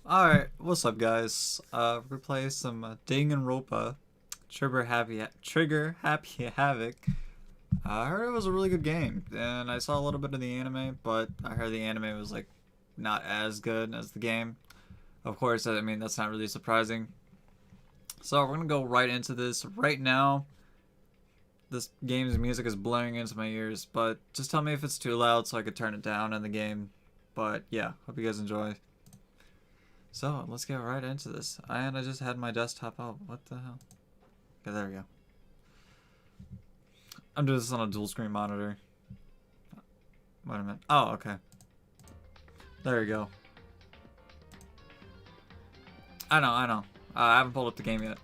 Alright, what's up guys? We're playing some Danganronpa, Trigger Happy Havoc. I heard it was a really good game, and I saw a little bit of the anime, but I heard the anime was like not as good as the game. Of course, I mean that's not really surprising. So we're gonna go right into this right now. This game's music is blaring into my ears, but just tell me if it's too loud so I could turn it down in the game. But yeah, hope you guys enjoy. So, let's get right into this. And I just had my desktop out. What the hell? Okay, there we go. I'm doing this on a dual screen monitor. Wait a minute. Oh, okay. There we go. I know. I haven't pulled up the game yet.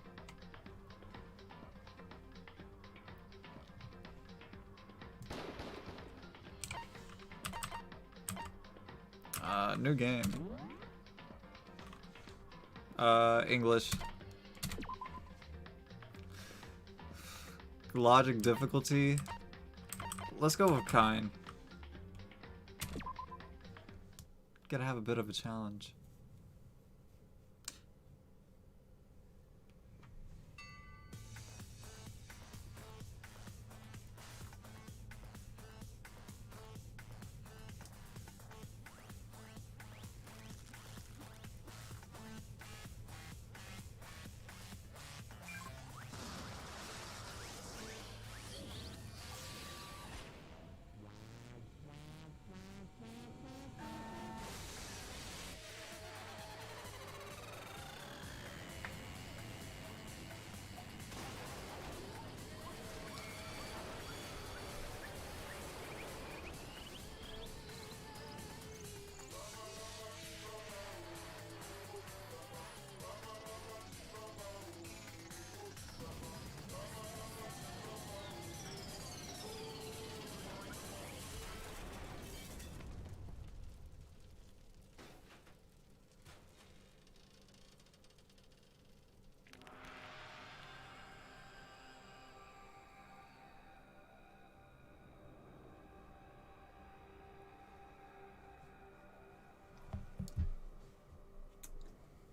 New game. English. Logic difficulty. Let's go with kind. Gotta have a bit of a challenge.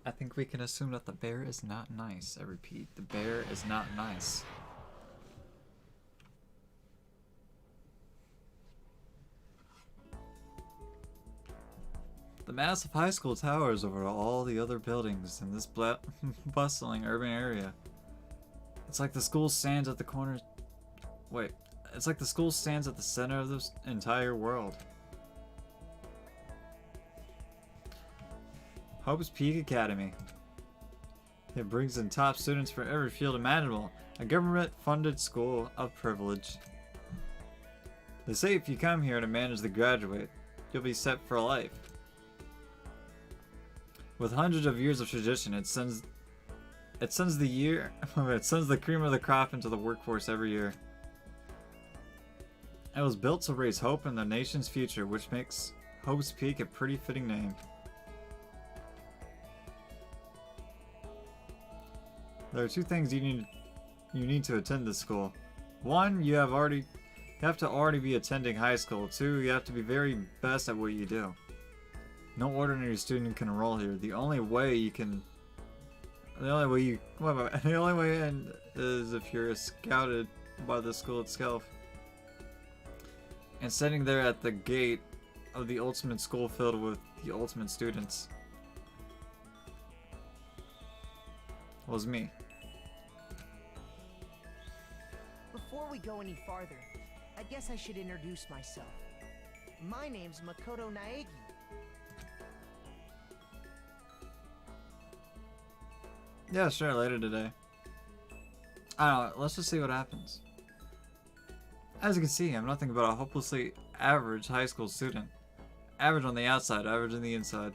I think we can assume that the bear is not nice. I repeat, the bear is not nice. The massive high school towers over all the other buildings in this bustling urban area. It's like the school stands at the corner. Wait, it's like the school stands at the center of this entire world. Hope's Peak Academy. It brings in top students from every field imaginable. A government-funded school of privilege. They say if you come here to manage to graduate, you'll be set for life. With hundreds of years of tradition, it sends the cream of the crop into the workforce every year. It was built to raise hope in the nation's future, which makes Hope's Peak a pretty fitting name. There are two things you need to attend this school. One, you have to already be attending high school. Two, you have to be very best at what you do. No ordinary student can enroll here. The only way in is if you're scouted by the school itself. And sitting there at the gate of the ultimate school filled with the ultimate students was me. Before we go any farther, I guess I should introduce myself. My name's Makoto Naegi. Yeah, sure, later today. I don't know, let's just see what happens. As you can see, I'm nothing but a hopelessly average high school student. Average on the outside, average on the inside.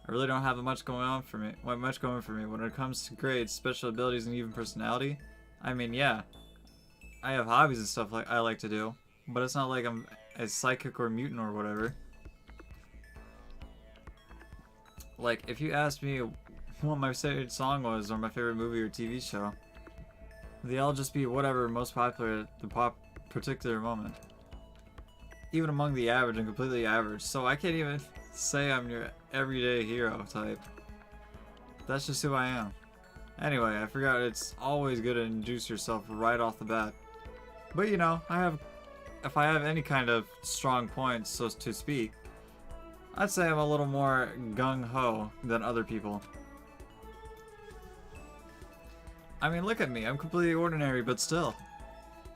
I really don't have much going for me when it comes to grades, special abilities, and even personality. I mean, yeah, I have hobbies and stuff like I like to do, but it's not like I'm a psychic or mutant or whatever. Like, if you asked me what my favorite song was or my favorite movie or TV show, they all just be whatever most popular at the particular moment. Even among the average and completely average, so I can't even say I'm your everyday hero type. That's just who I am. Anyway, I forgot it's always good to introduce yourself right off the bat. But you know, if I have any kind of strong points, so to speak, I'd say I'm a little more gung-ho than other people. I mean, look at me, I'm completely ordinary, but still.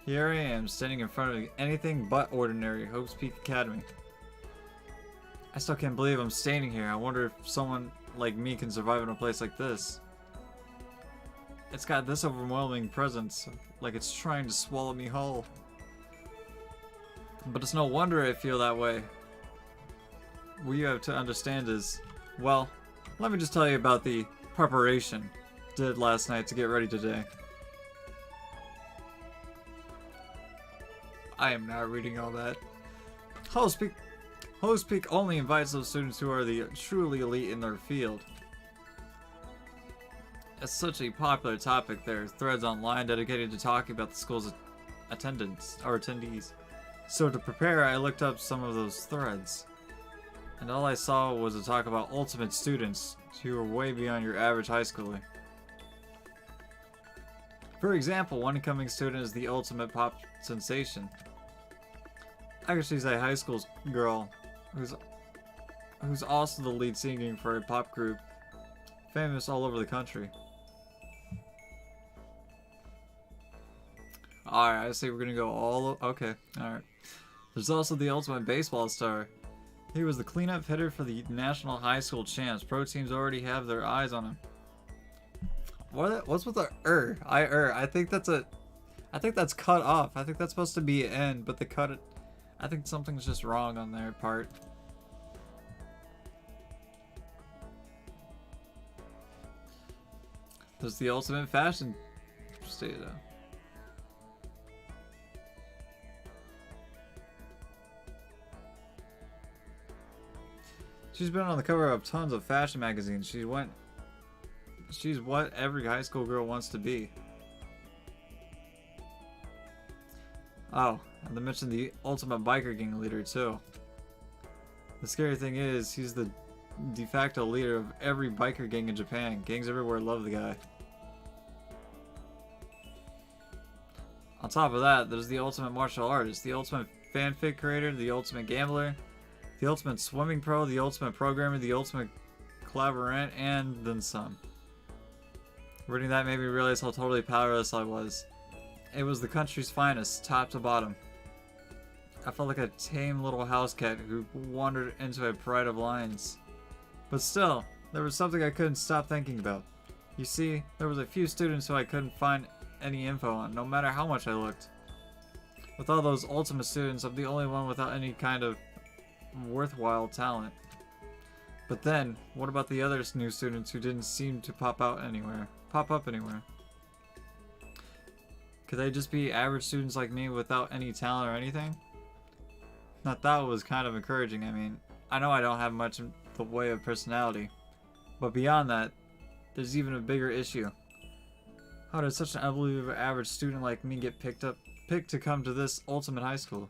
Here I am, standing in front of anything but ordinary Hope's Peak Academy. I still can't believe I'm standing here. I wonder if someone like me can survive in a place like this. It's got this overwhelming presence, like it's trying to swallow me whole. But it's no wonder I feel that way. What you have to understand is, well, let me just tell you about the preparation I did last night to get ready today. I am not reading all that. Host Peak only invites those students who are the truly elite in their field. It's such a popular topic, there are threads online dedicated to talking about the school's attendance or attendees. So to prepare, I looked up some of those threads. And all I saw was a talk about ultimate students who are way beyond your average high schooler. For example, one incoming student is the ultimate pop sensation. Actually, she's a high school girl who's also the lead singing for a pop group famous all over the country. Alright, I see we're gonna go all okay, alright. There's also the ultimate baseball star. He was the cleanup hitter for the national high school champs. Pro teams already have their eyes on him. What's with the I think that's cut off. I think that's supposed to be an N, but they cut it. I think something's just wrong on their part. There's the ultimate fashion state. She's been on the cover of tons of fashion magazines. She's what every high school girl wants to be. Oh, and they mentioned the ultimate biker gang leader too. The scary thing is, he's the de facto leader of every biker gang in Japan. Gangs everywhere love the guy. On top of that, there's the ultimate martial artist, the ultimate fanfic creator, the ultimate gambler, the ultimate swimming pro, the ultimate programmer, the ultimate collaborant, and then some. Reading that made me realize how totally powerless I was. It was the country's finest, top to bottom. I felt like a tame little house cat who wandered into a pride of lions. But still, there was something I couldn't stop thinking about. You see, there was a few students who I couldn't find any info on, no matter how much I looked. With all those ultimate students, I'm the only one without any kind of worthwhile talent. But then, what about the other new students who didn't seem to pop up anywhere? Could they just be average students like me without any talent or anything? I thought it was kind of encouraging. I mean, I know I don't have much in the way of personality, but beyond that, there's even a bigger issue. How did such an unbelievable average student like me get picked to come to this ultimate high school?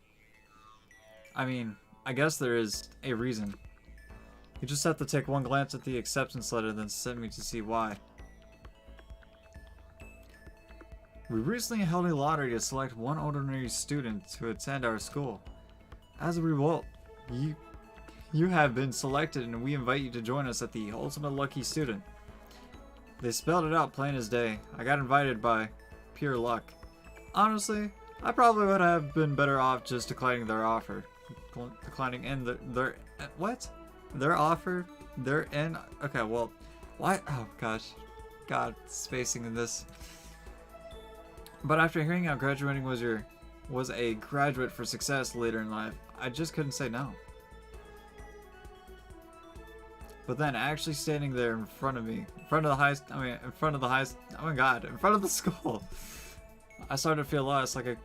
I mean, I guess there is a reason. You just have to take one glance at the acceptance letter, then send me to see why. We recently held a lottery to select one ordinary student to attend our school. As a result, you have been selected, and we invite you to join us at the Ultimate Lucky Student. They spelled it out plain as day. I got invited by pure luck. Honestly, I probably would have been better off just declining their offer. Declining in their what? Their offer? Their in? Okay, well, why? Oh gosh, God, spacing in this. But after hearing how graduating was a graduate for success later in life, I just couldn't say no. But then actually standing there in front of me, in front of the school, I started to feel lost, like I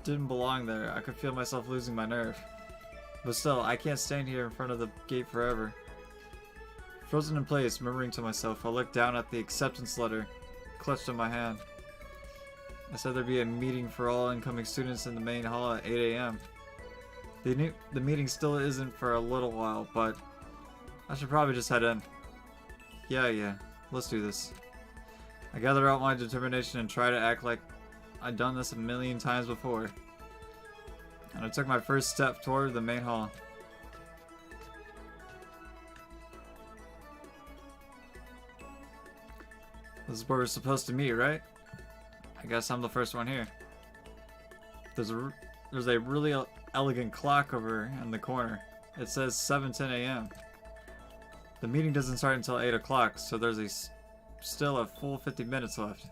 didn't belong there. I could feel myself losing my nerve. But still, I can't stand here in front of the gate forever. Frozen in place, murmuring to myself, I looked down at the acceptance letter, clutched in my hand. I said there'd be a meeting for all incoming students in the main hall at 8 a.m. The meeting still isn't for a little while, but I should probably just head in. Yeah. Let's do this. I gather out my determination and try to act like I'd done this a million times before. And I took my first step toward the main hall. This is where we're supposed to meet, right? I guess I'm the first one here. There's a really elegant clock over in the corner. It says 7:10 a.m. The meeting doesn't start until 8 o'clock, so there's still a full 50 minutes left.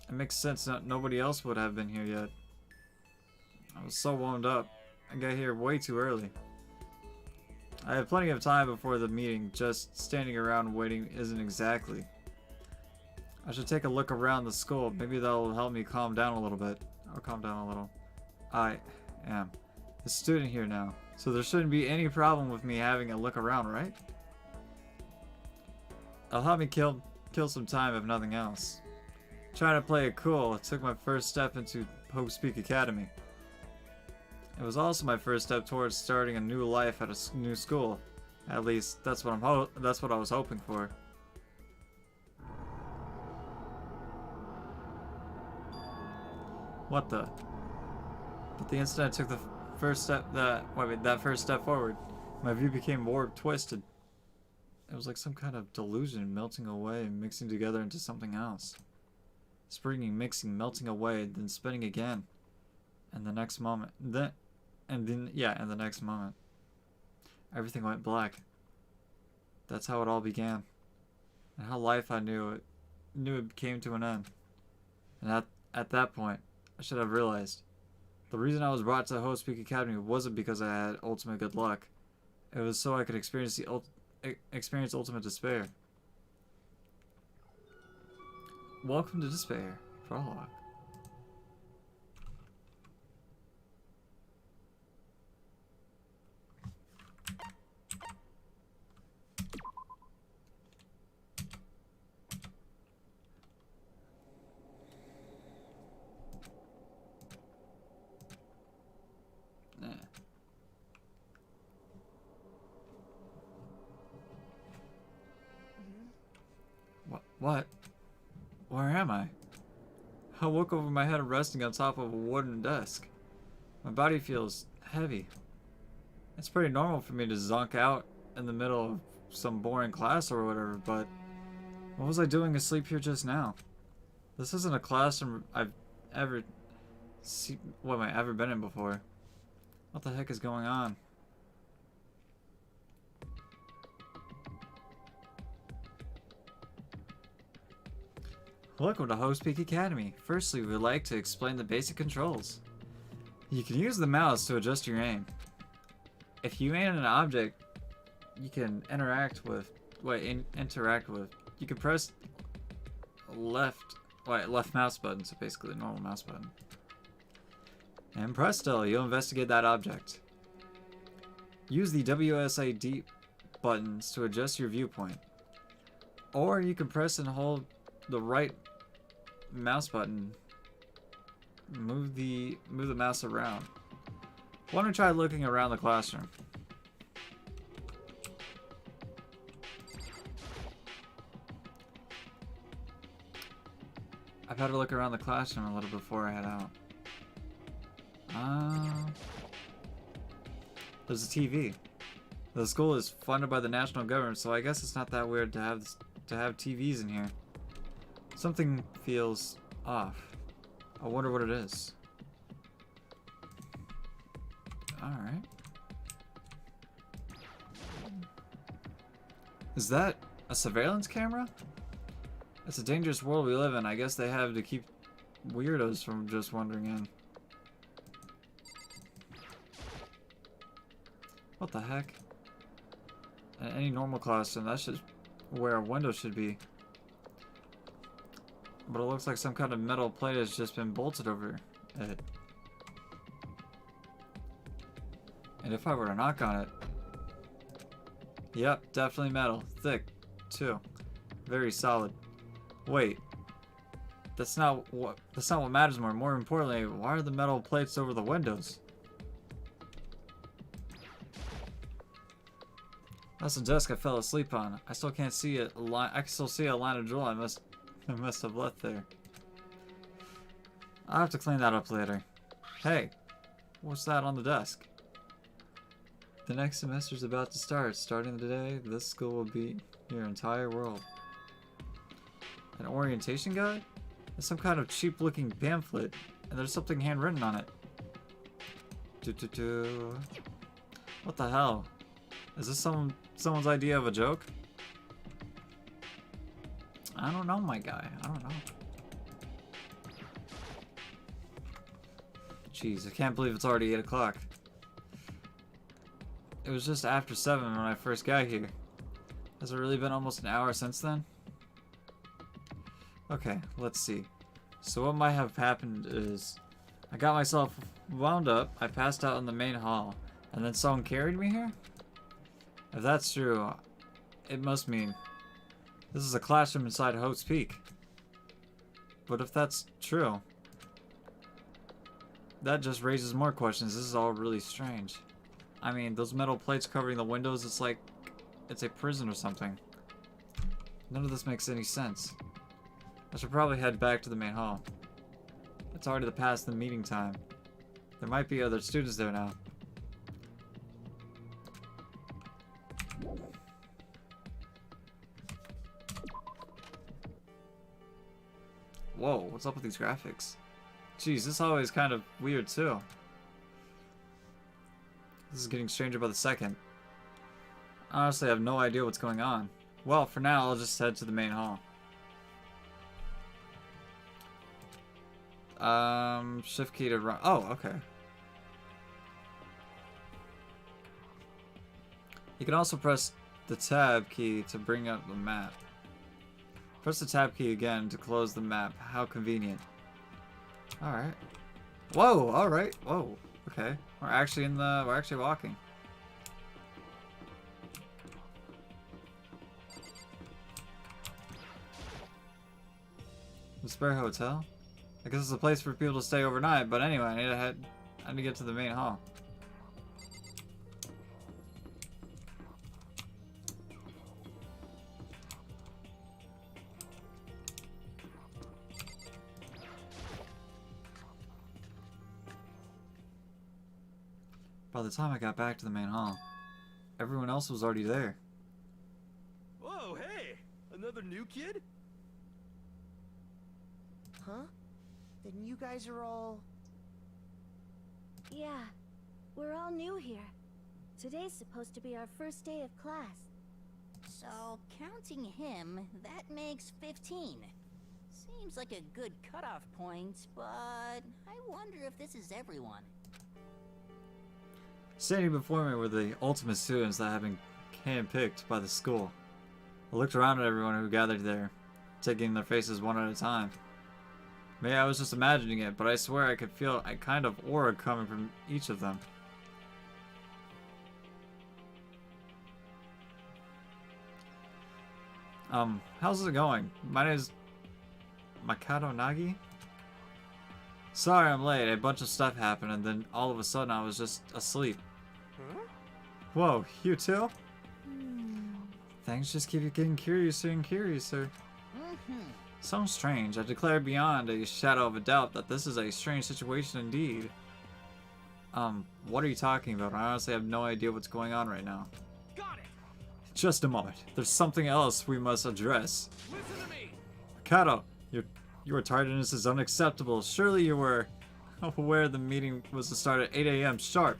It makes sense that nobody else would have been here yet. I was so wound up. I got here way too early. I have plenty of time before the meeting. Just standing around waiting isn't exactly. I should take a look around the school. Maybe that'll help me calm down a little bit. I'll calm down a little. I am a student here now, so there shouldn't be any problem with me having a look around, right? It'll help me kill some time if nothing else. Trying to play it cool, I took my first step into Havoc Academy. It was also my first step towards starting a new life at a new school. At least that's what I was hoping for. What the? But the instant I took the first step that first step forward, my view became more twisted. It was like some kind of delusion melting away and mixing together into something else. Springing, mixing, melting away, then spinning again. And the next moment, in the next moment, everything went black. That's how it all began. And how life I knew it came to an end. And at that point, I should have realized. The reason I was brought to Havoc Academy wasn't because I had ultimate good luck. It was so I could experience ultimate despair. Welcome to Despair, Prologue. What? Where am I? I woke over my head resting on top of a wooden desk. My body feels heavy. It's pretty normal for me to zonk out in the middle of some boring class or whatever, but what was I doing asleep here just now? This isn't a classroom I've ever been in before. What the heck is going on? Welcome to Havoc Academy. Firstly, we would like to explain the basic controls. You can use the mouse to adjust your aim. If you aim at an object, you can interact with. You can press left mouse button, so basically a normal mouse button. And press still, you'll investigate that object. Use the WSAD buttons to adjust your viewpoint. Or you can press and hold the right mouse button. Move the mouse around. Why don't we try looking around the classroom? I better look around the classroom a little before I head out. There's a TV. The school is funded by the national government, so I guess it's not that weird to have TVs in here. Something feels off. I wonder what it is. Alright. Is that a surveillance camera? It's a dangerous world we live in. I guess they have to keep weirdos from just wandering in. What the heck? In any normal classroom, that's just where a window should be. But it looks like some kind of metal plate has just been bolted over it. And if I were to knock on it... Yep, definitely metal. Thick, too. Very solid. Wait. That's not what matters more. More importantly, why are the metal plates over the windows? That's the desk I fell asleep on. I still can't see it. I can still see a line of drool I must have left there. I'll have to clean that up later. Hey, what's that on the desk? The next semester's about to start. Starting today, this school will be your entire world. An orientation guide? It's some kind of cheap-looking pamphlet, and there's something handwritten on it. What the hell? Is this someone's idea of a joke? I don't know, my guy. I don't know. Jeez, I can't believe it's already 8 o'clock. It was just after 7 when I first got here. Has it really been almost an hour since then? Okay, let's see. So what might have happened is I got myself wound up, I passed out in the main hall, and then someone carried me here? If that's true, it must mean this is a classroom inside Hope's Peak. But if that's true, that just raises more questions. This is all really strange. I mean, those metal plates covering the windows, it's like it's a prison or something. None of this makes any sense. I should probably head back to the main hall. It's already past the meeting time. There might be other students there now. Whoa, what's up with these graphics? Jeez, this hallway is kind of weird too. This is getting stranger by the second. Honestly, I have no idea what's going on. Well, for now, I'll just head to the main hall. Shift key to run. Oh, okay. You can also press the tab key to bring up the map. Press the tab key again to close the map. How convenient. Alright. Whoa, alright. Whoa. Okay. We're actually walking. The Spare Hotel? I guess it's a place for people to stay overnight, but anyway, I need to get to the main hall. By the time I got back to the main hall, everyone else was already there. Whoa, hey! Another new kid? Huh? Then you guys are all... Yeah, we're all new here. Today's supposed to be our first day of class. So, counting him, that makes 15. Seems like a good cutoff point, but I wonder if this is everyone. Standing before me were the ultimate students that had been handpicked by the school. I looked around at everyone who gathered there, taking their faces one at a time. Maybe I was just imagining it, but I swear I could feel a kind of aura coming from each of them. How's it going? My name is Makoto Nagi? Sorry I'm late, a bunch of stuff happened and then all of a sudden I was just asleep. Huh? Whoa, you too? Things just keep getting curiouser and curiouser. So strange. I declare beyond a shadow of a doubt that this is a strange situation indeed. What are you talking about? I honestly have no idea what's going on right now. Got it! Just a moment. There's something else we must address. Listen to me! Kato, your tardiness is unacceptable. Surely you were aware the meeting was to start at 8 a.m. sharp.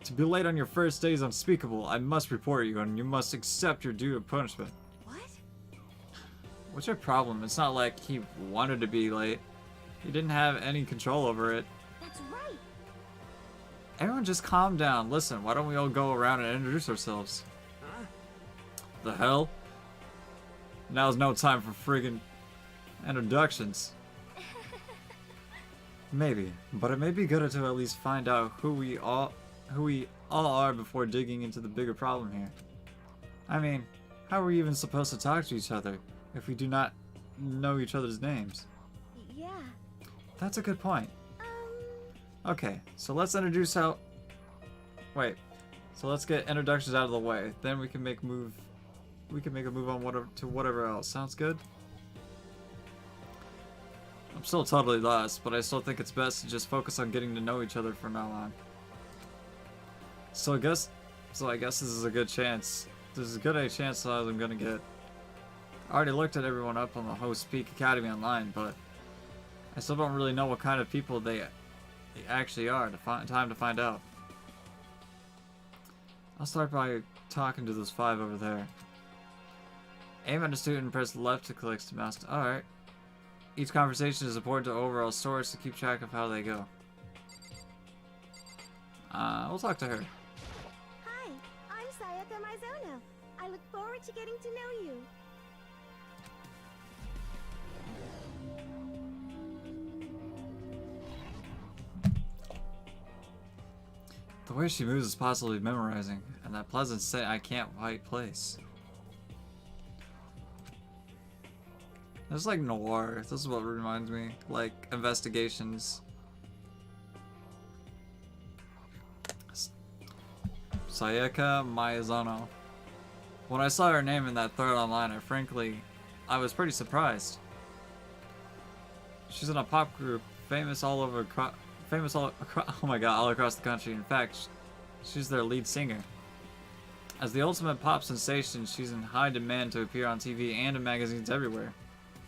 To be late on your first day is unspeakable. I must report you, and you must accept your due punishment. What? What's your problem? It's not like he wanted to be late. He didn't have any control over it. That's right. Everyone just calm down. Listen, why don't we all go around and introduce ourselves? Huh? The hell? Now's no time for friggin' introductions. Maybe, but it may be good to at least find out who we all are before digging into the bigger problem here. I mean, how are we even supposed to talk to each other if we do not know each other's names? Yeah. That's a good point. Okay, so let's introduce how... Wait, So let's get introductions out of the way. Then we can make a move on whatever else. Sounds good? I'm still totally lost, but I still think it's best to just focus on getting to know each other from now on. So I guess this is a good chance. This is as good a chance as I'm gonna get. I already looked at everyone up on the Host Peak Academy online, but I still don't really know what kind of people they actually are. Time to find out. I'll start by talking to those 5 over there. Aim at a student and press left to click to master. Alright. Each conversation is important to overall stories to keep track of how they go. We'll talk to her. Hi, I'm Sayaka Mizono. I look forward to getting to know you. The way she moves is possibly memorizing, and that pleasant say I can't quite place. It's like noir. This is what reminds me. Like investigations. Sayaka Miyazono. When I saw her name in that thread online, I was pretty surprised. She's in a pop group famous all across the country. In fact, she's their lead singer. As the ultimate pop sensation, she's in high demand to appear on TV and in magazines everywhere.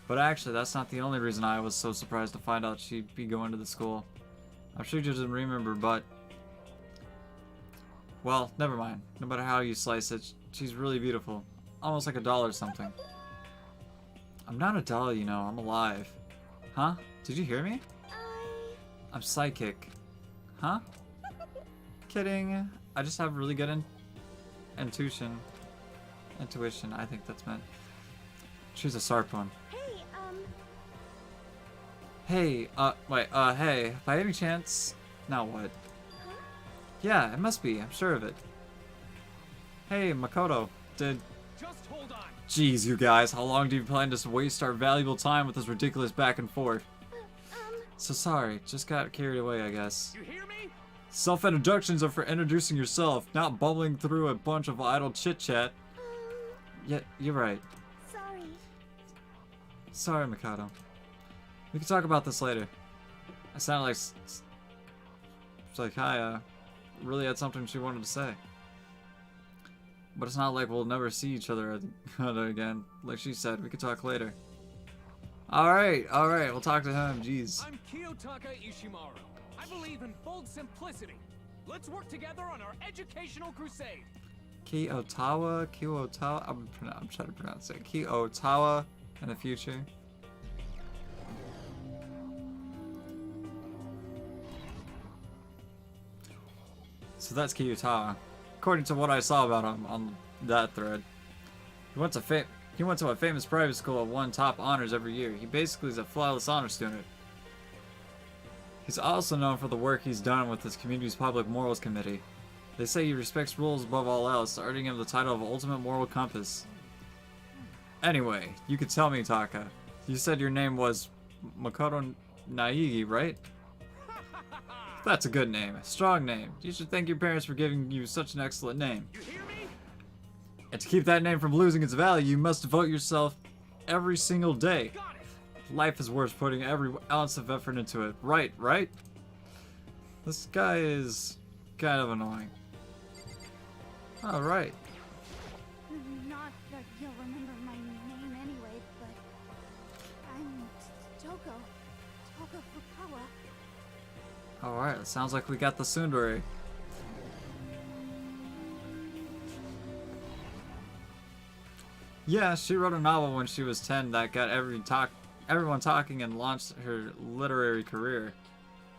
But actually, that's not the only reason I was so surprised to find out she'd be going to the school. I'm sure you didn't remember, but... well, never mind. No matter how you slice it, she's really beautiful. Almost like a doll or something. I'm not a doll, you know. I'm alive. Huh? Did you hear me? I'm psychic. Huh? Kidding. I just have really good intuition. Intuition, I think that's meant. She's a Sarpon. Hey, hey, by any chance? Now what? Huh? Yeah, it must be, I'm sure of it. Hey, Makoto, Just hold on. Jeez, you guys, how long do you plan to waste our valuable time with this ridiculous back and forth? So sorry, just got carried away, I guess. You hear me? Self-introductions are for introducing yourself, not bubbling through a bunch of idle chit-chat. Yeah, you're right. Sorry. Sorry, Mikado. We can talk about this later. I sounded like Sayaka really had something she wanted to say. But it's not like we'll never see each other again. Like she said, we could talk later. Alright, we'll talk to him, jeez. I'm Kiyotaka Ishimaru. I believe in bold simplicity. Let's work together on our educational crusade. Kiyotawa, I'm trying to pronounce it. Kiyotawa in the future. So that's Kiyotawa, according to what I saw about him on that thread. He went to a famous private school and won top honors every year. He basically is a flawless honor student. He's also known for the work he's done with his community's public morals committee. They say he respects rules above all else, earning him the title of Ultimate Moral Compass. Anyway, you could tell me, Taka. You said your name was Makoto Naigi, right? That's a good name. A strong name. You should thank your parents for giving you such an excellent name. You hear me? And to keep that name from losing its value, you must devote yourself every single day. Got it. Life is worth putting every ounce of effort into it. Right? This guy is kind of annoying. Alright. Not that you'll remember my name anyway, but I'm Toko Fukawa. Alright, it sounds like we got the tsundere. Yeah, she wrote a novel when she was 10 that got everyone talking and launched her literary career.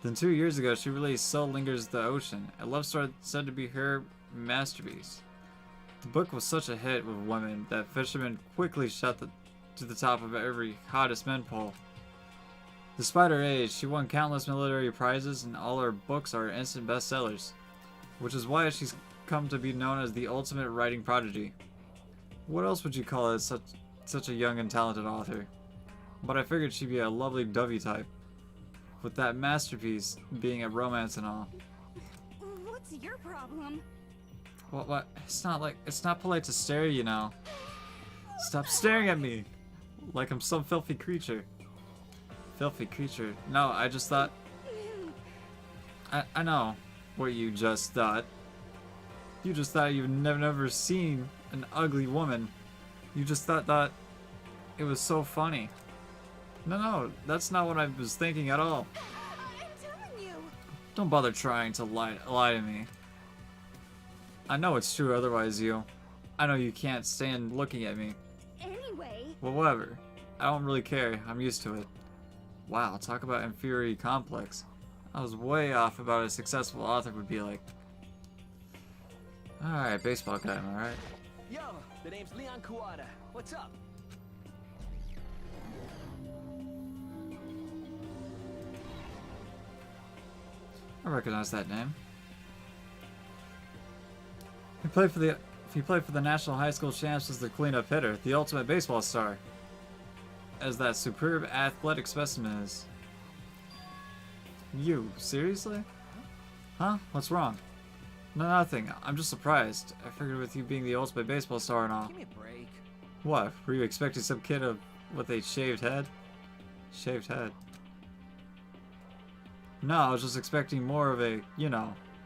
Then 2 years ago, she released So Lingers the Ocean, a love story said to be her masterpiece. The book was such a hit with women that fishermen quickly shot to the top of every hottest men poll. Despite her age, she won countless literary prizes and all her books are instant bestsellers, which is why she's come to be known as the ultimate writing prodigy. What else would you call it, such a young and talented author? But I figured she'd be a lovely dovey type, with that masterpiece being a romance and all. What's your problem? What? It's not polite to stare, you know. Stop staring at me! Like I'm some filthy creature. Filthy creature. No, I just thought... I know what you just thought. You just thought you've never seen an ugly woman. You just thought that it was so funny. No, that's not what I was thinking at all. I'm telling you. Don't bother trying to lie to me. I know it's true, otherwise I know you can't stand looking at me. Anyway. Well, whatever. I don't really care. I'm used to it. Wow, talk about inferiority complex. I was way off about what a successful author would be like. Alright, baseball guy, am I right? Yo, the name's Leon Kuwata. What's up? I recognize that name. He played for the National High School Champs as the cleanup hitter, the ultimate baseball star. As that superb athletic specimen is. You, seriously? Huh? What's wrong? No, nothing. I'm just surprised. I figured with you being the ultimate baseball star and all. Give me a break. What? Were you expecting some kid with a shaved head? Shaved head. No, I was just expecting more of a,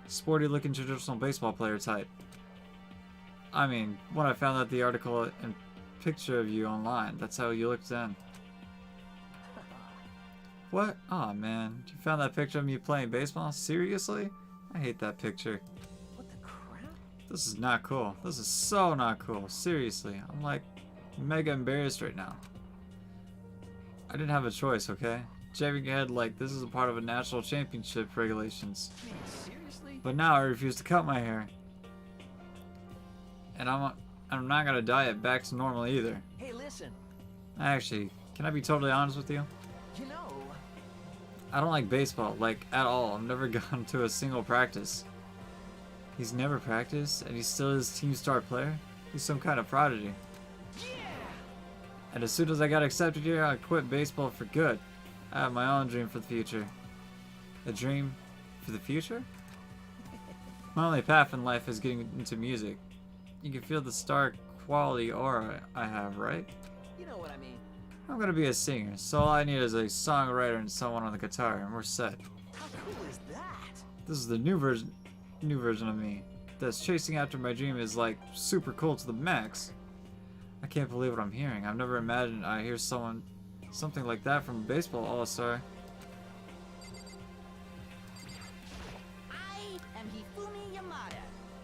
sporty looking traditional baseball player type. I mean, when I found out the article and picture of you online, that's how you looked then. What? Aw, man. You found that picture of me playing baseball? Seriously? I hate that picture. What the crap? This is not cool. This is so not cool. Seriously. I'm like mega embarrassed right now. I didn't have a choice, okay? Shaving your head like this is a part of a national championship regulations. Man, seriously? But now I refuse to cut my hair. And I'm not gonna dye it back to normal either. Hey, listen. Actually, can I be totally honest with you? You know, I don't like baseball, like, at all. I've never gone to a single practice. He's never practiced, and he's still his team star player? He's some kind of prodigy. And as soon as I got accepted here, I quit baseball for good. I have my own dream for the future. A dream for the future? My only path in life is getting into music. You can feel the star quality aura I have, right? you know what I mean. I'm gonna be a singer, so all I need is a songwriter and someone on the guitar, and we're set. How cool is that? This is the new version of me. That's chasing after my dream is like super cool to the max. I can't believe what I'm hearing. I've never imagined I hear something like that from a baseball all-star. I am Hifumi Yamada.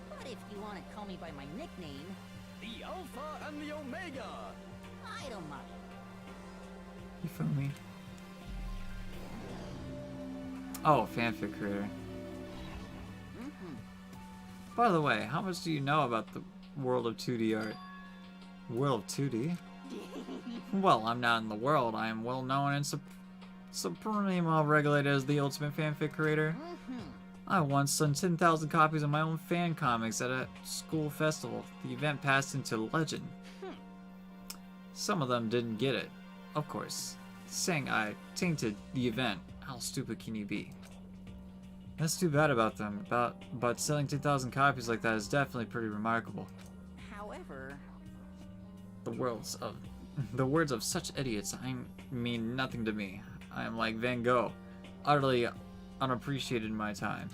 But if you want to call me by my nickname, The Alpha and the Omega. I don't mind. You feel me? Oh, fanfic creator. By the way, how much do you know about the world of 2D art? World of 2D? Well, I'm not in the world. I am well known and supremely well regulated as the ultimate fanfic creator. I once sent 10,000 copies of my own fan comics at a school festival. The event passed into legend. Some of them didn't get it, of course, saying I tainted the event. How stupid can you be? That's too bad about them, but selling 10,000 copies like that is definitely pretty remarkable. However, The words of such idiots mean nothing to me. I am like Van Gogh, utterly unappreciated in my time.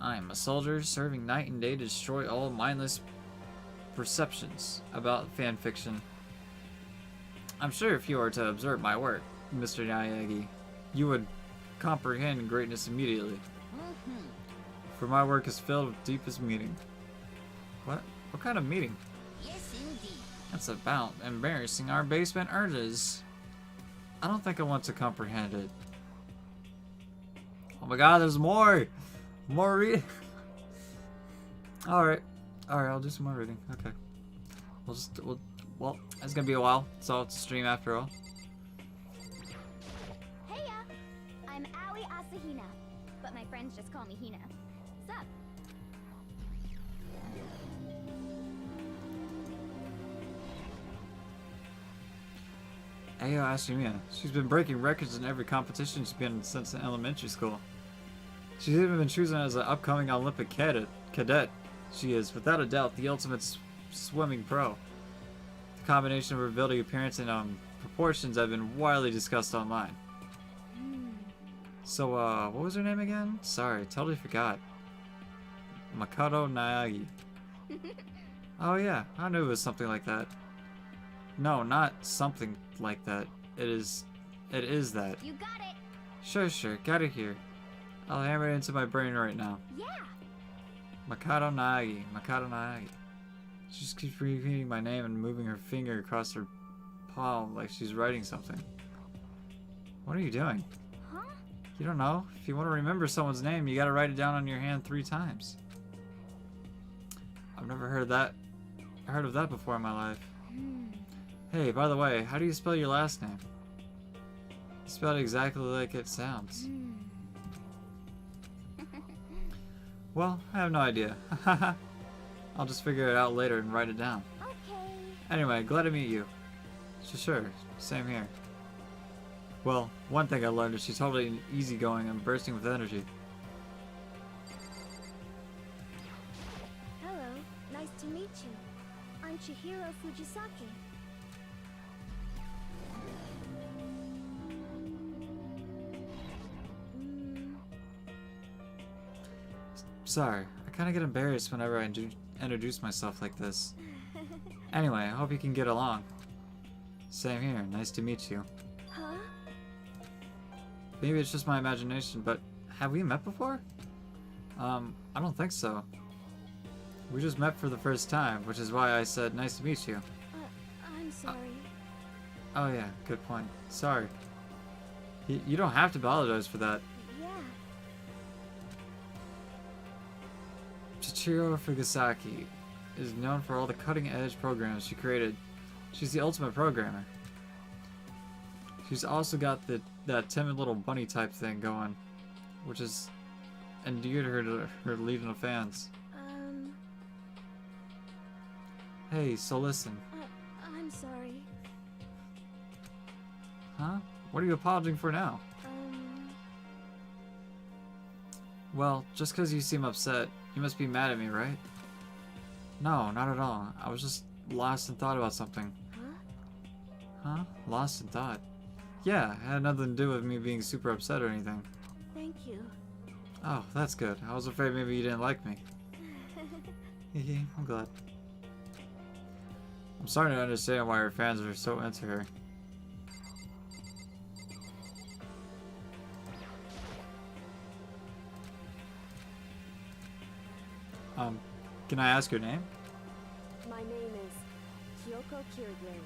I am a soldier serving night and day to destroy all mindless perceptions about fan fiction. I'm sure if you were to observe my work, Mr. Nyagi, you would comprehend greatness immediately. For my work is filled with deepest meaning. What? What kind of meaning? yes indeed. That's about embarrassing our basement urges. I don't think I want to comprehend it. Oh my god, there's more! More reading! Alright, I'll do some more reading. Okay. Well, it's gonna be a while, so it's a stream after all. Heya! I'm Aoi Asahina, but my friends just call me Hina. Sup? Ayo Asumia. She's been breaking records in every competition she's been in since elementary school. She's even been chosen as an upcoming Olympic cadet. She is, without a doubt, the ultimate swimming pro. The combination of her ability, appearance, and proportions have been widely discussed online. So, what was her name again? Sorry, totally forgot. Makoto Naegi. Oh yeah, I knew it was something like that. No, not something like that. It is that. You got it. Sure, got it here. I'll hammer it into my brain right now. Yeah. Makoto Naegi. She just keeps repeating my name and moving her finger across her palm like she's writing something. What are you doing? Huh? You don't know? If you want to remember someone's name, you gotta write it down on your hand 3 times. I've never heard of that before in my life. Hey, by the way, how do you spell your last name? You spelled it exactly like it sounds. Well, I have no idea. I'll just figure it out later and write it down. Okay. Anyway, glad to meet you. Sure, same here. Well, one thing I learned is she's totally easygoing and bursting with energy. Hello. Nice to meet you. I'm Chihiro Fujisaki. Sorry, I kind of get embarrassed whenever I introduce myself like this. Anyway, I hope you can get along. Same here, nice to meet you. Huh? Maybe it's just my imagination, but have we met before? I don't think so. We just met for the first time, which is why I said nice to meet you. I'm sorry. Oh yeah, good point. Sorry. You don't have to apologize for that. Yeah. Chihiro Fugasaki is known for all the cutting-edge programs she created. She's the ultimate programmer. She's also got that timid little bunny type thing going, which is endeared her to her legion of fans. Hey, so listen. I'm sorry. Huh? What are you apologizing for now? Well, just because you seem upset, you must be mad at me, right? No, not at all. I was just lost in thought about something. Huh? Lost in thought? Yeah, it had nothing to do with me being super upset or anything. Thank you. Oh, that's good. I was afraid maybe you didn't like me. Hehe, I'm glad. I'm starting to understand why her fans are so into her. Can I ask your name? My name is Kyoko Kirigiri.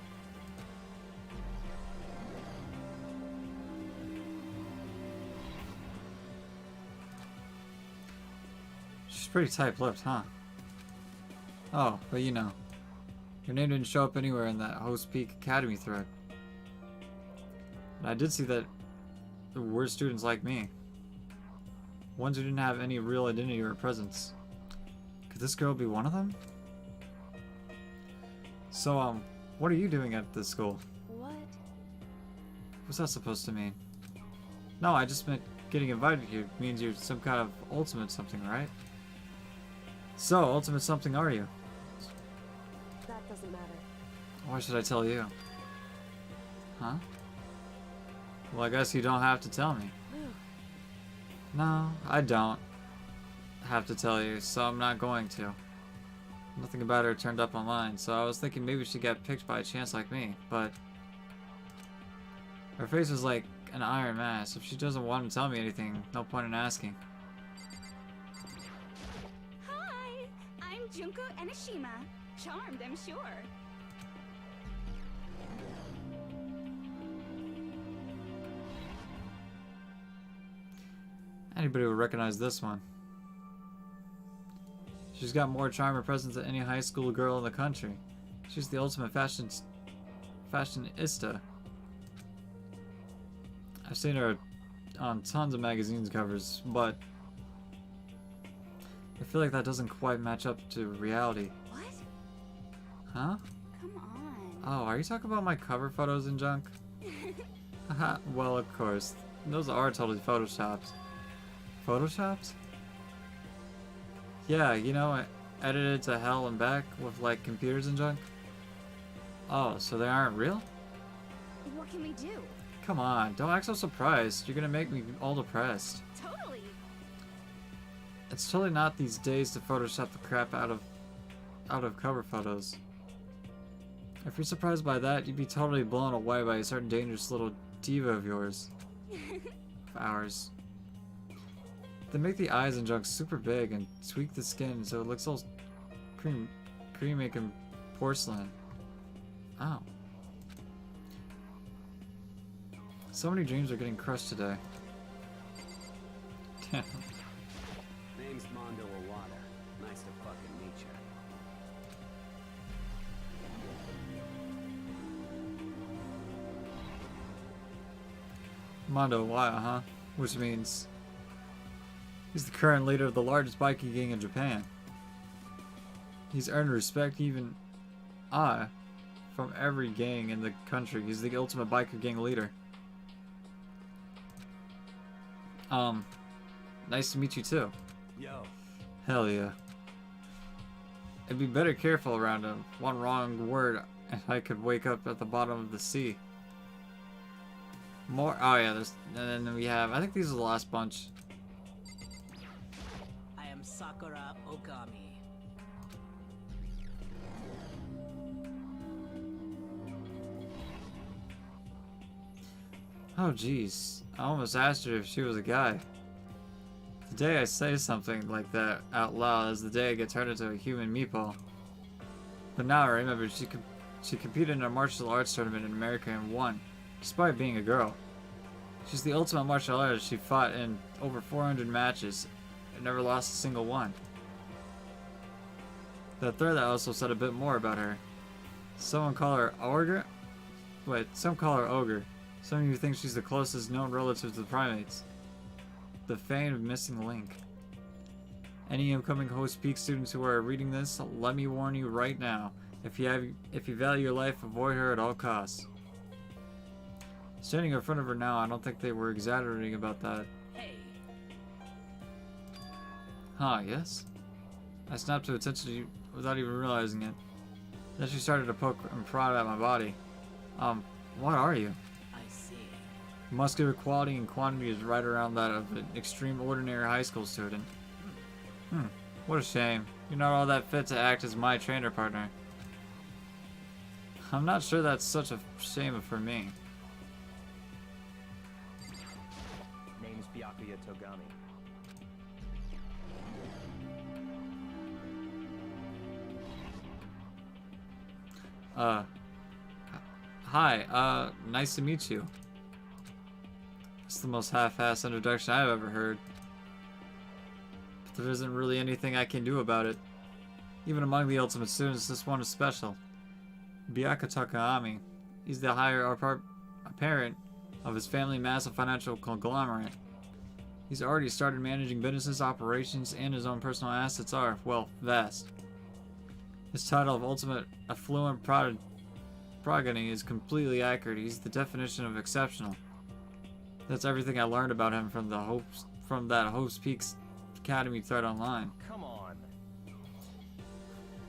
She's pretty tight-lipped, huh? Oh, but you know. Your name didn't show up anywhere in that Host Peak Academy thread. And I did see that there were students like me. Ones who didn't have any real identity or presence. Could this girl be one of them? So, what are you doing at this school? What? What's that supposed to mean? No, I just meant getting invited here means you're some kind of ultimate something, right? So, ultimate something are you? That doesn't matter. Why should I tell you? Huh? Well, I guess you don't have to tell me. No, I don't have to tell you, so I'm not going to. Nothing about her turned up online, so I was thinking maybe she got picked by a chance like me, but her face was like an iron mask. If she doesn't want to tell me anything, no point in asking. Hi, I'm Junko Enoshima. Charmed, I'm sure. Anybody would recognize this one. She's got more charm and presence than any high school girl in the country. She's the ultimate fashionista. I've seen her on tons of magazines covers, but I feel like that doesn't quite match up to reality. What? Huh? Come on. Oh, are you talking about my cover photos and junk? Haha, well, of course. Those are totally photoshopped. Photoshopped? Yeah, you know, edited to hell and back with like computers and junk? Oh, so they aren't real? What can we do? Come on, don't act so surprised. You're gonna make me all depressed. Totally. It's totally not these days to Photoshop the crap out of cover photos. If you're surprised by that, you'd be totally blown away by a certain dangerous little diva of yours. Of ours. They make the eyes and junk super big and tweak the skin so it looks all creamy and porcelain. Oh. So many dreams are getting crushed today. Damn. Name's Mondo Owada. Nice to fucking meet you. Mondo Waya, huh? Which means he's the current leader of the largest biking gang in Japan. He's earned respect even from every gang in the country. He's the ultimate biker gang leader. Nice to meet you too. Yo. Hell yeah. I'd be better careful around him. One wrong word and I could wake up at the bottom of the sea. More. Oh yeah, there's. And then we have. I think these are the last bunch. I am Sakura Ogami. Oh jeez, I almost asked her if she was a guy. The day I say something like that out loud is the day I get turned into a human meatball. But now I remember she competed in a martial arts tournament in America and won, despite being a girl. She's the ultimate martial artist. She fought in over 400 matches and never lost a single one. The thread also said a bit more about her. Someone call her Ogre? Wait, some call her Ogre. Some of you think she's the closest known relative to the primates. The famed missing link. Any incoming Host Peak students who are reading this, let me warn you right now. If you value your life, avoid her at all costs. Standing in front of her now, I don't think they were exaggerating about that. Hey. Huh, yes? I snapped to attention to you without even realizing it. Then she started to poke and prod at my body. What are you? I see. Muscular quality and quantity is right around that of an extreme ordinary high school student. What a shame. You're not all that fit to act as my trainer partner. I'm not sure that's such a shame for me. Name's Byakuya Togami. Hi, nice to meet you. It's the most half-assed introduction I've ever heard. But there isn't really anything I can do about it. Even among the ultimate students, this one is special. Byakuya Togami. He's the heir apparent of his family's massive financial conglomerate. He's already started managing businesses, operations, and his own personal assets are, well, vast. His title of ultimate affluent progeny is completely accurate. He's the definition of exceptional. That's everything I learned about him from that Hope's Peaks Academy thread online. Come on.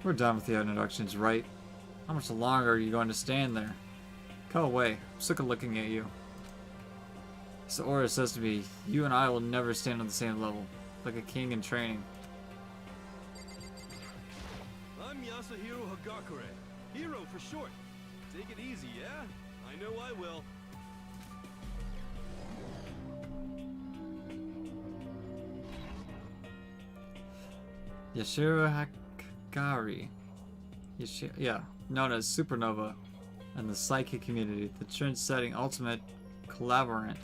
We're done with the introductions, right? How much longer are you going to stand there? Go away. I'm sick of looking at you. This aura says to me, you and I will never stand on the same level, like a king in training. I'm Yasuhiro Hagakure. Hero for short. Take it easy, yeah? I know I will. Yashiro Hakari. Yeah, known as Supernova in the psychic community, the trend-setting ultimate collaborant.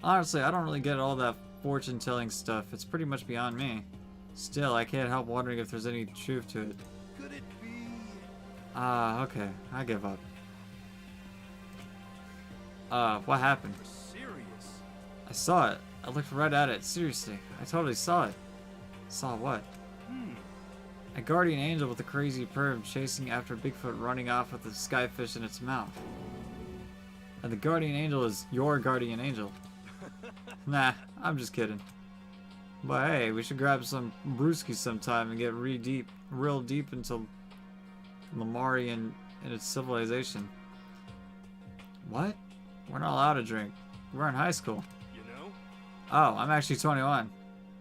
Honestly, I don't really get all that fortune-telling stuff. It's pretty much beyond me. Still, I can't help wondering if there's any truth to it. Could it be? Okay. I give up. What happened? Serious? I saw it. I looked right at it. Seriously. I totally saw it. Saw what? A guardian angel with a crazy perm chasing after Bigfoot running off with a skyfish in its mouth. And the guardian angel is your guardian angel. Nah, I'm just kidding. But hey, we should grab some brewski sometime and get real deep into Lamari and its civilization. What? We're not allowed to drink. We're in high school. You know? Oh, I'm actually 21.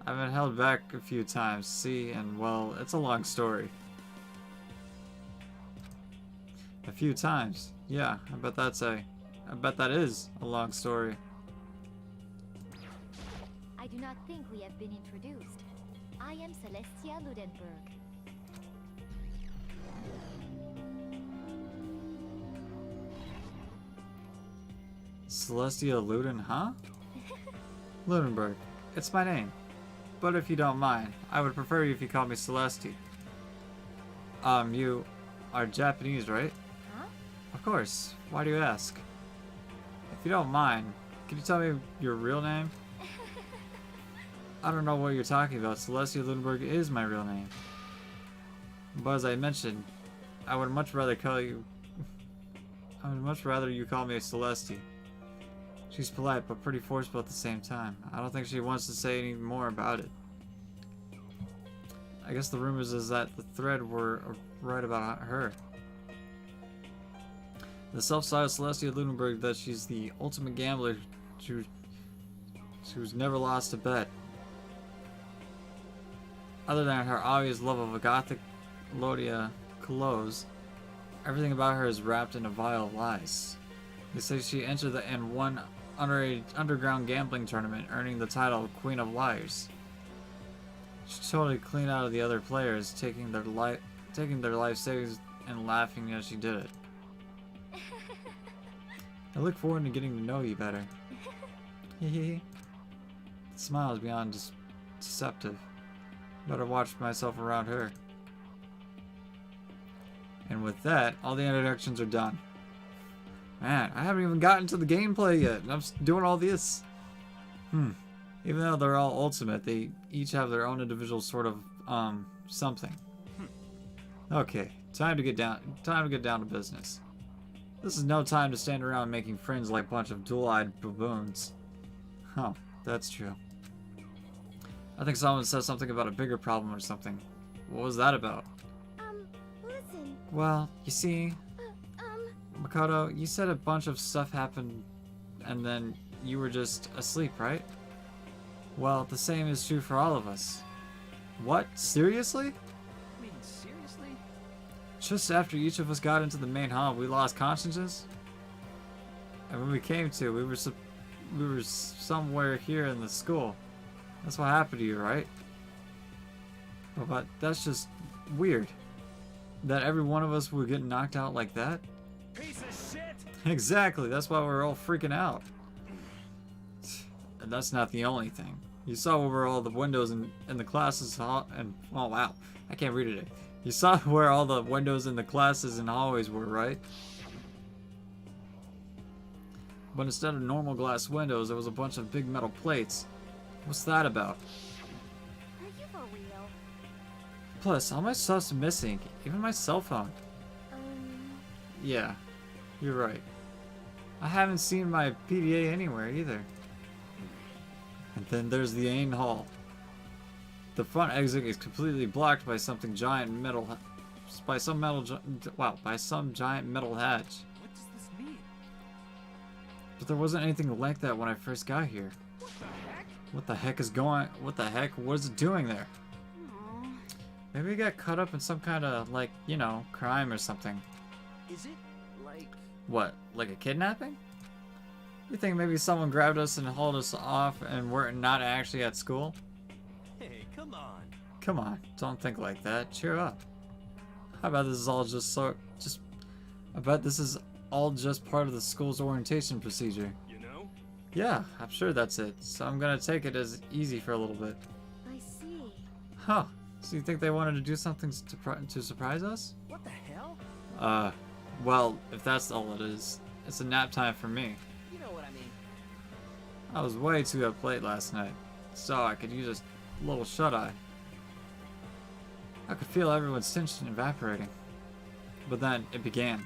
I've been held back a few times, see, and well, it's a long story. A few times. Yeah, I bet that is a long story. I do not think we have been introduced. I am Celestia Ludenberg. Celestia Luden, huh? Ludenberg. It's my name. But if you don't mind, I would prefer you if you called me Celesti. You are Japanese, right? Huh? Of course. Why do you ask? If you don't mind, can you tell me your real name? I don't know what you're talking about. Celestia Ludenberg is my real name. But as I mentioned, I would much rather you call me Celesti. She's polite, but pretty forceful at the same time. I don't think she wants to say any more about it. I guess the rumors is that the thread were right about her. The self-styled Celestia Ludenberg, that she's the ultimate gambler who's never lost a bet. Other than her obvious love of a gothic Lodia clothes, everything about her is wrapped in a vial of lies. They say she entered the N1 underground gambling tournament, earning the title of Queen of Liars. She totally cleaned out of the other players, taking their life savings and laughing as she did it. I look forward to getting to know you better. Hehe. The smile is beyond deceptive. Better watch myself around her. And with that, all the introductions are done. Man, I haven't even gotten to the gameplay yet, and I'm doing all this. Even though they're all ultimate, they each have their own individual sort of, something. Okay, time to get down to business. This is no time to stand around making friends like a bunch of dual-eyed baboons. Huh, that's true. I think someone said something about a bigger problem or something. What was that about? Listen. Well, you see, Makoto, you said a bunch of stuff happened and then you were just asleep, right? Well, the same is true for all of us. What? Seriously? I mean, seriously? Just after each of us got into the main hall, we lost consciousness? And when we came to, we were somewhere here in the school. That's what happened to you, right? But that's just weird. That every one of us would get knocked out like that? Piece of shit! Exactly, that's why we're all freaking out. And that's not the only thing. You saw where all the windows in the classes and oh wow, I can't read it. You saw where all the windows in the classes and hallways were, right? But instead of normal glass windows, there was a bunch of big metal plates. What's that about? Are you for real? Plus, all my stuff's missing, even my cell phone. Yeah, you're right. I haven't seen my PDA anywhere either. And then there's the main hall. The front exit is completely blocked by some giant metal hatch. What does this mean? But there wasn't anything like that when I first got here. What the heck? What is it doing there? Aw. Maybe it got caught up in some kind of, like, you know, crime or something. Is it like... What, like a kidnapping? You think maybe someone grabbed us and hauled us off and we're not actually at school? Hey, come on. Come on, don't think like that. Cheer up. I bet this is all I bet this is all just part of the school's orientation procedure. You know? Yeah, I'm sure that's it. So I'm gonna take it as easy for a little bit. I see. Huh. So you think they wanted to do something to surprise us? What the hell? Well, if that's all it is, it's a nap time for me. You know what I mean. I was way too up late last night, so I could use a little shut-eye. I could feel everyone's tension evaporating. But then it began.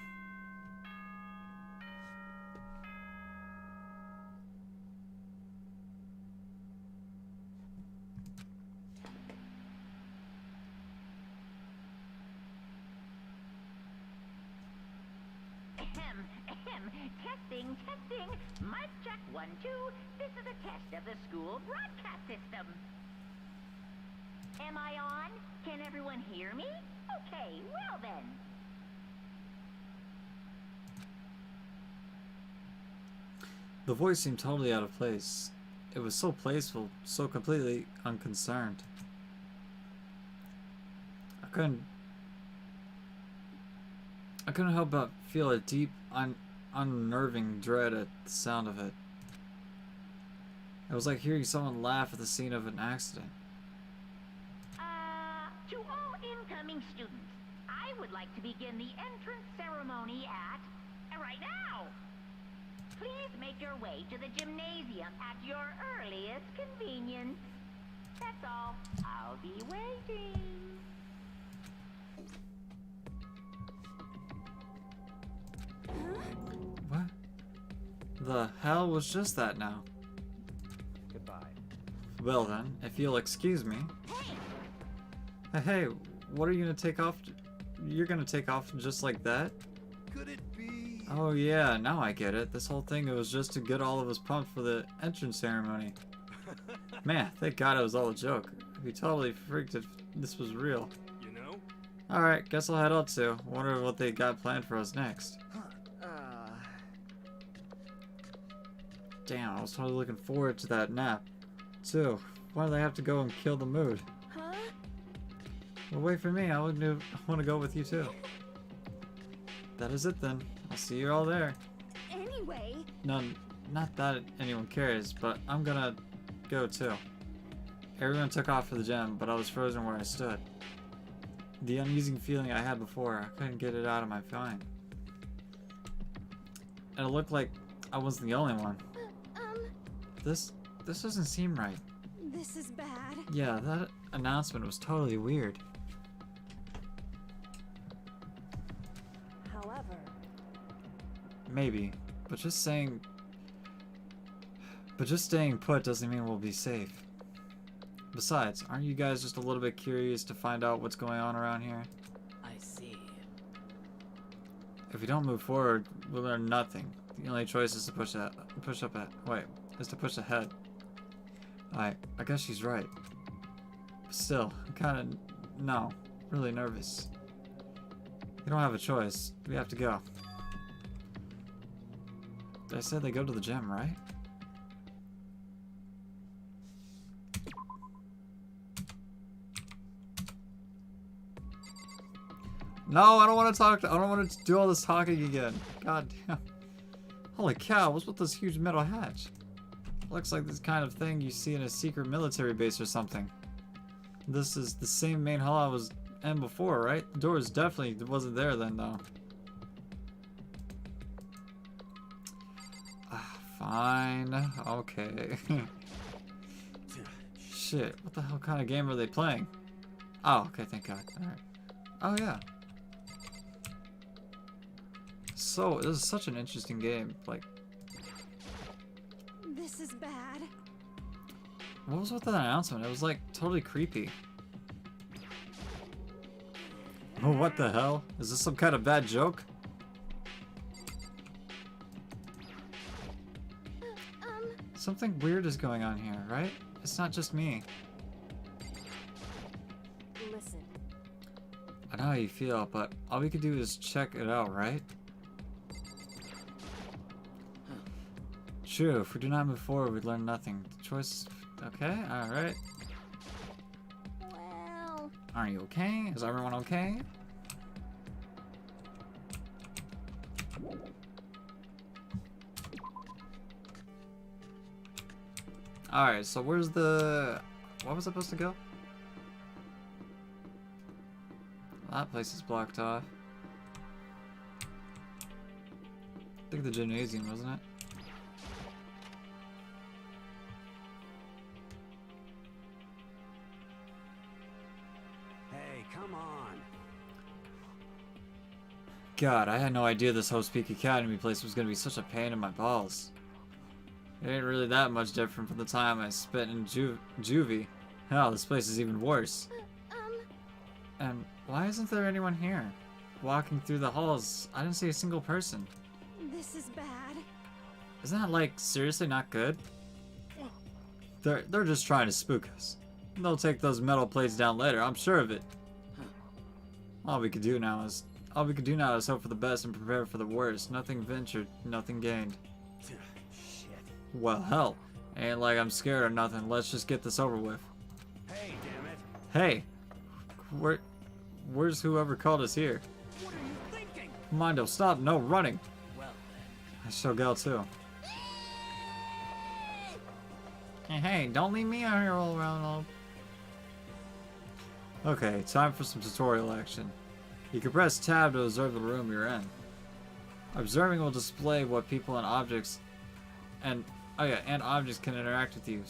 Ahem, ahem. Testing, testing. Mic check 1, 2. This is a test of the school broadcast system. Am I on? Can everyone hear me? Okay, well then. The voice seemed totally out of place. It was so playful, so completely unconcerned. I couldn't help but feel a deep, unnerving dread at the sound of it. It was like hearing someone laugh at the scene of an accident. To all incoming students, I would like to begin the entrance ceremony at right now. Please make your way to the gymnasium at your earliest convenience. That's all. I'll be waiting. What? The hell was just that now? Goodbye. Well then, if you'll excuse me. Hey, what are you gonna take off? You're gonna take off just like that? Could it be? Oh yeah, now I get it. This whole thing was just to get all of us pumped for the entrance ceremony. Man, thank God it was all a joke. I'd be totally freaked if this was real. You know? Alright, guess I'll head out too. Wonder what they got planned for us next. Damn, I was totally looking forward to that nap. too. Why do they have to go and kill the mood? Huh? Well, wait for me. I want to go with you too. That is it then. I'll see you all there. Anyway. No, not that anyone cares, but I'm gonna go too. Everyone took off for the gym, but I was frozen where I stood. The uneasy feeling I had before, I couldn't get it out of my mind. And it looked like I wasn't the only one. This doesn't seem right. This is bad. Yeah, that announcement was totally weird. However, Maybe, but just staying put doesn't mean we'll be safe. Besides, aren't you guys just a little bit curious to find out what's going on around here? I see. If we don't move forward, we'll learn nothing. The only choice is to push ahead. I guess she's right. But still, I'm really nervous. We don't have a choice. We have to go. I said they go to the gym, right? No, I don't want to talk. I don't want to do all this talking again. God damn. Holy cow, what's with this huge metal hatch? Looks like this kind of thing you see in a secret military base or something. This is the same main hall I was in before, right? The doors definitely wasn't there then, though. Fine. Okay. Shit, what the hell kind of game are they playing? Oh, okay, thank God. Alright. Oh, yeah. So, this is such an interesting game. Like, this is bad. what was with that announcement? It was like totally creepy. Oh, what the hell? Is this some kind of bad joke? Something weird is going on here, right? It's not just me. Listen. I know how you feel, but all we could do is check it out, right? True, if we do not move forward, we'd learn nothing. The choice... Okay, alright. Well... Are you okay? Is everyone okay? Alright, so where's the... What was I supposed to go? That place is blocked off. I think the gymnasium, wasn't it? Hey, come on. God, I had no idea this Host Peak Academy place was gonna be such a pain in my balls. It ain't really that much different from the time I spent in Juvie. Hell, this place is even worse. And why isn't there anyone here? walking through the halls, I didn't see a single person. This is bad. Isn't that, like, seriously not good? They're just trying to spook us. They'll take those metal plates down later, I'm sure of it. All we can do now is hope for the best and prepare for the worst. Nothing ventured, nothing gained. Shit. Well, hell, ain't like I'm scared or nothing. Let's just get this over with. Hey, damn it. Hey, where's whoever called us here? What are you thinking? Mondo, stop! No running. Well then. I shall go too. Hey, don't leave me out here all around. Okay, time for some tutorial action. You can press tab to observe the room you're in. Observing will display what people and objects and objects can interact with you.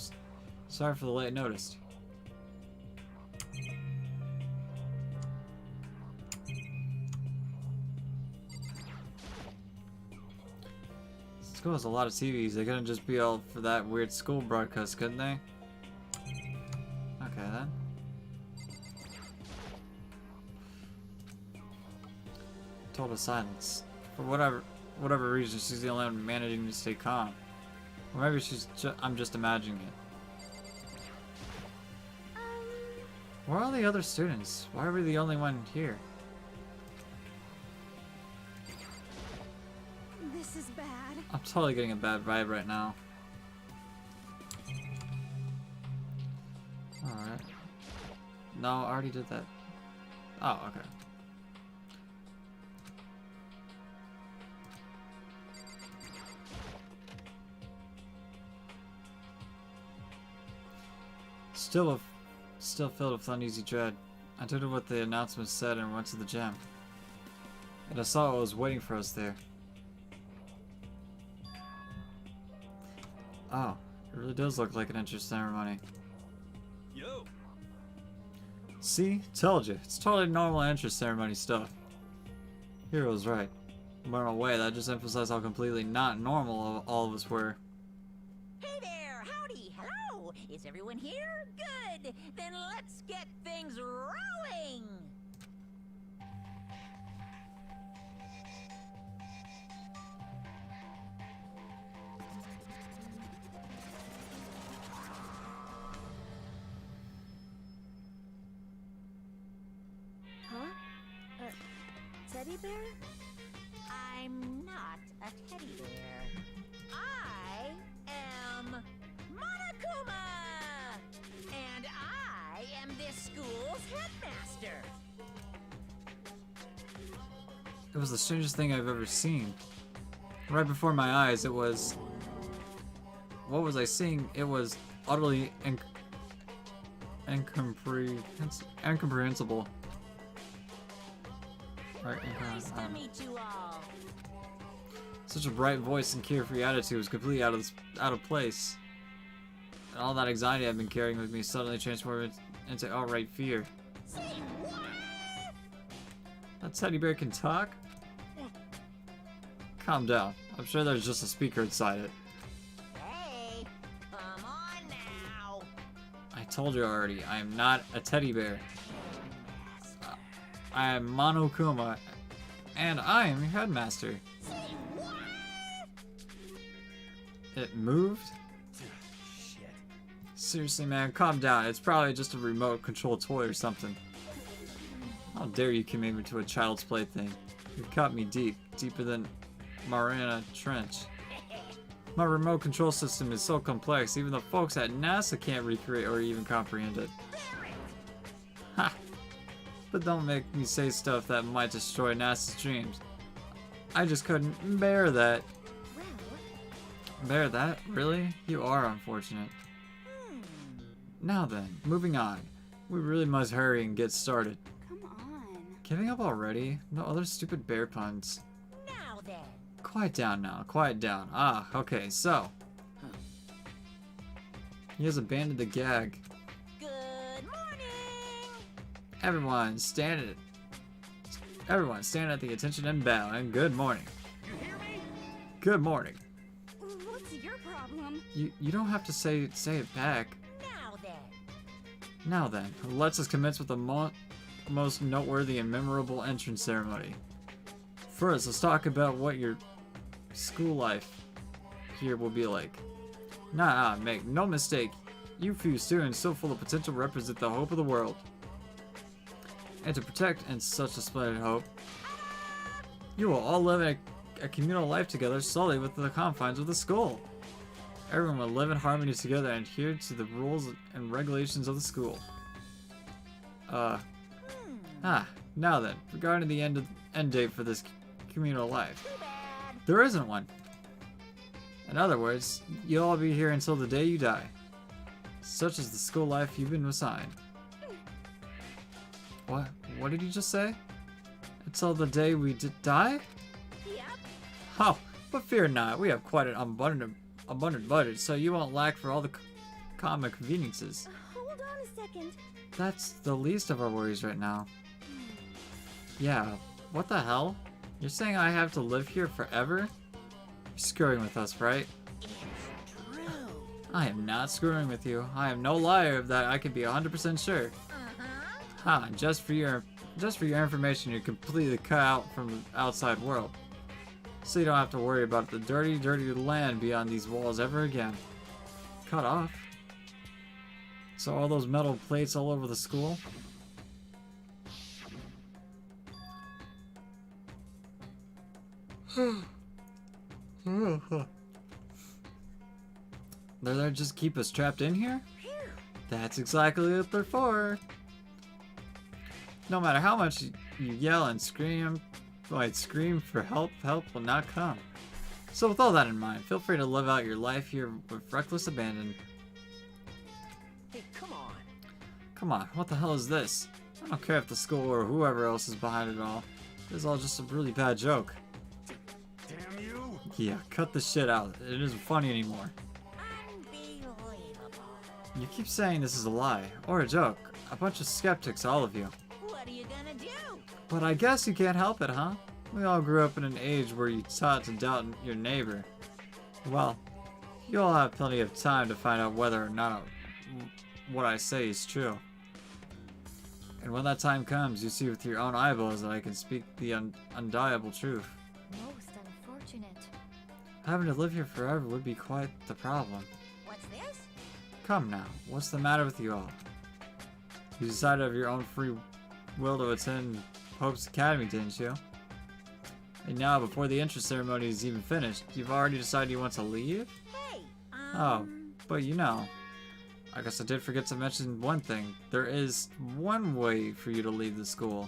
Sorry for the late notice. School has a lot of TVs. They couldn't just be all for that weird school broadcast, couldn't they? Okay then. Total silence. For whatever reason, she's the only one managing to stay calm. Or maybe I'm just imagining it. Where are all the other students? Why are we the only one here? This is bad. I'm totally getting a bad vibe right now. Alright. No, I already did that. Oh, okay. Still filled with uneasy dread. I did what the announcement said and went to the gym. And I saw what was waiting for us there. Oh, it really does look like an entrance ceremony. Yo. See? Told you. It's totally normal entrance ceremony stuff. Hero was right. But in a way, that just emphasized how completely not normal all of us were. Hey there, howdy, hello. Is everyone here? Good. Then let's get things rolling. Huh? Teddy bear? I'm not a teddy bear. I am Monokuma! And I am this school's headmaster. It was the strangest thing I've ever seen. Right before my eyes, it was... What was I seeing? It was utterly incomprehensible. Right, Nice to meet you all. Such a bright voice and carefree attitude was completely out of place. And all that anxiety I've been carrying with me suddenly transformed into outright fear. Say what? That teddy bear can talk? Calm down. I'm sure there's just a speaker inside it. Hey, come on now. I told you already, I am not a teddy bear. I am Monokuma, and I am your headmaster. Say what? It moved? Shit. Seriously, man, calm down. It's probably just a remote control toy or something. How dare you commit me to a child's plaything? You caught me deep, deeper than Mariana Trench. My remote control system is so complex, even the folks at NASA can't recreate or even comprehend it. Ha! But don't make me say stuff that might destroy NASA's dreams. I just couldn't bear that. Well, Bear that? Really? You are unfortunate. Now then, moving on. We really must hurry and get started. come on. Giving up already? No other stupid bear puns. Now then. Quiet down now, quiet down. Ah, okay, so. He has abandoned the gag. Good morning. Everyone stand at the attention and bow, and good morning. You hear me? Good morning. What's your problem? You don't have to say it back. Now then. Now then, let's commence with the most noteworthy and memorable entrance ceremony. First, let's talk about what your school life here will be like. Nah, make no mistake, you few students so full of potential represent the hope of the world. And to protect and such a splendid hope, you will all live a communal life together solely within the confines of the school. Everyone will live in harmony together and adhere to the rules and regulations of the school. Now then, regarding the end date for this communal life. There isn't one. In other words, you'll all be here until the day you die. Such is the school life you've been assigned. What? What did you just say? Until the day we die? Yep. Oh, but fear not, we have quite an abundant budget, so you won't lack for all the common conveniences. Hold on a second. That's the least of our worries right now. Yeah, what the hell? You're saying I have to live here forever? You're screwing with us, right? It's true. I am not screwing with you. I am no liar of that I can be 100% sure. Uh-huh. Just for your information, you're completely cut out from the outside world. So you don't have to worry about the dirty, dirty land beyond these walls ever again. Cut off? So all those metal plates all over the school? They're there just keep us trapped in here? That's exactly what they're for. No matter how much you yell and scream, scream for help, help will not come. So with all that in mind, feel free to live out your life here with reckless abandon. Hey, come on. Come on, what the hell is this? I don't care if the school or whoever else is behind it all. This is all just a really bad joke. Damn you! Yeah, cut this shit out. It isn't funny anymore. Unbelievable. You keep saying this is a lie, or a joke. A bunch of skeptics, all of you. What are you gonna do? But I guess you can't help it, huh? We all grew up in an age where you taught to doubt your neighbor. Well, you'll have plenty of time to find out whether or not what I say is true. And when that time comes, you see with your own eyeballs that I can speak the undeniable truth. Most unfortunate. Having to live here forever would be quite the problem. What's this? Come now, what's the matter with you all? You decided of your own free will to attend Pope's Academy, didn't you? And now, before the entrance ceremony is even finished, you've already decided you want to leave? Hey, Oh, but you know, I guess I did forget to mention one thing. There is one way for you to leave the school.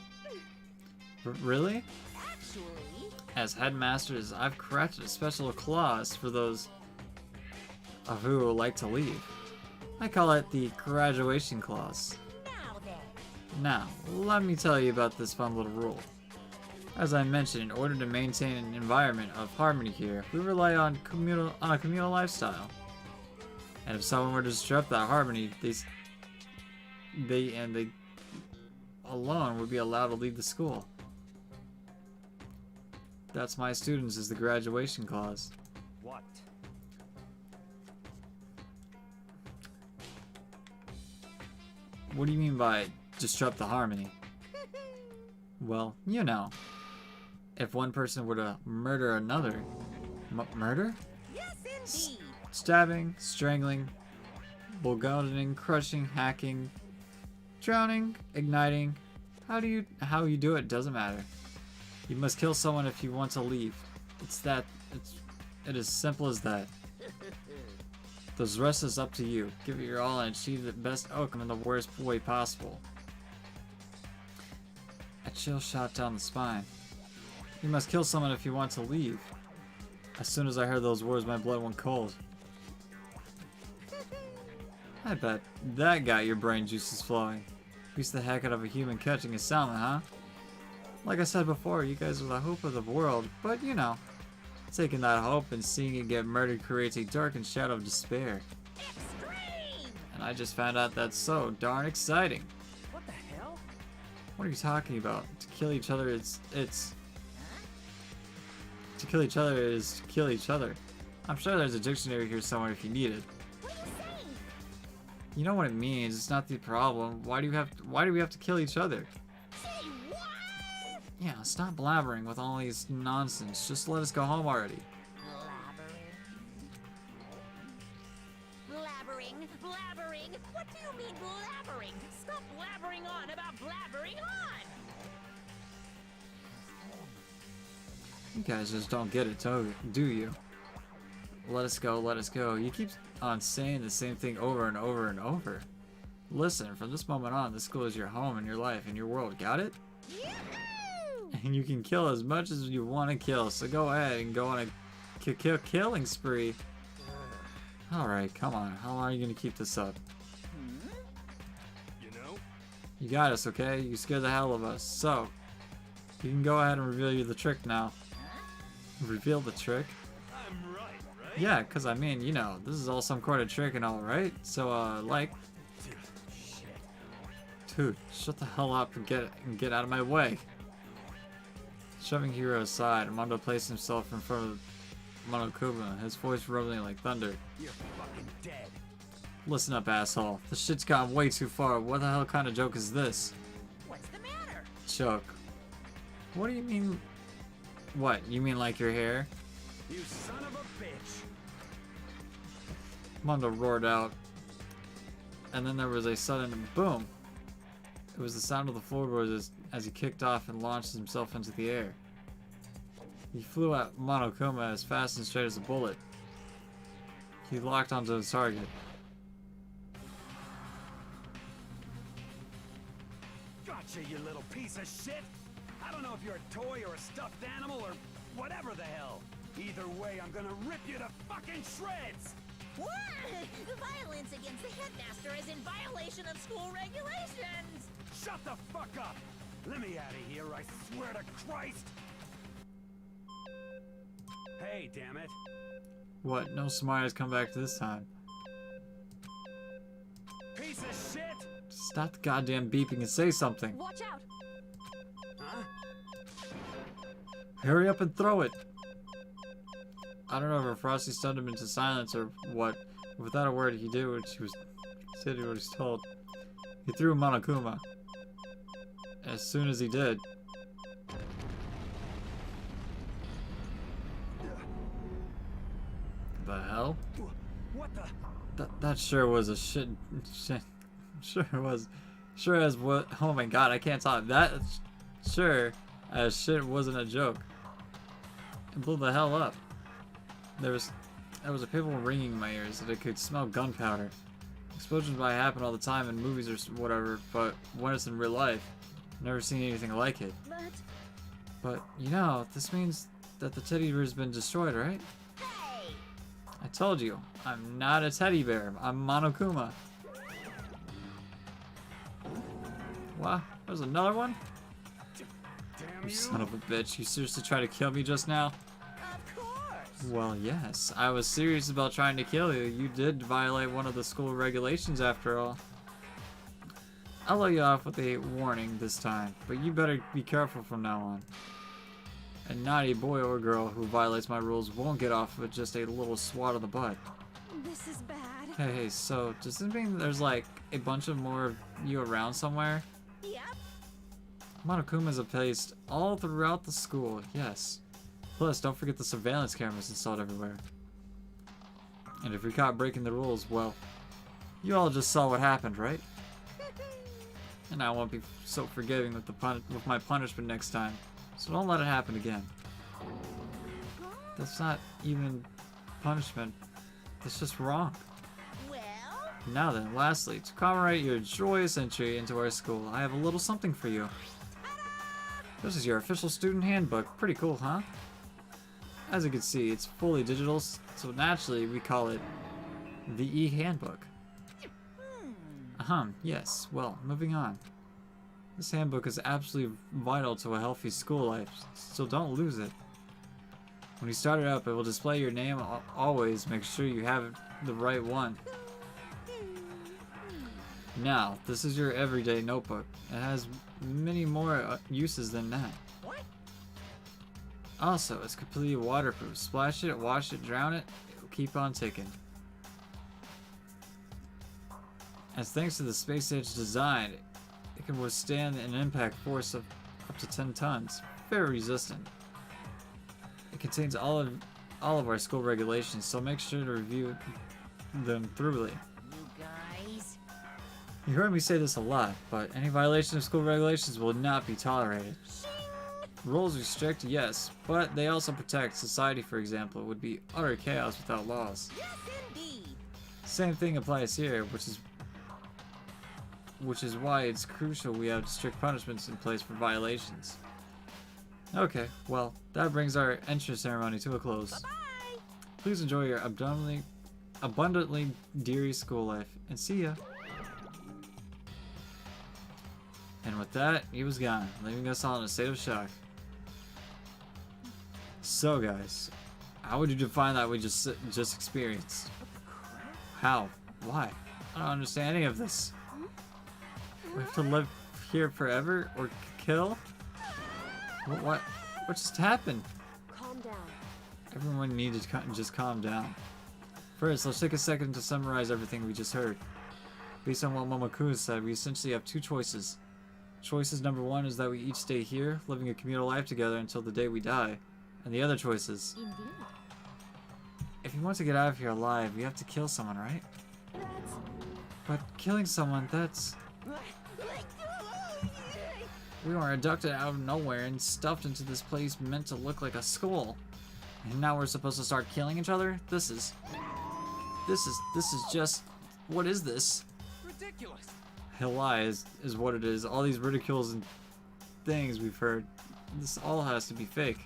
Really? Actually, As headmasters, I've crafted a special clause for those of who would like to leave. I call it the graduation clause. now then. Now, let me tell you about this fun little rule. As I mentioned, in order to maintain an environment of harmony here, we rely on a communal lifestyle. And if someone were to disrupt that harmony, they alone would be allowed to leave the school. That's my students is the graduation clause. What? What do you mean by disrupt the harmony? Well, you know. If one person were to murder another... murder? Yes, indeed. Stabbing, strangling, bulldozing, crushing, hacking, drowning, igniting. How you do it doesn't matter. You must kill someone if you want to leave. It is simple as that. The rest is up to you. Give it your all and achieve the best outcome in the worst way possible. A chill shot down the spine. You must kill someone if you want to leave. As soon as I heard those words, my blood went cold. I bet that got your brain juices flowing. Beats the heck out of a human catching a salmon, huh? Like I said before, you guys are the hope of the world, but you know, taking that hope and seeing it get murdered creates a darkened shadow of despair. Extreme. And I just found out that's so darn exciting. What the hell? What are you talking about? To kill each other, to kill each other is to kill each other. I'm sure there's a dictionary here somewhere if you need it. What are you saying? You know what it means. It's not the problem. Why do we have to kill each other? Yeah, stop blabbering with all these nonsense. Just let us go home already. Blabbering? What do you mean blabbering? Stop blabbering on about blabbering on! You guys just don't get it, do you? Let us go, let us go. You keep on saying the same thing over and over and over. Listen, from this moment on, this school is your home and your life and your world. Got it? And you can kill as much as you want to kill, so go ahead and go on a killing spree. Alright, come on. How long are you going to keep this up? You know? You got us, okay? You scared the hell of us. So, you can go ahead and reveal the trick now. Reveal the trick? I'm right? Yeah, because I mean, you know, this is all some kind of trick and all, right? So, like... Dude, shut the hell up and get out of my way. Shoving Hiro aside, Mondo placed himself in front of Monokuma, his voice rumbling like thunder. You're fucking dead. Listen up, asshole. This shit's gone way too far. What the hell kind of joke is this? What's the matter? Joke. What do you mean? What? You mean like your hair? You son of a bitch. Mondo roared out. And then there was a sudden boom. It was the sound of the floorboards as he kicked off and launched himself into the air. He flew at Monokuma as fast and straight as a bullet. He locked onto his target. Gotcha, you little piece of shit. I don't know if you're a toy or a stuffed animal or whatever the hell. Either way, I'm gonna rip you to fucking shreds. What? Violence against the headmaster is in violation of school regulations! Shut the fuck up! Let me out of here, I swear to Christ! Hey, damn it. What? No smart has come back this time. Piece of shit! Stop the goddamn beeping and say something. Watch out! Huh? Hurry up and throw it. I don't know if Frosty stunned him into silence or what. Without a word, he did what he was told. He threw Monokuma. As soon as he did, the hell? What the? That sure was a shit. Sure was. Sure as what? Oh my god, I can't talk. That sure as shit wasn't a joke. It blew the hell up. There was a painful ringing in my ears that I could smell gunpowder. Explosions might happen all the time in movies or whatever, but when it's in real life, I've never seen anything like it. But you know, this means that the teddy bear's been destroyed, right? Hey! I told you, I'm not a teddy bear. I'm Monokuma. Wow, there's another one? Damn You you! son of a bitch, you seriously tried to kill me just now? Of course! Well, yes, I was serious about trying to kill you. You did violate one of the school regulations after all. I'll let you off with a warning this time, but you better be careful from now on. A naughty boy or girl who violates my rules won't get off with just a little swat on the butt. This is bad. Hey, so does this mean there's like a bunch of more of you around somewhere? Yep. Monokumas are placed all throughout the school, yes. Plus, don't forget the surveillance cameras installed everywhere. And if you're caught breaking the rules, well, you all just saw what happened, right? And I won't be so forgiving with with my punishment next time, so don't let it happen again. That's not even punishment. That's just wrong. Well? Now then, lastly, to commemorate your joyous entry into our school, I have a little something for you. This is your official student handbook. Pretty cool, huh? As you can see, it's fully digital, so naturally we call it the e-handbook. Yes. Well, moving on. This handbook is absolutely vital to a healthy school life, so don't lose it. When you start it up, it will display your name. Always make sure you have the right one. Now, this is your everyday notebook. It has many more uses than that. What? Also, it's completely waterproof. Splash it, wash it, drown it, it'll keep on ticking. As thanks to the space age design, it can withstand an impact force of up to 10 tons. Very resistant. It contains all of our school regulations, so make sure to review them thoroughly. You guys? You heard me say this a lot, but any violation of school regulations will not be tolerated. Rules restrict, yes, but they also protect. Society, for example, would be utter chaos without laws. Yes, indeed. Same thing applies here, which is why it's crucial we have strict punishments in place for violations. Okay, well, that brings our entrance ceremony to a close. Bye-bye. Please enjoy your abundantly deary school life, and see ya. And with that, he was gone, leaving us all in a state of shock. So guys, how would you define that we just experienced? How? Why? I don't understand any of this. We have to live here forever or kill? What just happened? Calm down. Everyone needed to just calm down. First, let's take a second to summarize everything we just heard. Based on what Momoku said, we essentially have two choices. Choices number one is that we each stay here, living a communal life together until the day we die. And the other choice is, if you want to get out of here alive, you have to kill someone, right? But killing someone, that's... We were abducted out of nowhere and stuffed into this place meant to look like a school. And now we're supposed to start killing each other? This is just... What is this? Ridiculous. Lie is what it is. All these ridicules and things we've heard. This all has to be fake.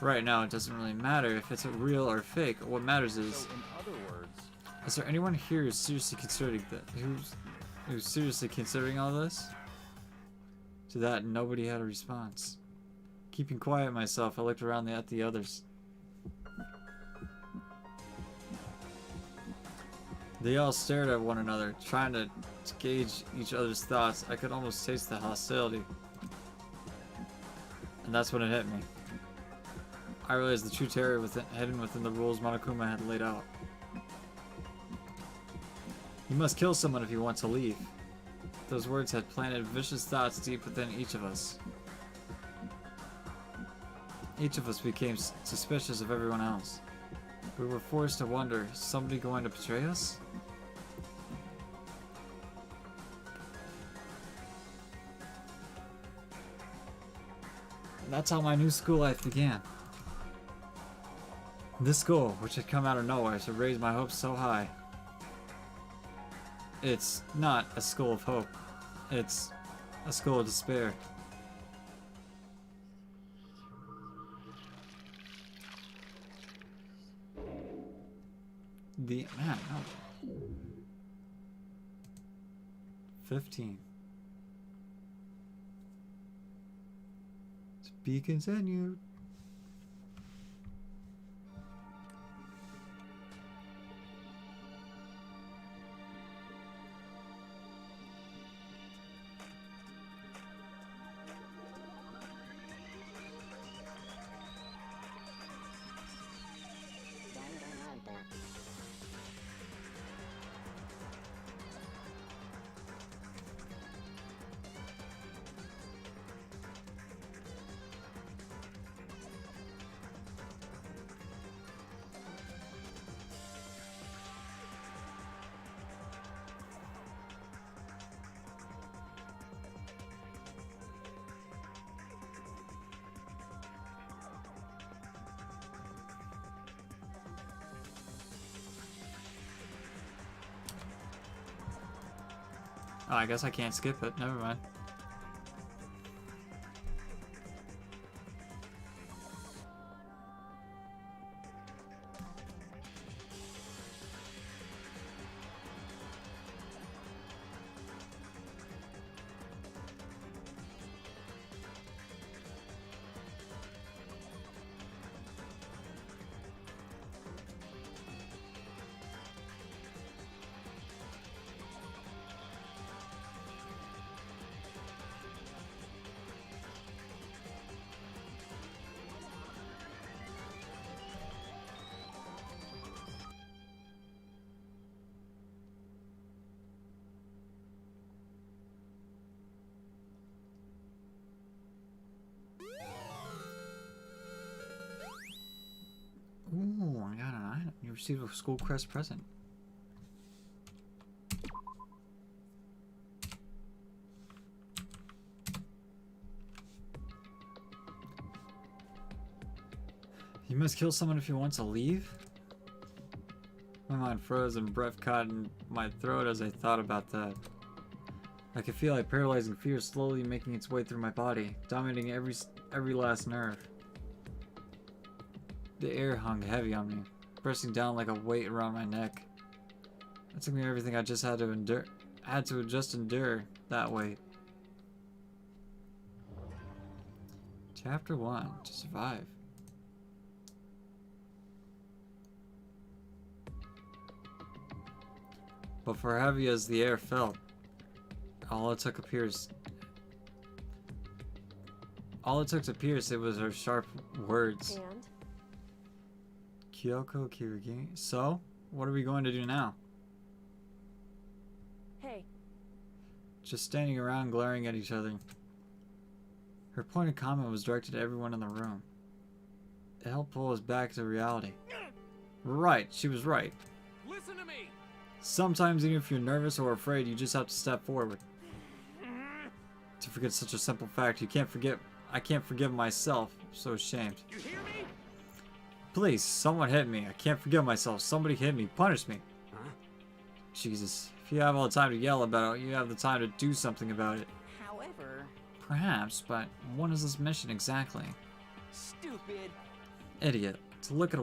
Right now, it doesn't really matter if it's real or fake. What matters is... So, in other words... Is there anyone here who's seriously considering that? Who's seriously considering all this? To that, nobody had a response. Keeping quiet myself, I looked around at the others. They all stared at one another, trying to gauge each other's thoughts. I could almost taste the hostility. And that's when it hit me. I realized the true terror hidden within the rules Monokuma had laid out. You must kill someone if you want to leave. Those words had planted vicious thoughts deep within each of us. Each of us became suspicious of everyone else. We were forced to wonder, is somebody going to betray us? And that's how my new school life began. This school, which had come out of nowhere to raise my hopes so high. It's not a school of hope. It's a school of despair. Man, no. 15. To be continued. Oh, I guess I can't skip it. Never mind. Receive a school crest present. You must kill someone if you want to leave? My mind froze and breath caught in my throat as I thought about that. I could feel like paralyzing fear slowly making its way through my body, dominating every last nerve. The air hung heavy on me, pressing down like a weight around my neck. It took me everything I just had to endure, that weight. Chapter 1, to survive. But for heavy as the air felt, all it took to pierce it was her sharp words. And? Kyoko Kirigi. So, what are we going to do now? Hey. Just standing around glaring at each other. Her pointed comment was directed at everyone in the room. It helped pull us back to reality. Right, she was right. Listen to me. Sometimes even if you're nervous or afraid, you just have to step forward. To forget such a simple fact, I can't forgive myself. I'm so ashamed. You hear me? Please, someone hit me. I can't forgive myself. Somebody hit me. Punish me. Huh? Jesus. If you have all the time to yell about it, you have the time to do something about it. However... Perhaps, but what is this mission exactly? Stupid. Idiot. To look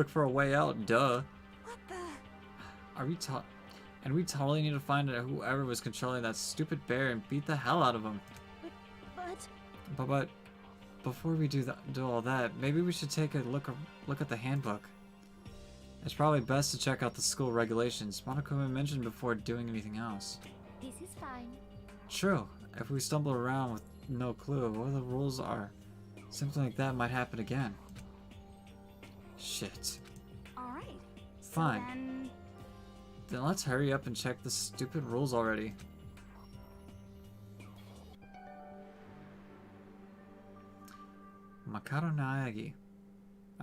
for a way out, duh. What the... And we totally need to find out whoever was controlling that stupid bear and beat the hell out of him. But before we do all that, maybe we should take a look at the handbook. It's probably best to check out the school regulations. Monokuma mentioned before doing anything else. This is fine. True. If we stumble around with no clue of what the rules are, something like that might happen again. Shit. Alright. Fine. Then let's hurry up and check the stupid rules already. Makoto Naegi.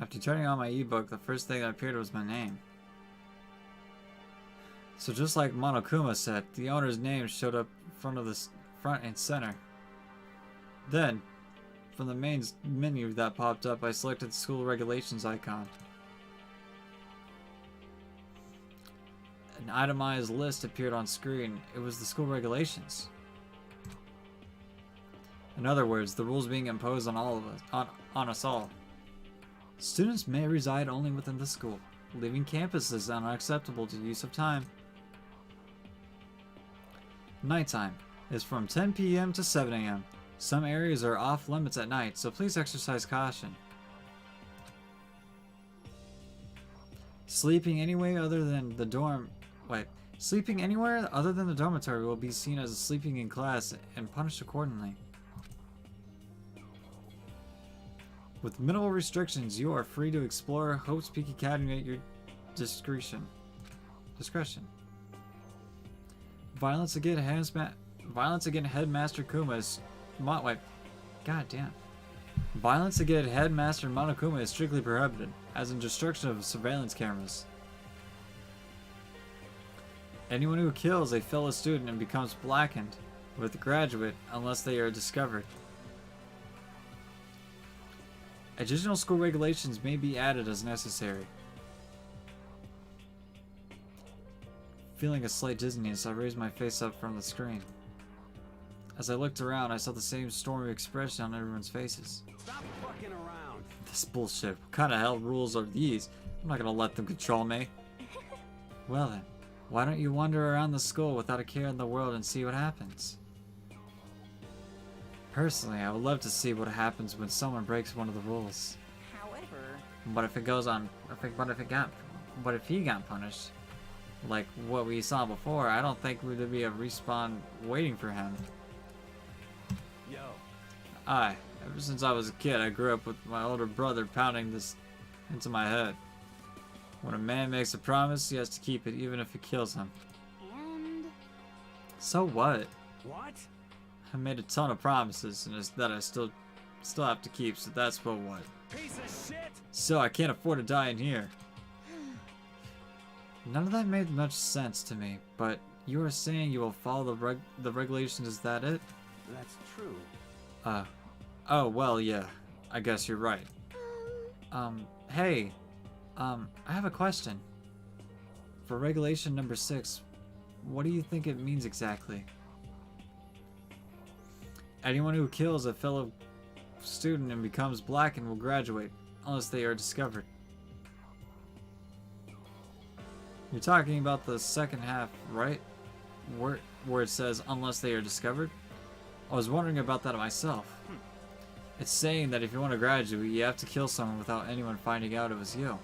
After turning on my ebook, the first thing that appeared was my name. So just like Monokuma said, the owner's name showed up front and center. Then, from the main menu that popped up, I selected the school regulations icon. An itemized list appeared on screen. It was the school regulations. In other words, the rules being imposed on all of us, on us all. Students may reside only within the school. Leaving campus is unacceptable to use of time. Nighttime is from 10 p.m. to 7 a.m. Some areas are off limits at night, so please exercise caution. Sleeping anywhere other than the dormitory will be seen as sleeping in class and punished accordingly. With minimal restrictions, you are free to explore Hope's Peak Academy at your discretion. Violence against Headmaster Kuma is... Violence against Headmaster Monokuma is strictly prohibited, as in destruction of surveillance cameras. Anyone who kills a fellow student and becomes blackened with the graduate unless they are discovered. Additional school regulations may be added as necessary. Feeling a slight dizziness, I raised my face up from the screen. As I looked around, I saw the same stormy expression on everyone's faces. Stop fucking around. This bullshit. What kind of hell rules are these? I'm not gonna let them control me. Well then, why don't you wander around the school without a care in the world and see what happens? Personally, I would love to see what happens when someone breaks one of the rules. However... But if he got punished, like what we saw before, I don't think there'd be a respawn waiting for him. Yo. Ever since I was a kid, I grew up with my older brother pounding this into my head. When a man makes a promise, he has to keep it, even if it kills him. And... So what? What? I made a ton of promises, and that I still have to keep, so that's what. Piece of shit! So I can't afford to die in here. None of that made much sense to me, but you were saying you will follow the regulations, is that it? That's true. Oh, well, yeah. I guess you're right. Hey. I have a question. For regulation number 6, what do you think it means exactly? Anyone who kills a fellow student and becomes black and will graduate, unless they are discovered. You're talking about the second half, right? Where it says, unless they are discovered? I was wondering about that myself. It's saying that if you want to graduate, you have to kill someone without anyone finding out it was you.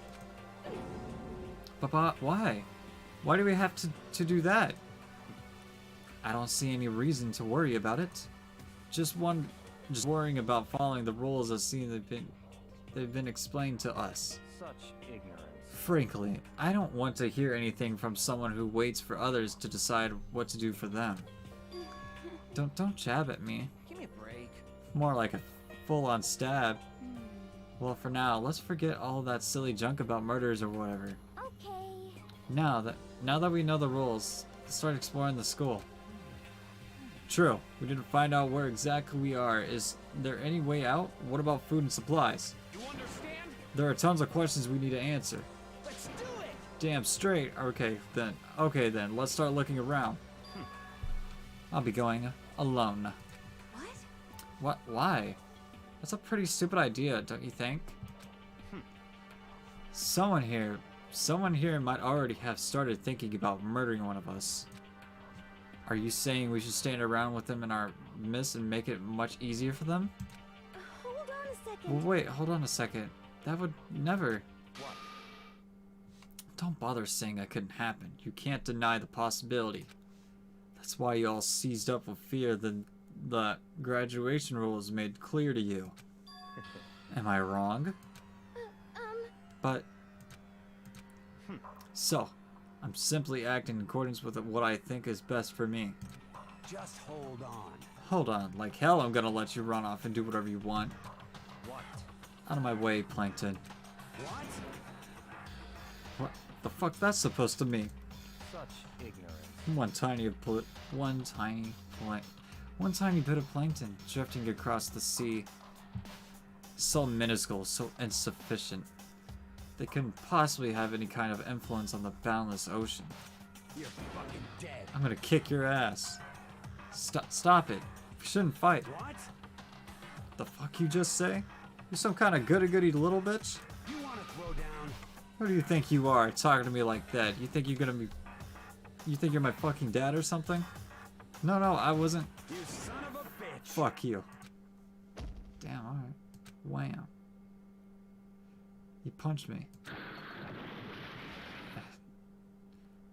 But why? Why do we have to do that? I don't see any reason to worry about it. Just worrying about following the rules as seen they've been explained to us. Such ignorance. Frankly, I don't want to hear anything from someone who waits for others to decide what to do for them. Don't jab at me. Give me a break. More like a full-on stab. Well, for now, let's forget all that silly junk about murders or whatever. Okay. Now that we know the rules, let's start exploring the school. True, we didn't find out where exactly we are. Is there any way out? What about food and supplies? You understand? There are tons of questions we need to answer. Let's do it! Damn straight. Okay then, let's start looking around. I'll be going alone. What? Why? That's a pretty stupid idea, don't you think? Someone here might already have started thinking about murdering one of us. Are you saying we should stand around with them in our midst and make it much easier for them? Hold on a second. Well, wait, hold on a second. That would never... What? Don't bother saying that couldn't happen. You can't deny the possibility. That's why you all seized up with fear the graduation rules made clear to you. Am I wrong? But... So, I'm simply acting in accordance with what I think is best for me. Just hold on. Hold on, like hell I'm gonna let you run off and do whatever you want. What? Out of my way, Plankton. What? What the fuck that's supposed to mean? Such ignorance. One tiny bit of plankton drifting across the sea. So minuscule, so insufficient. They couldn't possibly have any kind of influence on the boundless ocean. You're fucking dead. I'm gonna kick your ass. Stop it. We shouldn't fight. What? The fuck you just say? You're some kind of goody-goody little bitch? You want to throw down? Who do you think you are, talking to me like that? You think you're my fucking dad or something? No, I wasn't. You son of a bitch. Fuck you. Damn, alright. Wham. He punched me.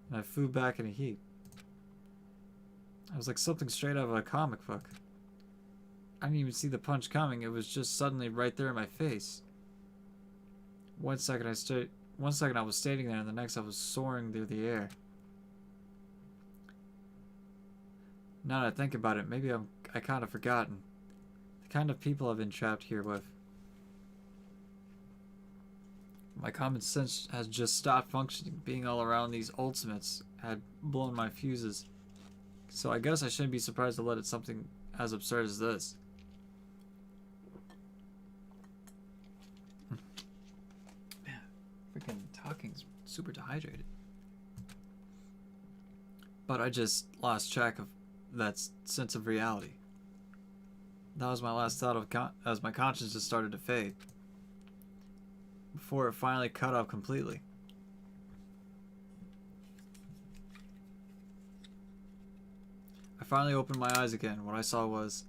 And I flew back in a heap. I was like something straight out of a comic book. I didn't even see the punch coming, it was just suddenly right there in my face. One second I was standing there, and the next I was soaring through the air. Now that I think about it, maybe I kind of forgotten. The kind of people I've been trapped here with. My common sense has just stopped functioning. Being all around these ultimates had blown my fuses. So I guess I shouldn't be surprised to let it something as absurd as this. Man, freaking talking's super dehydrated. But I just lost track of that sense of reality. That was my last thought as my conscience just started to fade. Before it finally cut off completely. I finally opened my eyes again. What I saw was...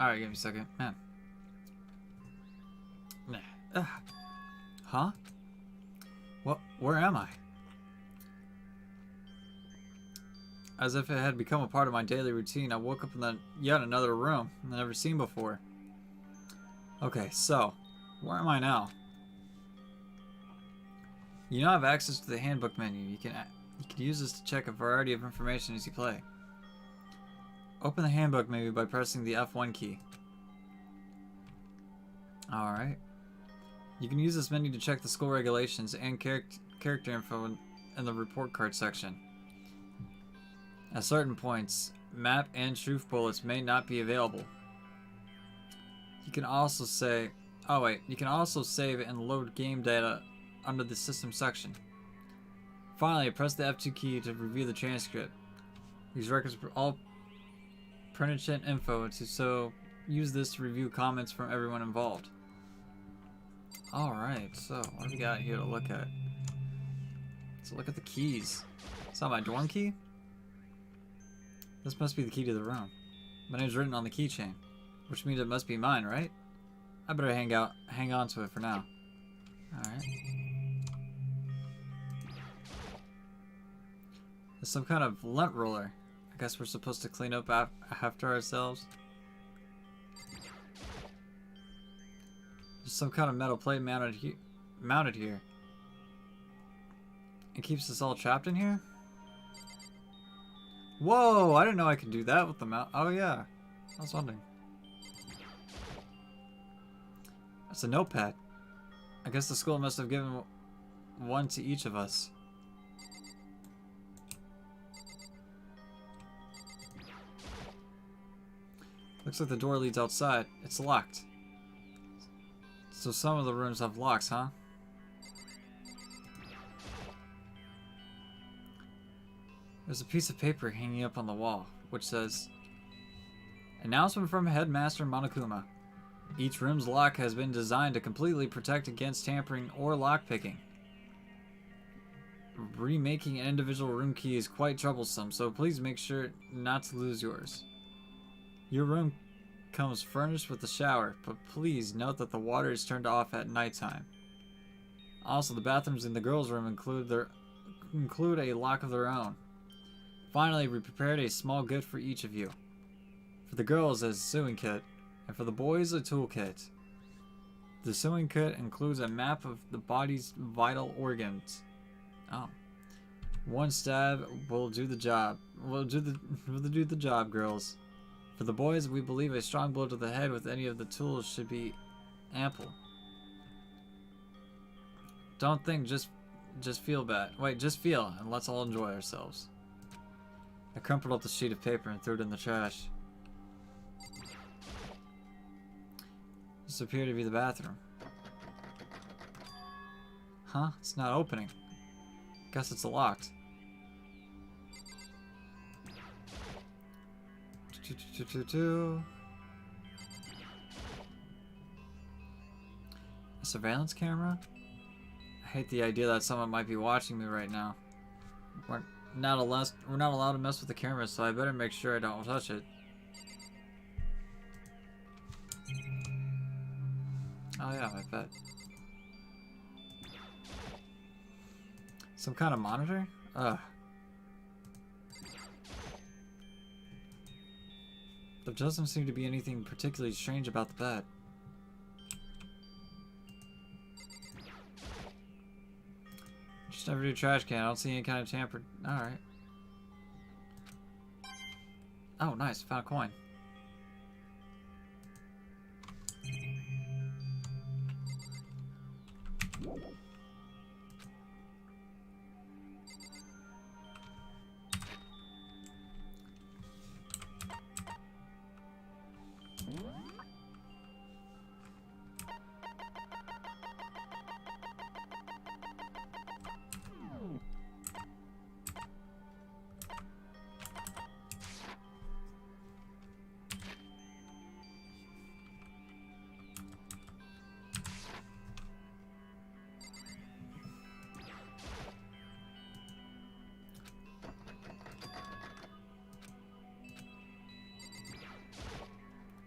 Alright, give me a second. Man. Nah. Huh? What? Where am I? As if it had become a part of my daily routine, I woke up in yet another room I've never seen before. Okay, so, where am I now? You now have access to the handbook menu. You can use this to check a variety of information as you play. Open the handbook menu by pressing the F1 key. Alright. You can use this menu to check the school regulations and character info in the report card section. At certain points, map and truth bullets may not be available. You can also say... Oh wait, you can also save and load game data under the system section. Finally, press the F2 key to review the transcript. These records are all printed info, so use this to review comments from everyone involved. Alright, so what do we got here to look at? So look at the keys. Is that my dorm key? This must be the key to the room. My name's written on the keychain, which means it must be mine, right? I better hang on to it for now. Alright. There's some kind of lint roller. I guess we're supposed to clean up after ourselves. There's some kind of metal plate mounted here. It keeps us all trapped in here? Whoa! I didn't know I could do that with the mount. Oh yeah. I was wondering. That's a notepad. I guess the school must have given one to each of us. Looks like the door leads outside. It's locked. So some of the rooms have locks, huh? There's a piece of paper hanging up on the wall, which says, "Announcement from Headmaster Monokuma. Each room's lock has been designed to completely protect against tampering or lockpicking. Remaking an individual room key is quite troublesome, so please make sure not to lose yours. Your room comes furnished with a shower, but please note that the water is turned off at nighttime. Also, the bathrooms in the girls' room include a lock of their own. Finally, we prepared a small gift for each of you. For the girls, a sewing kit, and for the boys, a toolkit. The sewing kit includes a map of the body's vital organs. Oh. One stab will do the job. Will do the job, girls. For the boys, we believe a strong blow to the head with any of the tools should be ample. Don't think, just feel bad. Wait, just feel, and let's all enjoy ourselves." I crumpled up the sheet of paper and threw it in the trash. This appeared to be the bathroom. Huh? It's not opening. Guess it's locked. A surveillance camera? I hate the idea that someone might be watching me right now. We're not allowed to mess with the camera, so I better make sure I don't touch it. Oh yeah, I bet. Some kind of monitor? Ugh. There doesn't seem to be anything particularly strange about the bed. Just never do trash can. I don't see any kind of tampered. Alright. Oh, nice. Found a coin.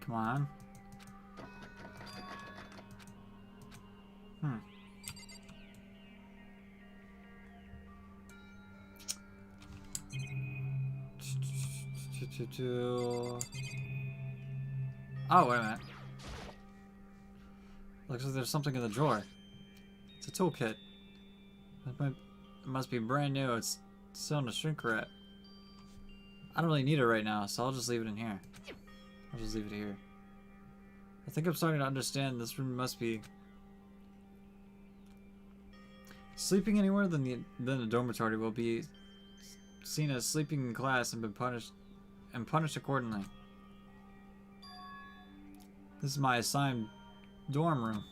Come on. Oh, wait a minute. Looks like there's something in the drawer. It's a toolkit. It must be brand new. It's still in a shrink wrap. I don't really need it right now, so I'll just leave it in here. I'll just leave it here. I think I'm starting to understand this room must be... Sleeping anywhere than the dormitory will be seen as sleeping in class and punished accordingly. This is my assigned dorm room.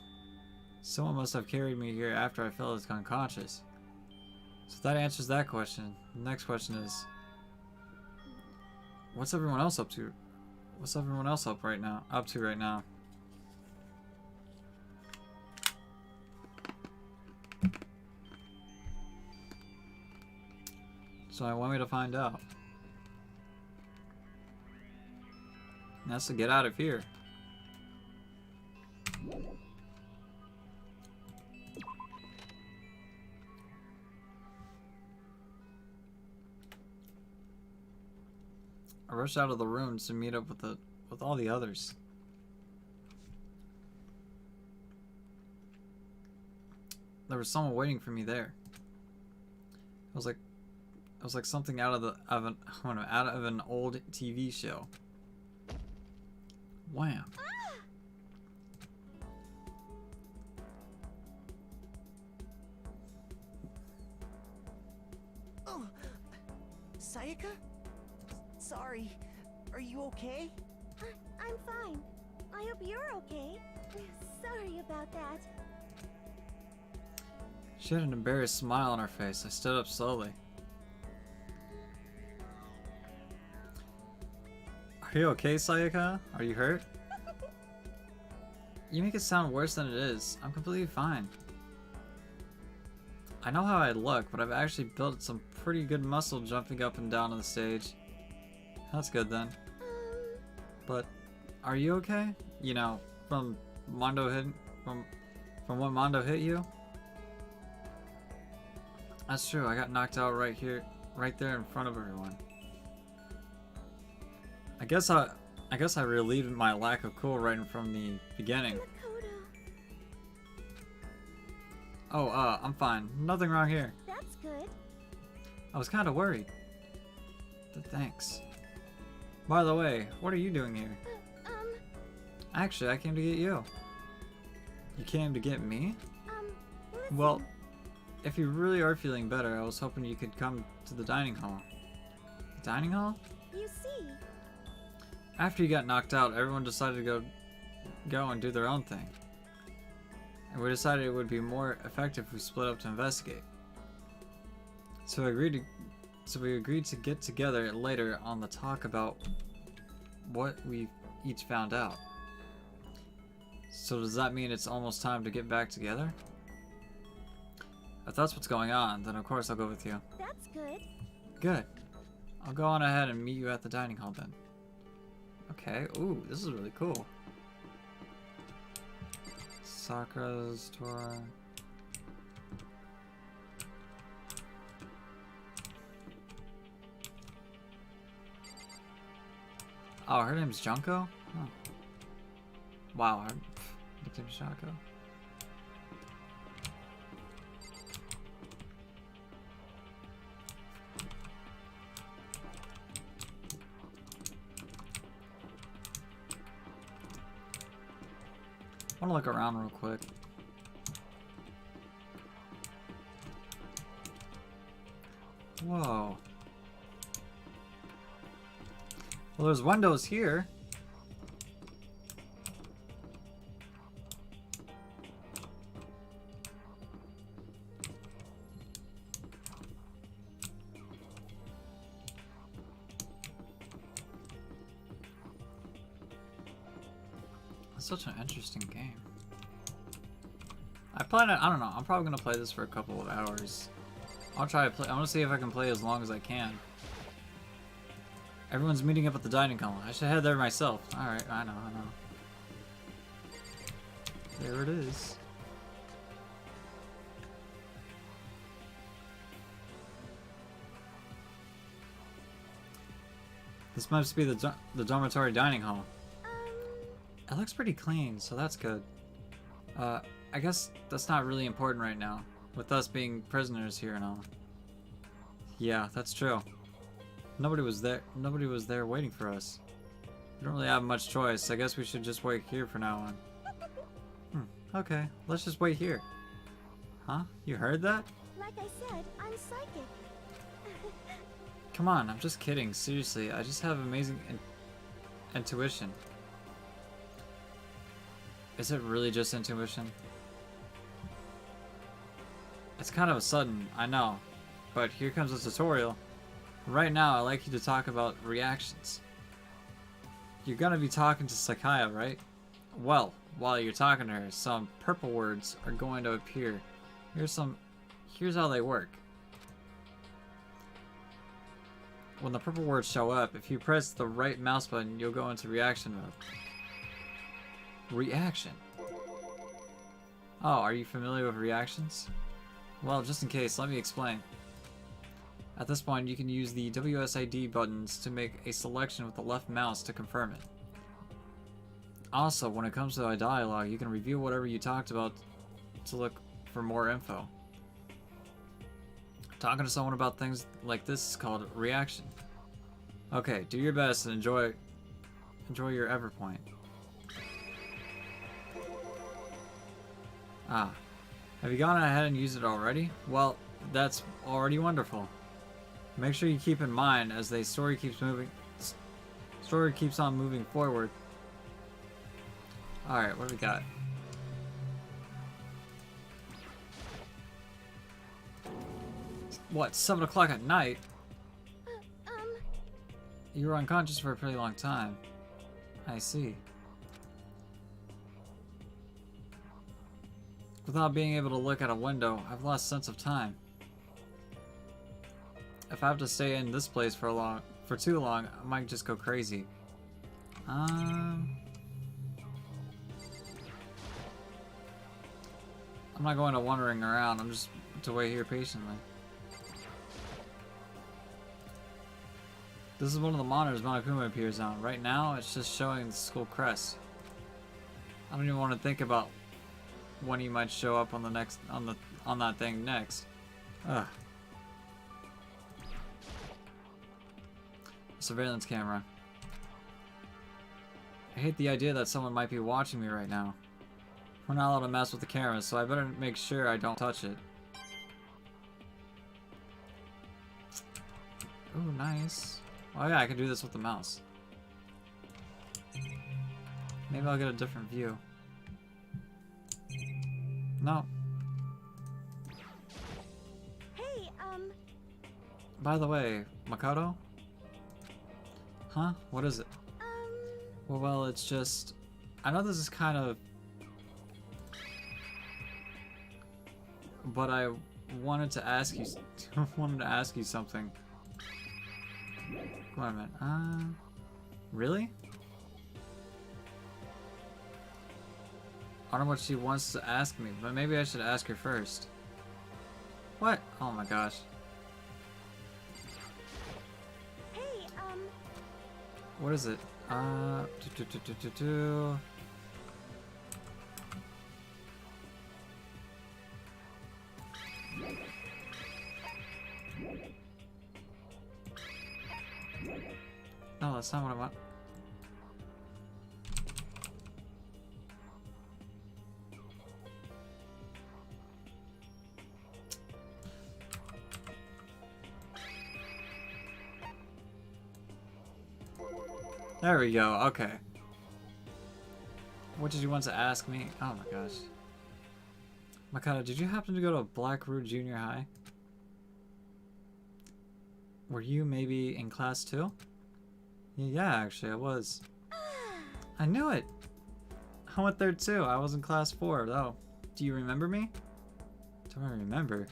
Someone must have carried me here after I fell unconscious. So that answers that question. The next question is, what's everyone else up to? What's everyone else up to right now? So I want me to find out. And that's to get out of here. I rushed out of the room to meet up with all the others. There was someone waiting for me there. It was like something out of an old TV show. Wham. Oh, Sayaka? Sorry. Are you okay? I'm fine. I hope you're okay. Sorry about that. She had an embarrassed smile on her face. I stood up slowly. Are you okay, Sayaka? Are you hurt? You make it sound worse than it is. I'm completely fine. I know how I look, but I've actually built some pretty good muscle jumping up and down on the stage. That's good then. But are you okay? You know, from what Mondo hit you? That's true. I got knocked out right there in front of everyone. I guess I relieved my lack of cool right from the beginning. Oh, I'm fine. Nothing wrong here. That's good. I was kind of worried. But thanks. By the way, what are you doing here? Actually, I came to get you. You came to get me? Listen. Well, if you really are feeling better, I was hoping you could come to the dining hall. The dining hall? You see. After you got knocked out, everyone decided to go and do their own thing. And we decided it would be more effective if we split up to investigate. So we agreed to get together later on the talk about what we each found out. So does that mean it's almost time to get back together? If that's what's going on, then of course I'll go with you. That's good. Good. I'll go on ahead and meet you at the dining hall then. Okay, ooh, this is really cool. Sakura's tour. Oh, her name's Junko? Oh. Wow, her nickname's Junko. I want to look around real quick. Whoa. Well, there's windows here. It's such an interesting game. I don't know, I'm probably gonna play this for a couple of hours. I'll try to play, I wanna see if I can play as long as I can. Everyone's meeting up at the dining hall. I should head there myself. Alright, I know. There it is. This must be the dormitory dining hall. It looks pretty clean, so that's good. I guess that's not really important right now. With us being prisoners here and all. Yeah, that's true. Nobody was there waiting for us. We don't really have much choice. I guess we should just wait here for now on. Okay, let's just wait here. Huh? You heard that? Like I said, I'm psychic. Come on, I'm just kidding. Seriously, I just have amazing intuition. Is it really just intuition? It's kind of a sudden, I know. But here comes the tutorial. Right now, I'd like you to talk about reactions. You're gonna be talking to Sakaya, right? Well, while you're talking to her, some purple words are going to appear. Here's how they work. When the purple words show up, if you press the right mouse button, you'll go into reaction mode. Reaction. Oh, are you familiar with reactions? Well, just in case, let me explain. At this point, you can use the WSID buttons to make a selection with the left mouse to confirm it. Also, when it comes to a dialogue, you can review whatever you talked about to look for more info. Talking to someone about things like this is called reaction. Okay, do your best and enjoy your Everpoint. Ah, have you gone ahead and used it already? Well, that's already wonderful. Make sure you keep in mind as the story keeps on moving forward. Alright, what do we got? What, 7 o'clock at night? You were unconscious for a pretty long time. I see. Without being able to look at a window, I've lost sense of time. If I have to stay in this place for too long, I might just go crazy. I'm not going to wandering around, I'm just to wait here patiently. This is one of the monitors Monokuma appears on. Right now, it's just showing the school crest. I don't even want to think about when he might show up on the next on that thing next. Ugh. Surveillance camera. I hate the idea that someone might be watching me right now. We're not allowed to mess with the camera, so I better make sure I don't touch it. Ooh, nice. Oh yeah, I can do this with the mouse. Maybe I'll get a different view. No. Hey, By the way, Makoto? Huh? What is it? Well, it's just... I know this is kind of... But I wanted to ask you... something. Wait a minute. Really? I don't know what she wants to ask me, but maybe I should ask her first. What? Oh my gosh. hey, What is it? No, that's not what I want. There we go, okay. What did you want to ask me? Oh my gosh. Makoto, did you happen to go to Black Root Junior High? Were you maybe in class too? Yeah, actually, I was. I knew it! I went there too. I was in class 4, though. Do you remember me? Don't I remember?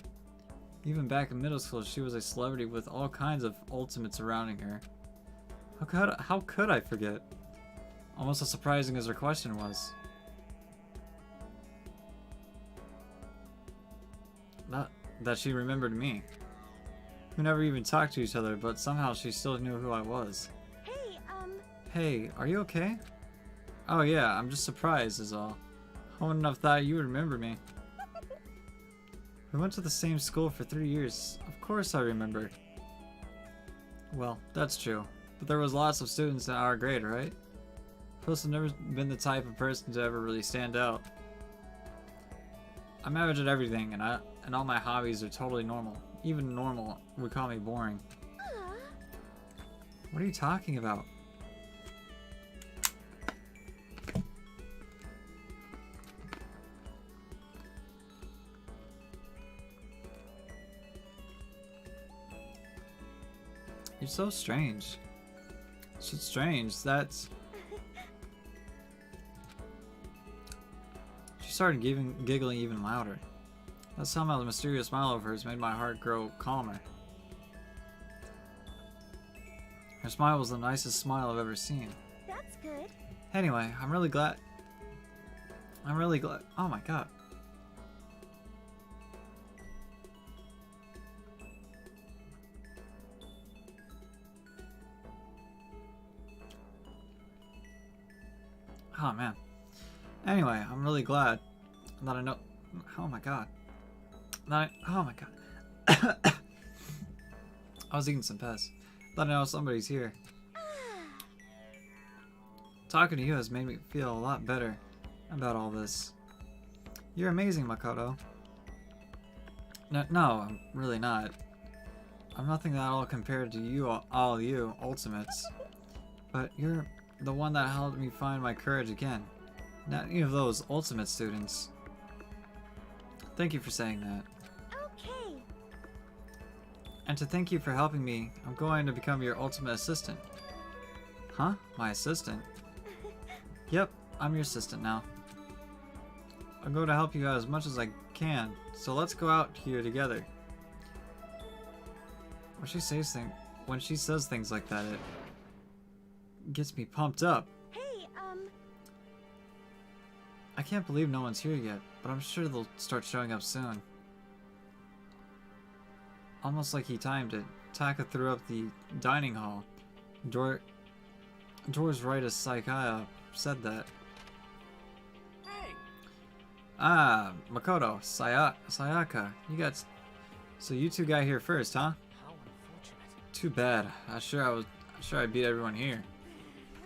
Even back in middle school, she was a celebrity with all kinds of ultimates surrounding her. How could I forget? Almost as surprising as her question was. That she remembered me. We never even talked to each other, but somehow she still knew who I was. hey, Hey, are you okay? Oh yeah, I'm just surprised is all. I wouldn't have thought you would remember me. We went to the same school for 3 years. Of course I remember. Well, that's true. But there was lots of students in our grade, right? Plus, I've never been the type of person to ever really stand out. I'm average at everything, and all my hobbies are totally normal. Even normal would call me boring. What are you talking about? You're so strange. Shit's strange. That's... She started giggling even louder. That somehow the mysterious smile of hers made my heart grow calmer. Her smile was the nicest smile I've ever seen. That's good. Anyway, I'm really glad. Oh my god. Oh man. Anyway, I'm really glad that I know. Oh my god. Oh my god. I was eating some pests. That I know somebody's here. Talking to you has made me feel a lot better about all this. You're amazing, Makoto. No, I'm really not. I'm nothing at all compared to you, all you Ultimates. But you're the one that helped me find my courage again. Not any of those Ultimate students. Thank you for saying that. Okay. And to thank you for helping me, I'm going to become your ultimate assistant. Huh? My assistant? Yep, I'm your assistant now. I'm going to help you out as much as I can, so let's go out here together. When she says things like that, it gets me pumped up. Hey, I can't believe no one's here yet, but I'm sure they'll start showing up soon. Almost like he timed it. Taka threw up the dining hall. Door's right as Saikaya said that. Hey! Ah, Makoto, Sayaka, so you two got here first, huh? How unfortunate. Too bad. I'm sure I beat everyone here.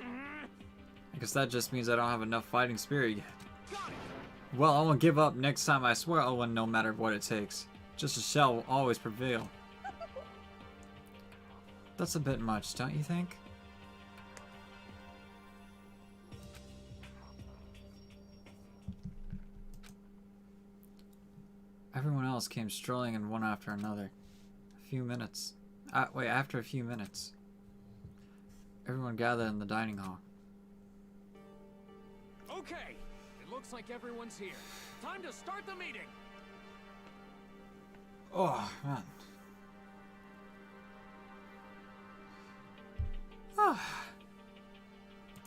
I guess that just means I don't have enough fighting spirit yet. Got it! Well, I won't give up. Next time I swear I'll win no matter what it takes. Just a shell will always prevail. That's a bit much, don't you think? Everyone else came strolling in one after another. After a few minutes. Everyone gathered in the dining hall. Okay, it looks like everyone's here. Time to start the meeting. Oh, man.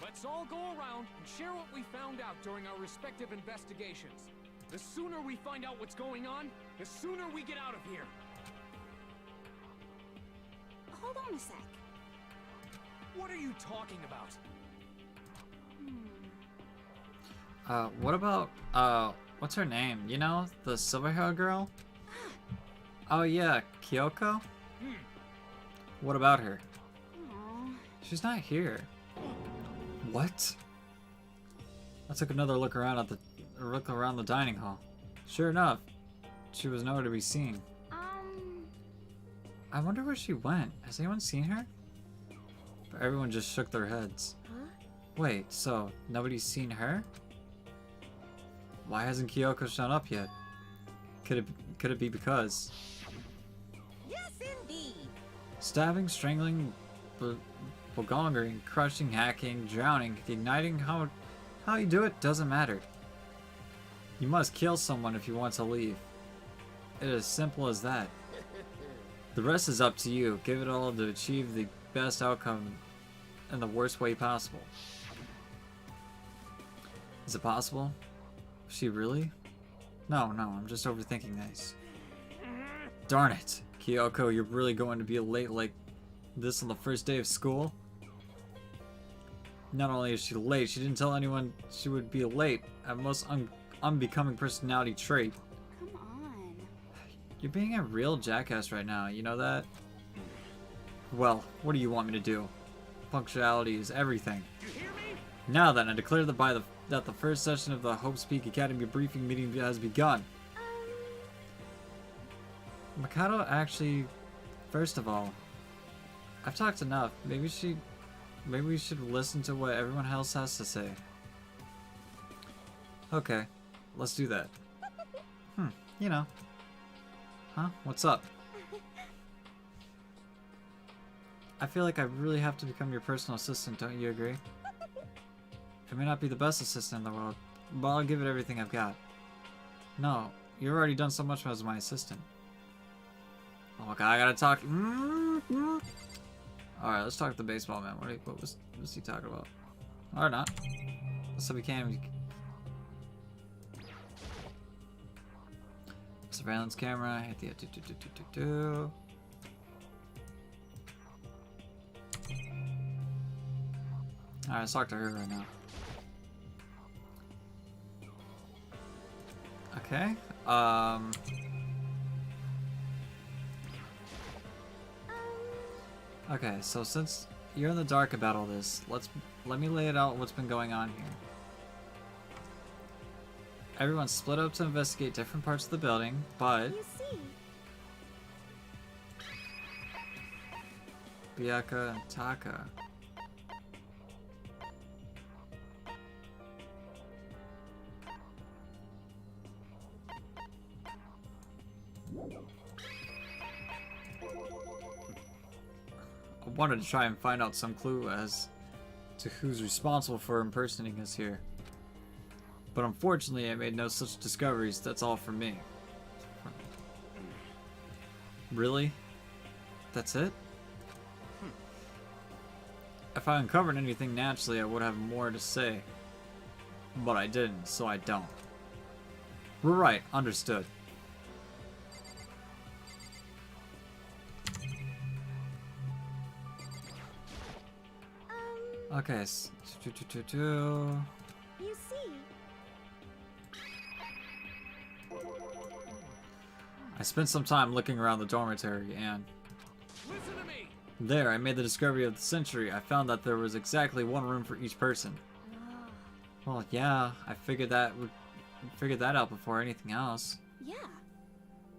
Let's all go around and share what we found out during our respective investigations. The sooner we find out what's going on, the sooner we get out of here. Hold on a sec. What are you talking about? What about, what's her name? You know, the silver hair girl? Oh yeah, Kyoko? What about her? Aw. She's not here. What? I took another look around the dining hall. Sure enough, she was nowhere to be seen. I wonder where she went. Has anyone seen her? But everyone just shook their heads. Huh? Wait, so nobody's seen her? Why hasn't Kyoko shown up yet? Could it be because Yes, indeed. stabbing, strangling, bulgongering, crushing, hacking, drowning, igniting, how you do it doesn't matter. You must kill someone if you want to leave. It is as simple as that. The rest is up to you. Give it all to achieve the best outcome in the worst way possible. Is it possible? She really? No, I'm just overthinking this. Darn it. Kyoko, you're really going to be late like this on the first day of school? Not only is she late, she didn't tell anyone she would be late. A most unbecoming personality trait. Come on. You're being a real jackass right now, you know that? Well, what do you want me to do? Punctuality is everything. You hear me? Now then, I declare that that the first session of the Hope's Peak Academy briefing meeting has begun. Mikado actually, first of all, I've talked enough. Maybe we should listen to what everyone else has to say. Okay, let's do that. You know. Huh? What's up? I feel like I really have to become your personal assistant, don't you agree? I may not be the best assistant in the world, but I'll give it everything I've got. No, you've already done so much as my assistant. Oh my god, I gotta talk. Alright, let's talk to the baseball man. What was he talking about? Or not. So we can. Surveillance camera. Hit the Alright, let's talk to her right now. Okay. Okay, so since you're in the dark about all this, let me lay it out what's been going on here. Everyone's split up to investigate different parts of the building, but You see, Byakuya and Taka. I wanted to try and find out some clue as to who's responsible for impersonating us here. But unfortunately, I made no such discoveries. That's all for me. Really? That's it? If I uncovered anything naturally, I would have more to say. But I didn't, so I don't. Right, understood. Okay, you see, I spent some time looking around the dormitory and Listen to me. there I made the discovery of the century. I found that there was exactly one room for each person. Well, yeah, I figured that out before anything else. yeah.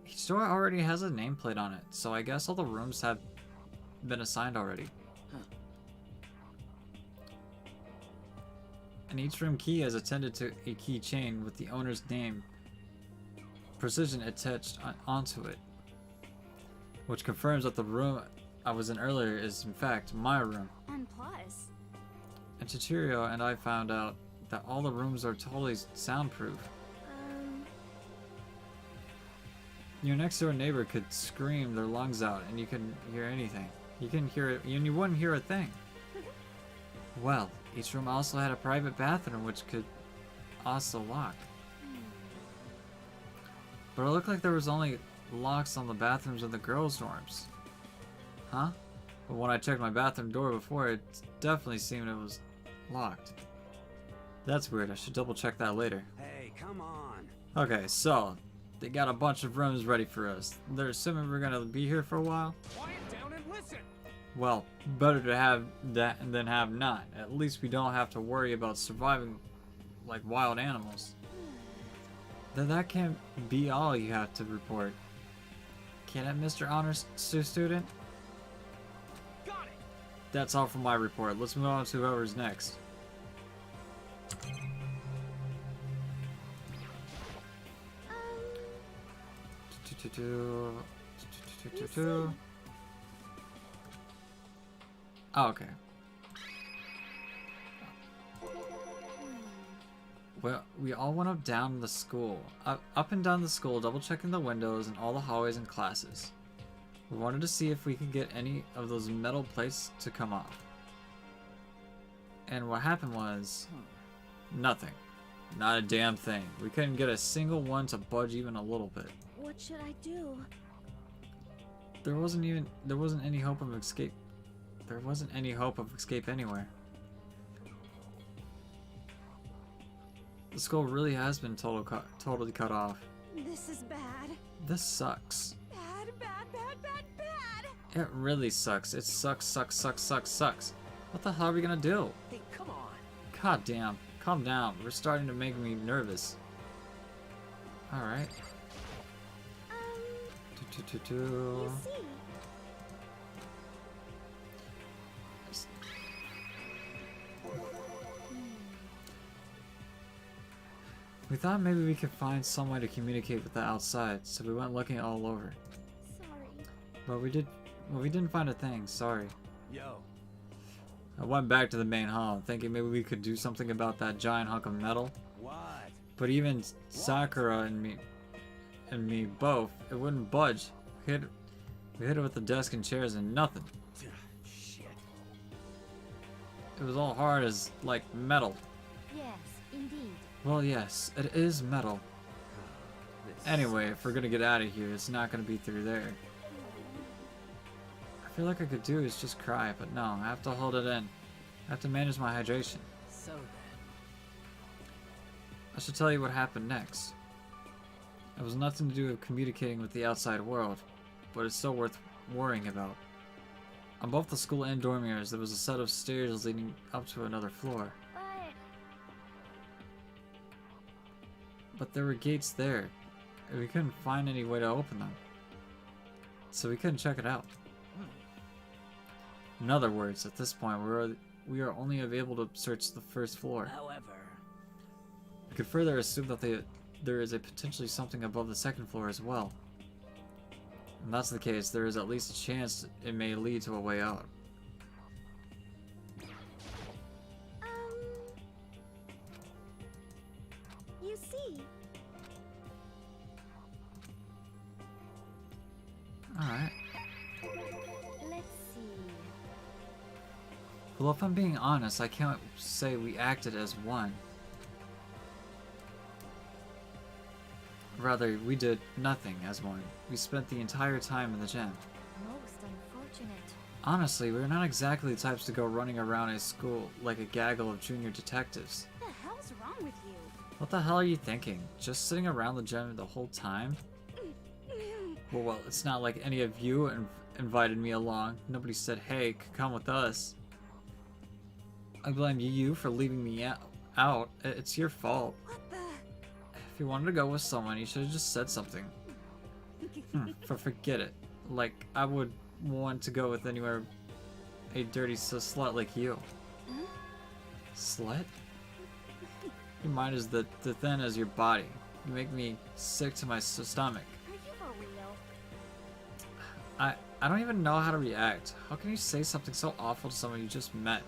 Each door already has a nameplate on it, so I guess all the rooms have been assigned already. And each room key is attended to a keychain with the owner's name, precision attached onto it, which confirms that the room I was in earlier is in fact my room. And plus, And Chichirio and I found out that all the rooms are totally soundproof. Your next door neighbor could scream their lungs out and you couldn't hear anything. You couldn't hear it, and you wouldn't hear a thing. Well, each room also had a private bathroom which could also lock. But it looked like there was only locks on the bathrooms of the girls' dorms. Huh? But when I checked my bathroom door before, it definitely seemed it was locked. That's weird, I should double check that later. Hey, come on. Okay, so, they got a bunch of rooms ready for us. They're assuming we're gonna be here for a while? Quiet down and listen. Well, better to have that than have not. At least we don't have to worry about surviving like wild animals. Then that can't be all you have to report. Can it, Mr. Honors Student? Got it. That's all for my report. Let's move on to whoever's next. Oh, okay. Well, we all went up down the school. Up and down the school, double checking the windows and all the hallways and classes. We wanted to see if we could get any of those metal plates to come off. And what happened was nothing. Not a damn thing. We couldn't get a single one to budge even a little bit. what should I do? There wasn't any hope of escape. There wasn't any hope of escape anywhere. The school really has been totally cut off. This is bad. This sucks. Bad, bad, bad, bad, bad. It really sucks. It sucks, sucks, sucks, sucks, sucks. What the hell are we gonna do? Hey, come on. God damn. Calm down. We're starting to make me nervous. Alright. You see, We thought maybe we could find some way to communicate with the outside, so we went looking all over. sorry. But we didn't find a thing, sorry. Yo, I went back to the main hall, thinking maybe we could do something about that giant hunk of metal. what? But even Sakura and me both, it wouldn't budge. We hit it with the desk and chairs and nothing. Shit. It was all hard as, like, metal. Yes, indeed. Well, yes, it is metal. Anyway, if we're gonna get out of here, it's not gonna be through there. I feel like I could do is just cry, but no, I have to hold it in. I have to manage my hydration. So then. I should tell you what happened next. It was nothing to do with communicating with the outside world, but it's still worth worrying about. On both the school and dormitories, there was a set of stairs leading up to another floor. But there were gates there, and we couldn't find any way to open them. So we couldn't check it out. In other words, at this point, we are only able to search the first floor. However. We could further assume that there is a potentially something above the second floor as well. If that's the case, there is at least a chance it may lead to a way out. You see, Alright. let's see. Well, if I'm being honest, I can't say we acted as one. Rather, we did nothing as one. We spent the entire time in the gym. Most unfortunate. Honestly, we're not exactly the types to go running around a school like a gaggle of junior detectives. What the hell's wrong with you? What the hell are you thinking? Just sitting around the gym the whole time? Well, it's not like any of you invited me along. Nobody said, hey, come with us. I blame you for leaving me out. It's your fault. What the? If you wanted to go with someone, you should have just said something. Forget it. Like, I would want to go with anywhere a dirty slut like you. Slut? Your mind is the thin as your body. You make me sick to my stomach. Are you for real? I don't even know how to react. How can you say something so awful to someone you just met?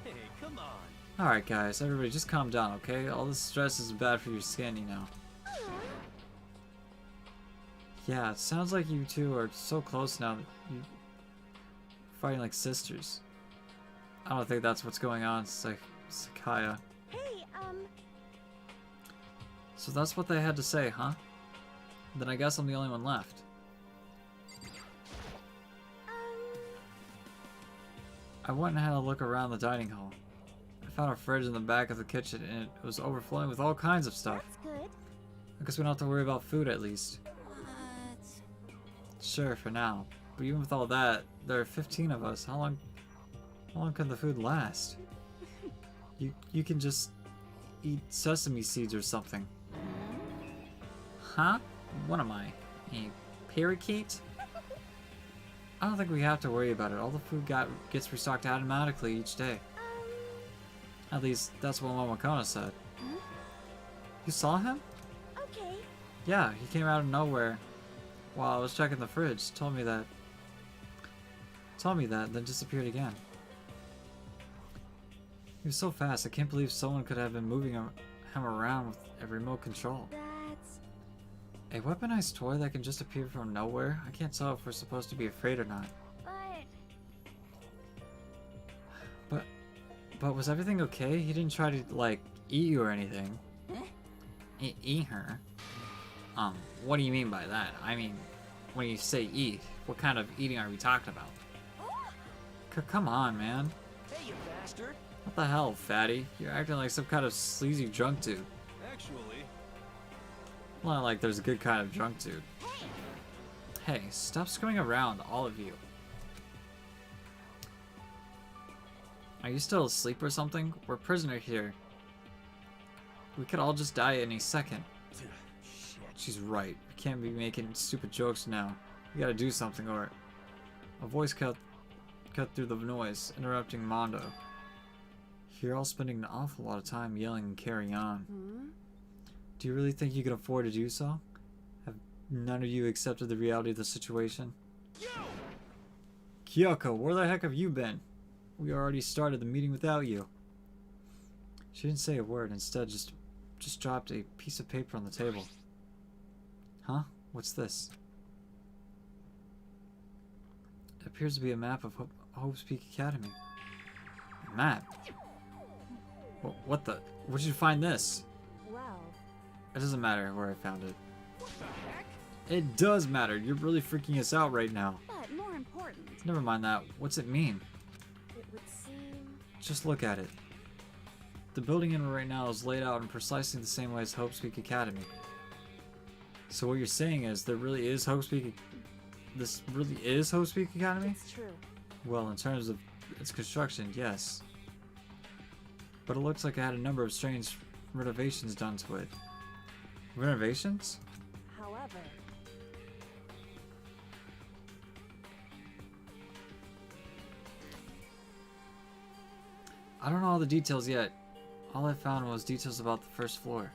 Hey, come on. Alright guys, everybody just calm down, okay? All this stress is bad for your skin, you know. Yeah, it sounds like you two are so close now that you're fighting like sisters. I don't think that's what's going on, Sakaya. Hey, So that's what they had to say, huh? Then I guess I'm the only one left. I went and had a look around the dining hall. I found a fridge in the back of the kitchen and it was overflowing with all kinds of stuff. that's good. I guess we don't have to worry about food at least. What? Sure, for now. But even with all that, there are 15 of us. How long can the food last? You can just eat sesame seeds or something. Huh? What am I? A parakeet? I don't think we have to worry about it. All the food gets restocked automatically each day. At least, that's what Momokona said. You saw him? Okay. Yeah, he came out of nowhere while I was checking the fridge. Told me that, then disappeared again. He was so fast, I can't believe someone could have been moving him around with a remote control. That's... A weaponized toy that can just appear from nowhere? I can't tell if we're supposed to be afraid or not. But was everything okay? He didn't try to, like, eat you or anything. Eat her? What do you mean by that? I mean, when you say eat, what kind of eating are we talking about? Come on, man. Hey, you bastard. What the hell, fatty? You're acting like some kind of sleazy drunk dude. Actually, Not like there's a good kind of drunk dude. Hey, stop screwing around, all of you. Are you still asleep or something? We're prisoner here. We could all just die any second. Shit. She's right. We can't be making stupid jokes now. We gotta do something or... A voice cut through the noise, interrupting Mondo. You're all spending an awful lot of time yelling and carrying on. Do you really think you can afford to do so? Have none of you accepted the reality of the situation? Kyoko, where the heck have you been? We already started the meeting without you. She didn't say a word, instead just dropped a piece of paper on the table. Huh? What's this? It appears to be a map of Hope's Peak Academy. A map? What the? Where'd you find this? Well, It doesn't matter where I found it. What the heck? It does matter. You're really freaking us out right now. but more important, Never mind that. What's it mean? it would seem... Just look at it. The building in right now is laid out in precisely the same way as Hope's Peak Academy. So what you're saying is there really is Hope's Peak... This really is Hope's Peak Academy? It's true. Well, in terms of its construction, yes. But it looks like it had a number of strange renovations done to it. Renovations? However, I don't know all the details yet. All I found was details about the first floor.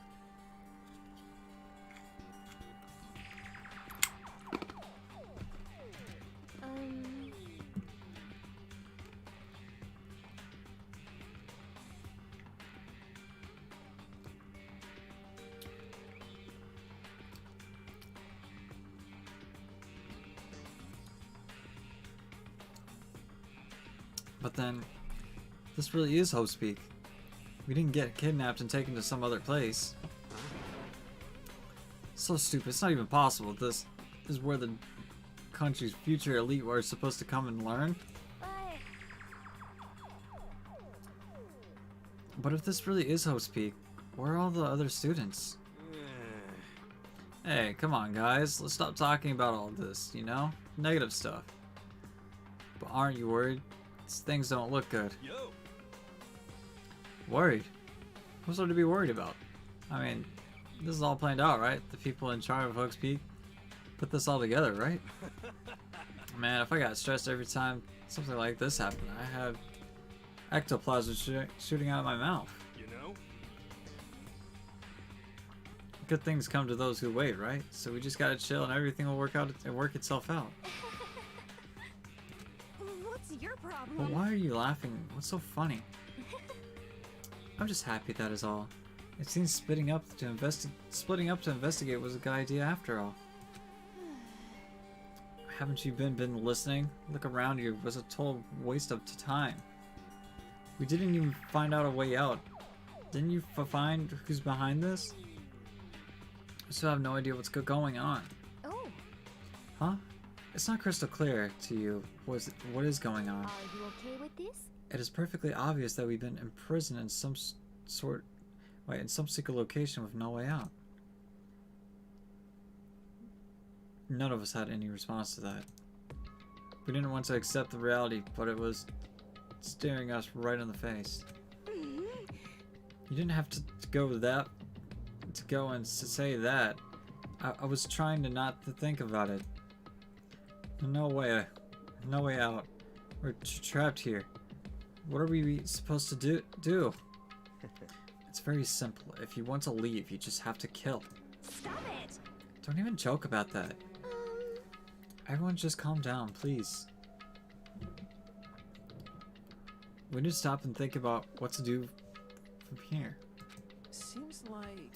But then, this really is Hope's Peak. We didn't get kidnapped and taken to some other place. So stupid. It's not even possible. This is where the country's future elite are supposed to come and learn. But if this really is Hope's Peak, where are all the other students? Hey, come on guys. Let's stop talking about all this, you know? Negative stuff. But aren't you worried? Things don't look good. Yo. Worried? What's there to be worried about? I mean, this is all planned out, right? The people in charge of Hope's Peak put this all together, right? Man, if I got stressed every time something like this happened, I had ectoplasm shooting out of my mouth. You know? Good things come to those who wait, right? So we just gotta chill and everything will work out and work itself out. what's your problem? But why are you laughing? What's so funny? I'm just happy, that is all. It seems splitting up to investigate was a good idea after all. Haven't you been listening? Look around you. It was a total waste of time. We didn't even find out a way out. Didn't you find who's behind this? I still have no idea what's going on. Oh, Huh? It's not crystal clear to you what is going on. Are you okay with this? It is perfectly obvious that we've been imprisoned in some in some secret location with no way out. None of us had any response to that. We didn't want to accept the reality, but it was staring us right in the face. You didn't have to go and say that. I was trying to not to think about it. No way out. We're trapped here. What are we supposed to do? It's very simple. If you want to leave, you just have to kill. stop it! Don't even joke about that. Everyone just calm down, please. We need to stop and think about what to do from here. Seems like...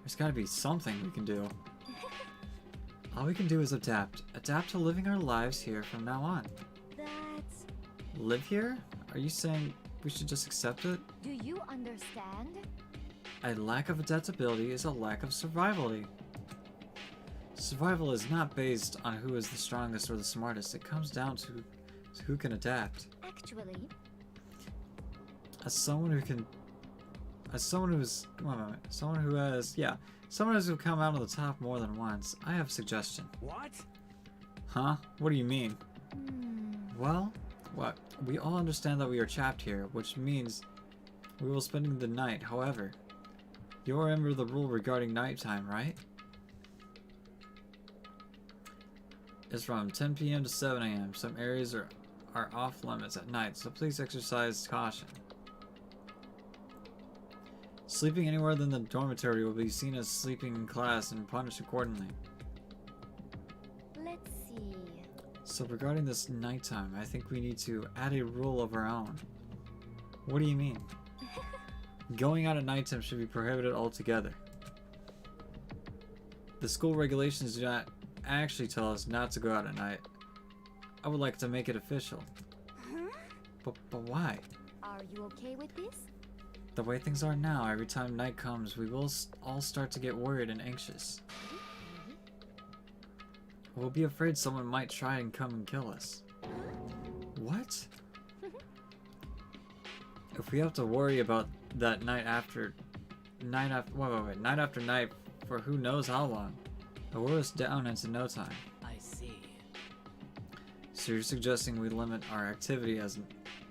There's gotta be something we can do. All we can do is adapt. Adapt to living our lives here from now on. That's... Live here? Are you saying we should just accept it? Do you understand? A lack of adaptability is a lack of survivability. Survival is not based on who is the strongest or the smartest. It comes down to who can adapt. Actually, As someone who can As someone who's someone who has come out on the top more than once, I have a suggestion. What? Huh? What do you mean? Well, what? We all understand that we are trapped here, which means we will spend the night. However, you remember the rule regarding nighttime, right? It's from 10 p.m. to 7 a.m. Some areas are off limits at night, so please exercise caution. Sleeping anywhere than the dormitory will be seen as sleeping in class and punished accordingly. Let's see. So regarding this nighttime, I think we need to add a rule of our own. What do you mean? Going out at nighttime should be prohibited altogether. The school regulations do not actually tell us not to go out at night. I would like to make it official. But why? Are you okay with this? The way things are now, every time night comes, we will all start to get worried and anxious. We'll be afraid someone might try and come and kill us. What? If we have to worry about that night after night for who knows how long, it will wear us down into no time. I see. So you're suggesting we limit our activity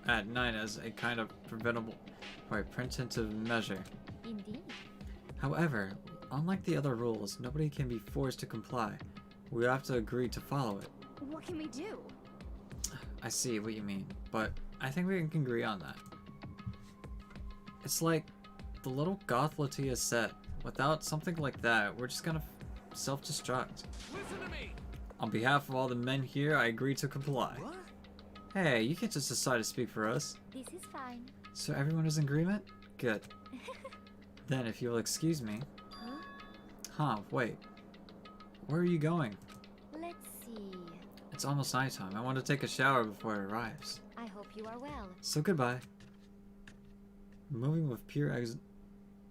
at night as a kind of preventative measure. Indeed. However, unlike the other rules, nobody can be forced to comply. We have to agree to follow it. What can we do? I see what you mean, but I think we can agree on that. It's like the little goth Latia said, without something like that, we're just gonna self-destruct. Listen to me! On behalf of all the men here, I agree to comply. What? Hey, you can't just decide to speak for us. This is fine. So everyone is in agreement? Good. Then if you'll excuse me. Huh, wait. Where are you going? Let's see. It's almost nighttime. I want to take a shower before it arrives. I hope you are well. So goodbye. Moving with pure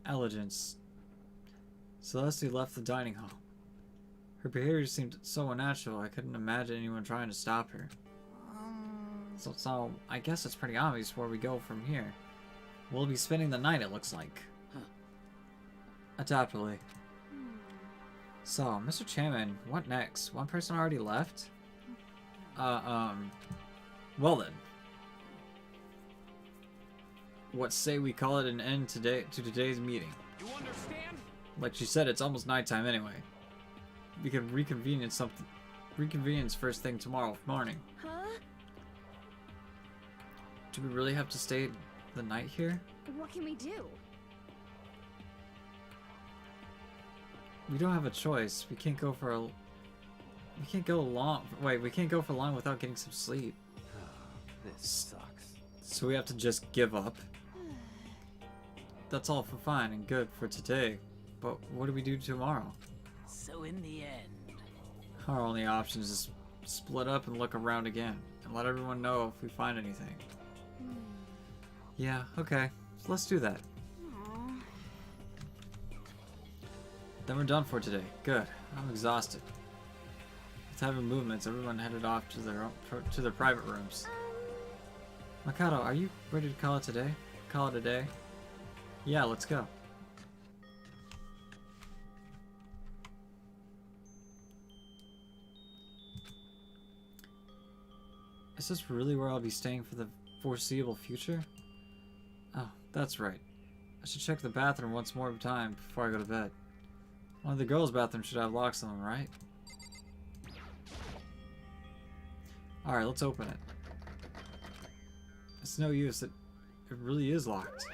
elegance, Celeste left the dining hall. Her behavior seemed so unnatural, I couldn't imagine anyone trying to stop her. So I guess it's pretty obvious where we go from here. We'll be spending the night, it looks like. Adaptably. So, Mr. Chairman, what next? One person already left? Well then. What say we call it an end to today's meeting? You understand? Like she said, it's almost nighttime anyway. We can reconvene first thing tomorrow morning. Huh? Do we really have to stay the night here? What can we do? We don't have a choice. We can't go for long without getting some sleep. This sucks. So we have to just give up. That's all fine and good for today. But what do we do tomorrow? So in the end, Our only option is to split up and look around again, and let everyone know if we find anything. Yeah, okay. So let's do that. Then we're done for today. Good. I'm exhausted. With having movements, everyone headed off to their private rooms. Makoto, are you ready to call it today? Call it a day? Yeah, let's go. Is this really where I'll be staying for the foreseeable future? Oh, that's right. I should check the bathroom once more time before I go to bed. One of the girls' bathrooms should have locks on them, right? Alright, let's open it. It's no use, it really is locked.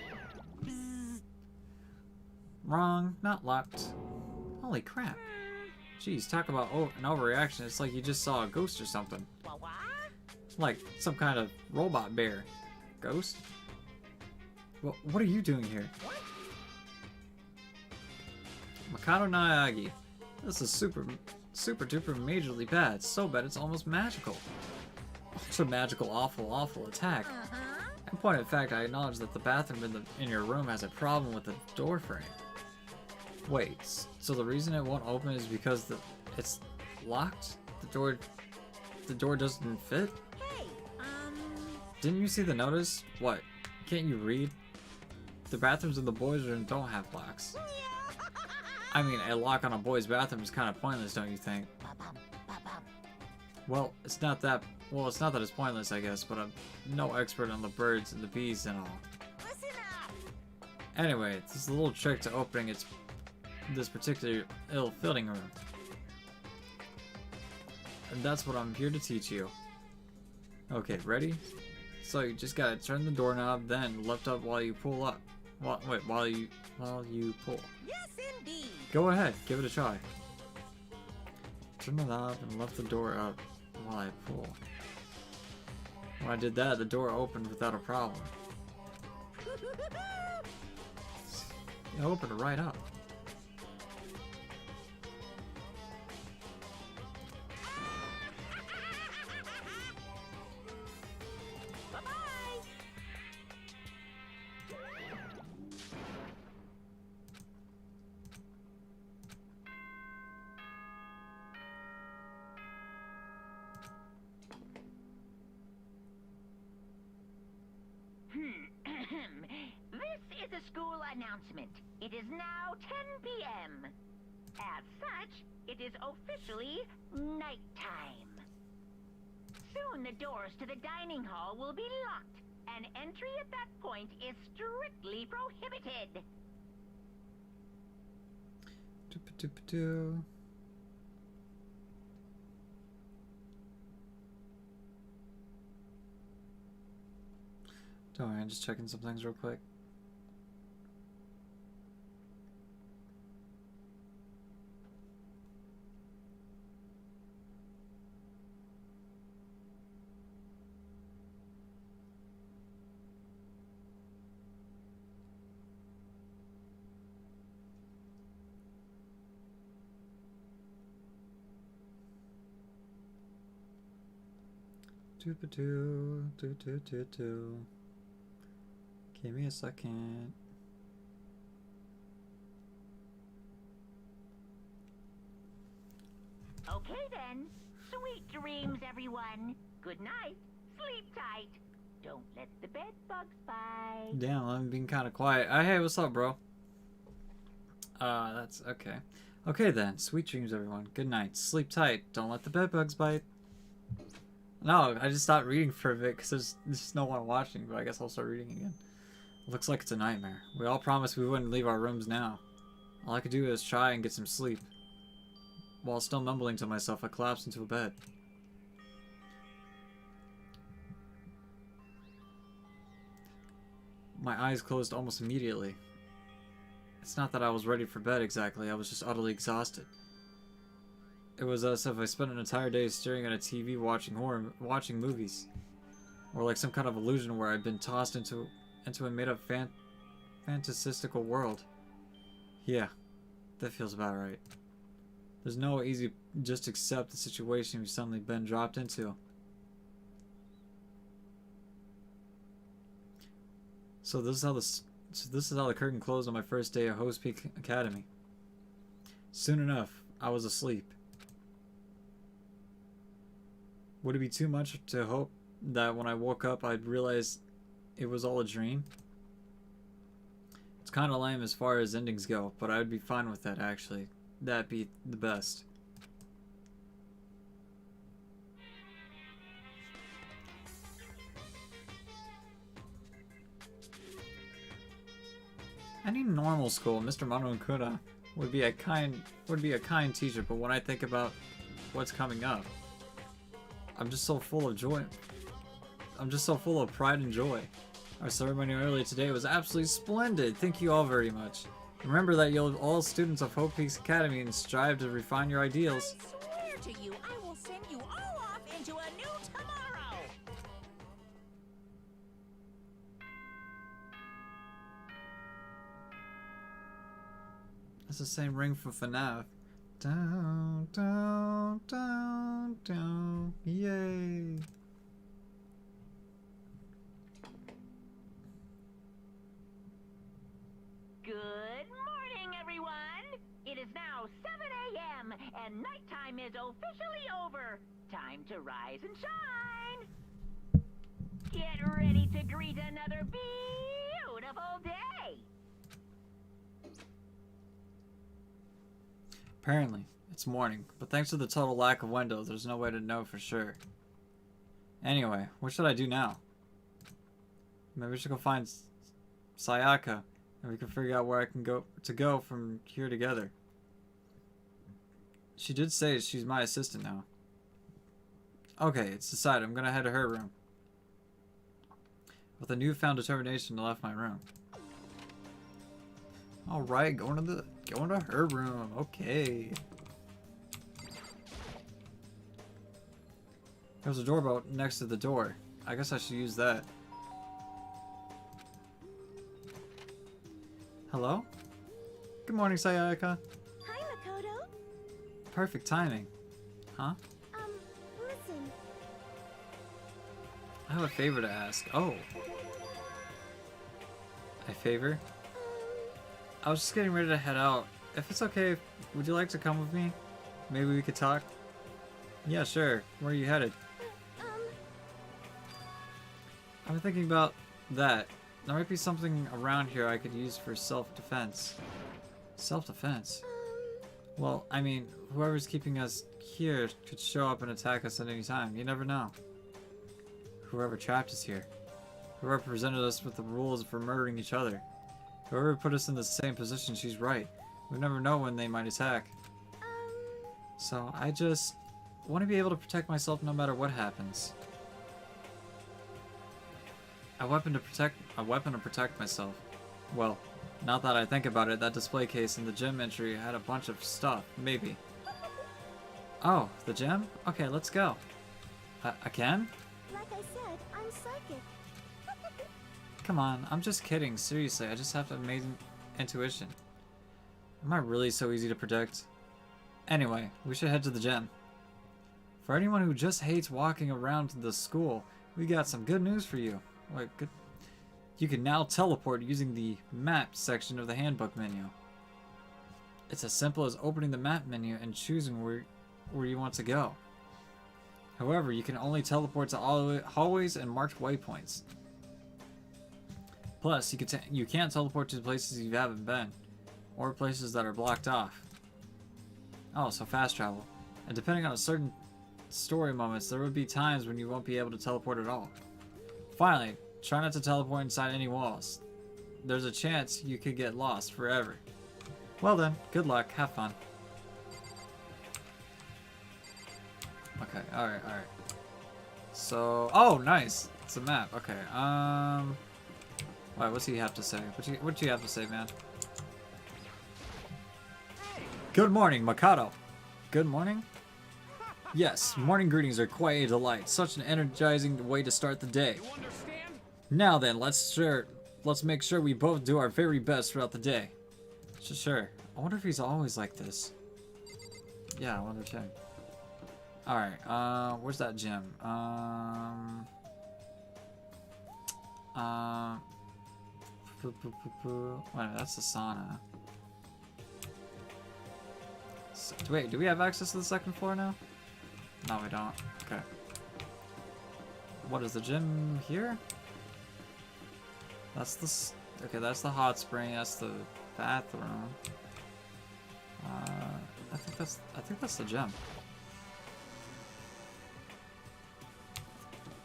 Wrong, not locked. Holy crap. Jeez, talk about an overreaction. It's like you just saw a ghost or something. Like some kind of robot bear. Ghost? Well, what are you doing here? Makoto Naegi. This is super duper majorly bad. So bad it's almost magical. Ultra magical, awful attack. In point of fact, I acknowledge that the bathroom in your room has a problem with the door frame. Wait, so the reason it won't open is because it's locked? The door doesn't fit? Hey, Didn't you see the notice? What? Can't you read? the bathrooms in the boys' room don't have locks. I mean, a lock on a boy's bathroom is kind of pointless, don't you think? Well, it's not that it's pointless, I guess, but I'm no expert on the birds and the bees and all. Listen up! Anyway, this is a little trick to opening this particular ill-fitting room. And that's what I'm here to teach you. Okay, ready? So you just gotta turn the doorknob, then lift up while you pull up. While you pull. Yes, indeed! Go ahead, give it a try. Turn the knob and lift the door up while I pull. When I did that, the door opened without a problem. It opened right up. Bye-bye! This is a school announcement. It is now 10 p.m. As such, it is officially nighttime. Soon the doors to the dining hall will be locked, and entry at that point is strictly prohibited. Doop-a-doop-a-doo. Don't worry, I'm just checking some things real quick. Doop-a-doo, doo-doo-doo-doo. Give me a second. Okay then. Sweet dreams, everyone. Good night. Sleep tight. Don't let the bed bugs bite. Damn, I'm being kind of quiet. Hey, what's up, bro? That's okay. Okay then. Sweet dreams, everyone. Good night. Sleep tight. Don't let the bed bugs bite. No, I just stopped reading for a bit because there's just no one watching, but I guess I'll start reading again. Looks like it's a nightmare. We all promised we wouldn't leave our rooms now. All I could do is try and get some sleep. While still mumbling to myself, I collapsed into a bed. My eyes closed almost immediately. It's not that I was ready for bed exactly, I was just utterly exhausted. It was as if I spent an entire day staring at a TV watching movies. Or like some kind of illusion where I'd been tossed into a made-up fantasistical world. Yeah, that feels about right. There's no easy just accept the situation we've suddenly been dropped into. So this is how the curtain closed on my first day at Host Peak Academy. Soon enough, I was asleep. Would it be too much to hope that when I woke up I'd realize it was all a dream? It's kind of lame as far as endings go, but I would be fine with that actually. That'd be the best. Any normal school, Mr. Monokura would be a kind teacher, but when I think about what's coming up, I'm just so full of joy. I'm just so full of pride and joy. Our ceremony earlier today was absolutely splendid. Thank you all very much. Remember that you're all students of Hope Peaks Academy and strive to refine your ideals. I swear to you, I will send you all off into a new tomorrow! That's the same ring from FNAF. Down, down, down, down. Yay. Good morning, everyone. It is now 7 a.m. and nighttime is officially over. Time to rise and shine. Get ready to greet another beautiful beautiful day. Apparently, it's morning, but thanks to the total lack of windows, there's no way to know for sure. Anyway, what should I do now? Maybe we should go find Sayaka, and we can figure out where I can go from here together. She did say she's my assistant now. Okay, it's decided. I'm gonna head to her room. With a newfound determination, I left my room. All right, going to her room. Okay. There's a doorbell next to the door. I guess I should use that. Hello? Good morning, Sayaka. Hi, Makoto. Perfect timing. Huh? Listen. I have a favor to ask. Oh. A favor? I was just getting ready to head out. If it's okay, would you like to come with me? Maybe we could talk? Yeah, sure. Where are you headed? I'm thinking about that. There might be something around here I could use for self-defense. Self-defense? Well, I mean, whoever's keeping us here could show up and attack us at any time. You never know. Whoever trapped us here. Whoever presented us with the rules for murdering each other. Whoever put us in the same position, she's right. We never know when they might attack. So I just want to be able to protect myself no matter what happens. A weapon to protect myself. Well, now that I think about it, that display case in the gym entry had a bunch of stuff. Maybe. Oh, the gym? Okay, let's go. Again? Like I said, I'm psychic. Come on, I'm just kidding. Seriously, I just have amazing intuition. Am I really so easy to predict? Anyway, we should head to the gym. For anyone who just hates walking around the school, we got some good news for you. Wait, good. You can now teleport using the map section of the handbook menu. It's as simple as opening the map menu and choosing where you want to go. However, you can only teleport to all hallways and marked waypoints. Plus, you can't teleport to places you haven't been, or places that are blocked off. Oh, so fast travel. And depending on a certain story moments, there would be times when you won't be able to teleport at all. Finally, try not to teleport inside any walls. There's a chance you could get lost forever. Well then, good luck, have fun. Okay, alright. So, oh, nice. It's a map, okay. Wait, what's he have to say? What do you have to say, man? Good morning, Makoto. Good morning? Yes, morning greetings are quite a delight. Such an energizing way to start the day. You understand? Now then, let's make sure we both do our very best throughout the day. Sure. I wonder if he's always like this. Yeah, I wonder too. Alright, where's that gym? Wait, that's the sauna. So, wait, do we have access to the second floor now? No, we don't. Okay. What is the gym here? That's the okay. That's the hot spring. That's the bathroom. I think that's the gym.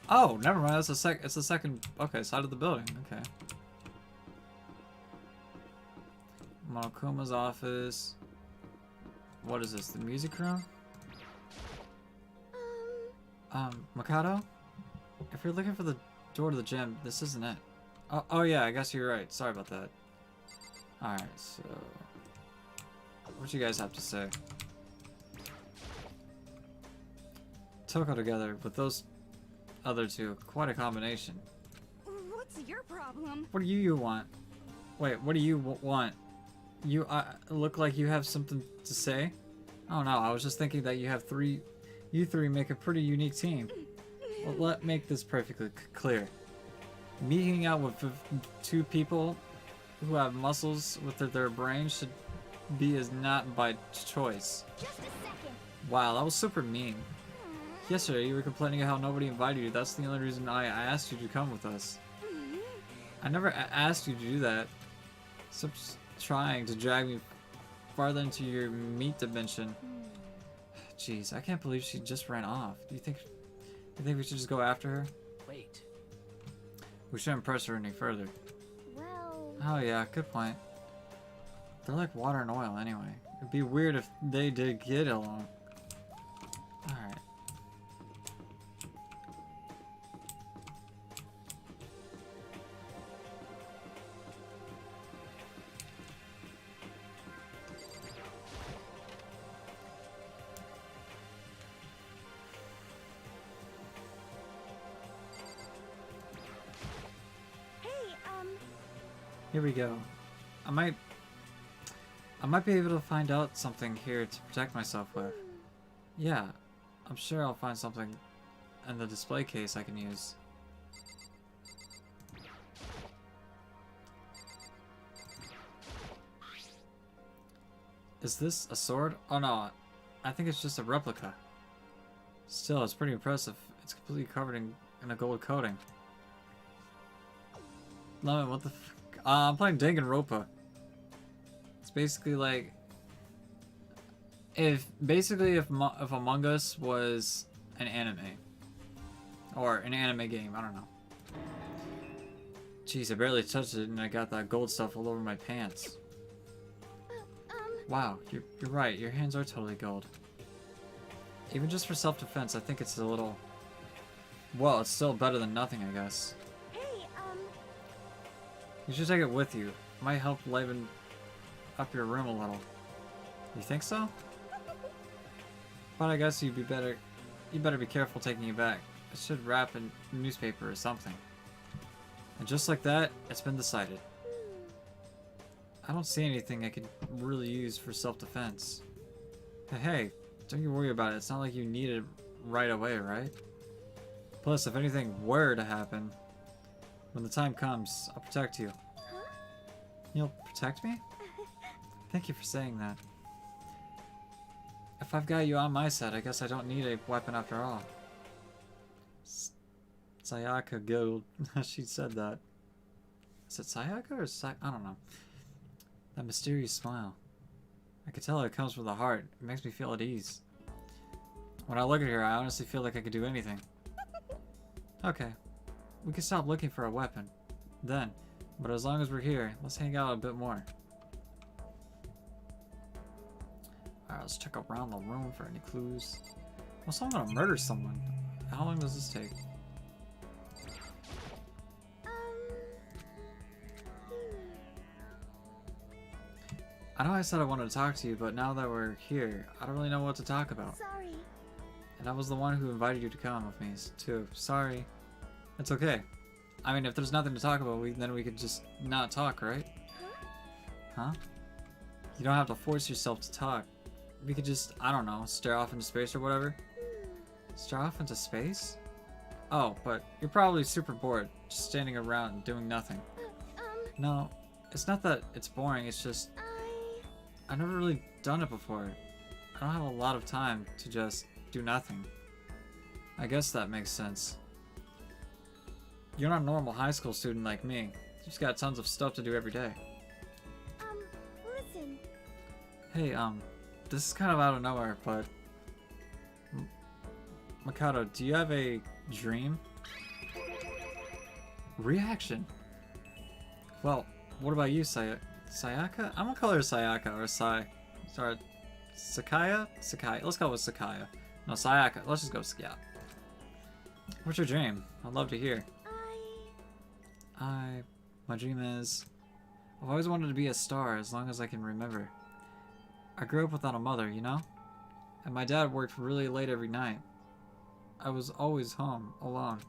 Oh, never mind. That's it's the second. Okay, side of the building. Okay. Monokuma's office. What is this? The music room? Makoto? If you're looking for the door to the gym, this isn't it. Oh yeah, I guess you're right. Sorry about that. Alright, so... what you guys have to say? Toko together with those other two. Quite a combination. What's your problem? What do you want? Wait, what do you want? You look like you have something to say? Oh no, I was just thinking that you three make a pretty unique team. Well, let's make this perfectly clear. Me hanging out with two people who have muscles with their brains should be is not by choice. Just a second. Wow, that was super mean. Yesterday you were complaining how nobody invited you. That's the only reason I asked you to come with us. I never asked you to do that. Stop trying to drag me farther into your meat dimension. Jeez, I can't believe she just ran off. Do you think we should just go after her? Wait. We shouldn't press her any further. Well... Oh yeah, good point. They're like water and oil anyway. It'd be weird if they did get along. Alright. Here we go. I might be able to find out something here to protect myself with. Yeah, I'm sure I'll find something in the display case I can use. Is this a sword? Oh no, I think it's just a replica. Still, it's pretty impressive. It's completely covered in a gold coating. Lemon, what the f- I'm playing Danganronpa. It's basically like if Among Us was an anime or an anime game. I don't know. Jeez, I barely touched it and I got that gold stuff all over my pants. Wow, you're right. Your hands are totally gold. Even just for self-defense, I think it's a little. Well, it's still better than nothing, I guess. You should take it with you. It might help liven up your room a little. You think so? But I guess you better be careful taking it back. It should wrap in newspaper or something. And just like that, it's been decided. I don't see anything I could really use for self-defense. But hey, don't you worry about it. It's not like you need it right away, right? Plus, if anything were to happen, when the time comes, I'll protect you. Huh? You'll protect me? Thank you for saying that. If I've got you on my side, I guess I don't need a weapon after all. Sayaka Gold. She said that. Is it Sayaka or I don't know. That mysterious smile. I can tell it comes from the heart. It makes me feel at ease. When I look at her, I honestly feel like I could do anything. Okay. We can stop looking for a weapon. Then. But as long as we're here, let's hang out a bit more. Alright, let's check around the room for any clues. Also, I'm gonna murder someone. How long does this take? I know I said I wanted to talk to you, but now that we're here, I don't really know what to talk about. Sorry. And I was the one who invited you to come with me, too. Sorry. It's okay. I mean, if there's nothing to talk about, then we could just not talk, right? Huh? You don't have to force yourself to talk. We could just, I don't know, stare off into space or whatever. Stare off into space? Oh, but you're probably super bored, just standing around doing nothing. No, it's not that it's boring, it's just... I've never really done it before. I don't have a lot of time to just do nothing. I guess that makes sense. You're not a normal high school student like me. You just got tons of stuff to do every day. Listen. Hey, this is kind of out of nowhere, but... Mikado, do you have a dream? Reaction? Well, what about you, Sayaka? I'm gonna call her Sayaka, or Sorry, Sakaya? Sakaya. Let's go with Sakaya. No, Sayaka. Let's just go with yeah. What's your dream? I'd love to hear. My dream is... I've always wanted to be a star as long as I can remember. I grew up without a mother, you know? And my dad worked really late every night. I was always home, alone.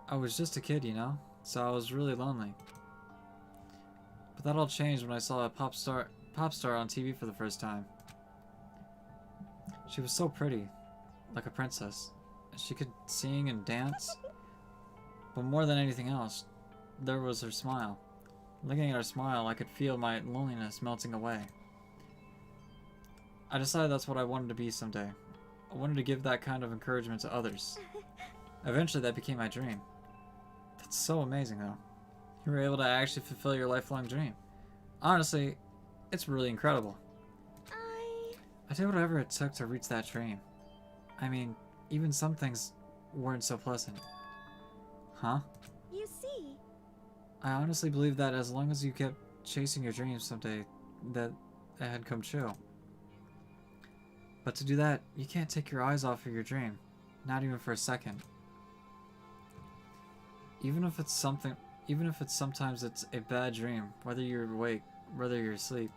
I was just a kid, you know? So I was really lonely. But that all changed when I saw a pop star on TV for the first time. She was so pretty, like a princess. She could sing and dance. But more than anything else, there was her smile. Looking at her smile, I could feel my loneliness melting away. I decided that's what I wanted to be someday. I wanted to give that kind of encouragement to others. Eventually, that became my dream. It's so amazing, though. You were able to actually fulfill your lifelong dream. Honestly, it's really incredible. I did whatever it took to reach that dream. I mean, even some things weren't so pleasant. Huh? You see. I honestly believe that as long as you kept chasing your dreams someday, that it had come true. But to do that, you can't take your eyes off of your dream. Not even for a second. Even if sometimes it's a bad dream, whether you're awake, whether you're asleep.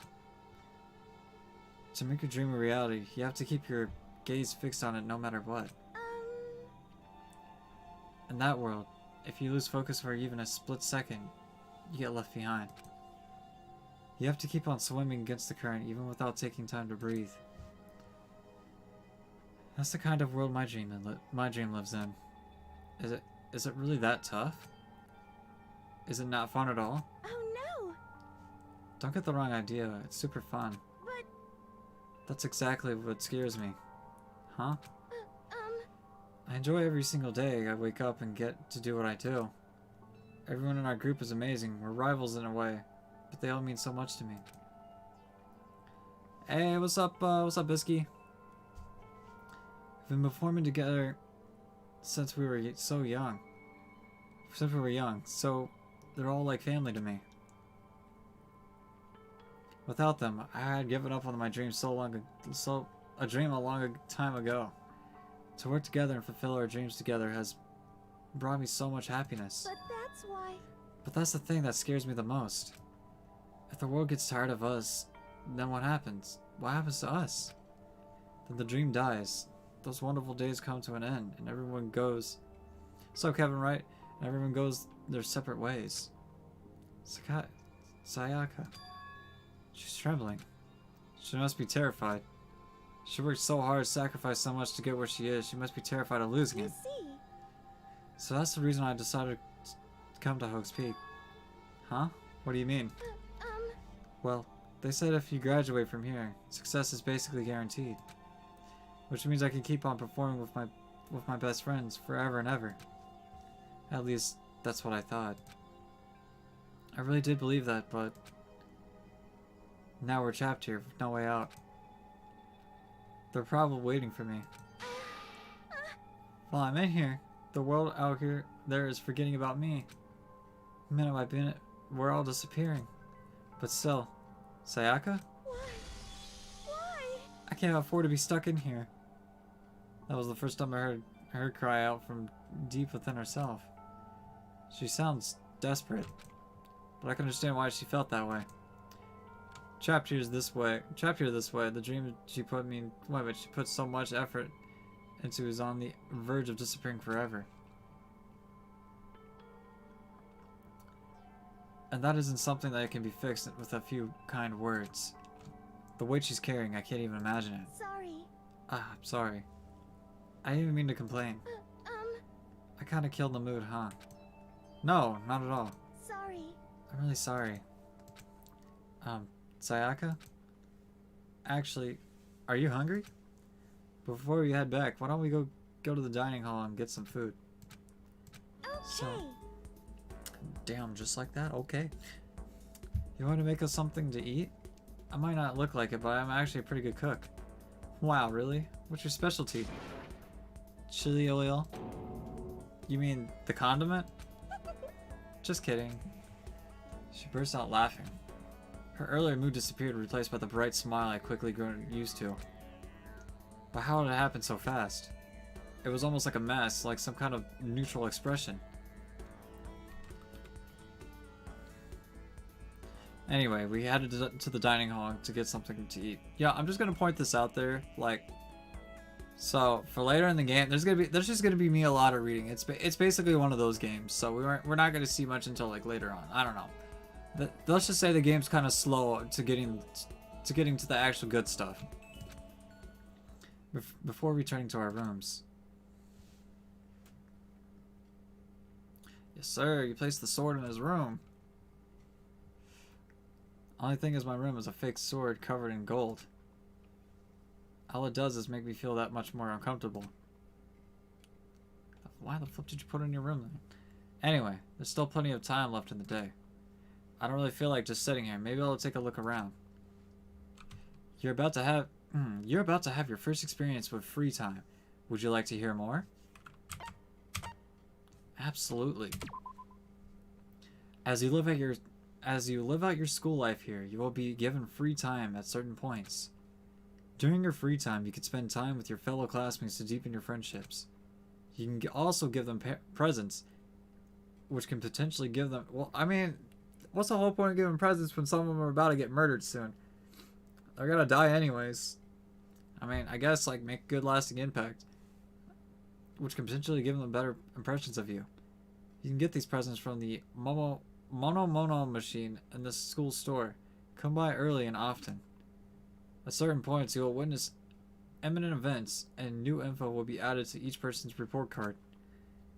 To make your dream a reality, you have to keep your gaze fixed on it no matter what. In that world, if you lose focus for even a split second, you get left behind. You have to keep on swimming against the current even without taking time to breathe. That's the kind of world my dream lives in. Is it really that tough? Is it not fun at all? Oh no! Don't get the wrong idea, it's super fun. But... That's exactly what scares me. Huh? I enjoy every single day I wake up and get to do what I do. Everyone in our group is amazing. We're rivals in a way, but they all mean so much to me. Hey, what's up, Bisky? We've been performing together since we were so young. So they're all like family to me. Without them, I had given up on my dream a long time ago. To work together and fulfill our dreams together has brought me so much happiness. But that's why... But that's the thing that scares me the most. If the world gets tired of us, then what happens? What happens to us? Then the dream dies. Those wonderful days come to an end, and everyone goes... So Kevin, right? And everyone goes their separate ways. Sayaka. She's trembling. She must be terrified. She worked so hard, sacrificed so much to get where she is. She must be terrified of losing it. see. So that's the reason I decided to come to Hawk's Peak. Huh? What do you mean? Well, they said if you graduate from here, success is basically guaranteed. Which means I can keep on performing with my best friends forever and ever. At least, that's what I thought. I really did believe that, but... now we're trapped here with no way out. They're probably waiting for me. While I'm in here, the world out there is forgetting about me. Minute by minute, we're all disappearing. But still, Sayaka? Why? I can't afford to be stuck in here. That was the first time I heard her cry out from deep within herself. She sounds desperate, but I can understand why she felt that way. Trapped here this way. The dream she put so much effort into is on the verge of disappearing forever. And that isn't something that can be fixed with a few kind words. The weight she's carrying, I can't even imagine it. Sorry. I'm sorry. I didn't even mean to complain. I kinda killed the mood, huh? No, not at all. Sorry. I'm really sorry. Sayaka? Actually, are you hungry? Before we head back, why don't we go to the dining hall and get some food? Okay. So, damn, just like that? Okay. You want to make us something to eat? I might not look like it, but I'm actually a pretty good cook. Wow, really? What's your specialty? Chili oil? You mean the condiment? Just kidding. She burst out laughing. Her earlier mood disappeared, replaced by the bright smile I quickly grown used to. But how did it happen so fast? It was almost like a mask, like some kind of neutral expression. Anyway, we headed to the dining hall to get something to eat. Yeah, I'm just gonna point this out there, like, so for later in the game, there's just gonna be me a lot of reading. It's basically one of those games, so we're not gonna see much until like later on. I don't know. Let's just say the game's kind of slow to getting to the actual good stuff. Before returning to our rooms. Yes, sir. You placed the sword in his room. Only thing is, my room is a fake sword covered in gold. All it does is make me feel that much more uncomfortable. Why the flip did you put it in your room then? Anyway, there's still plenty of time left in the day. I don't really feel like just sitting here. Maybe I'll take a look around. You're about to have your first experience with free time. Would you like to hear more? Absolutely. As you live out your school life here, you will be given free time at certain points. During your free time, you can spend time with your fellow classmates to deepen your friendships. You can also give them presents, which can potentially give them... Well, I mean, what's the whole point of giving presents when some of them are about to get murdered soon? They're gonna die anyways. I mean, I guess, like, make good lasting impact, which can potentially give them better impressions of you. You can get these presents from the Mono machine in the school store. Come by early and often. At certain points, you will witness imminent events, and new info will be added to each person's report card.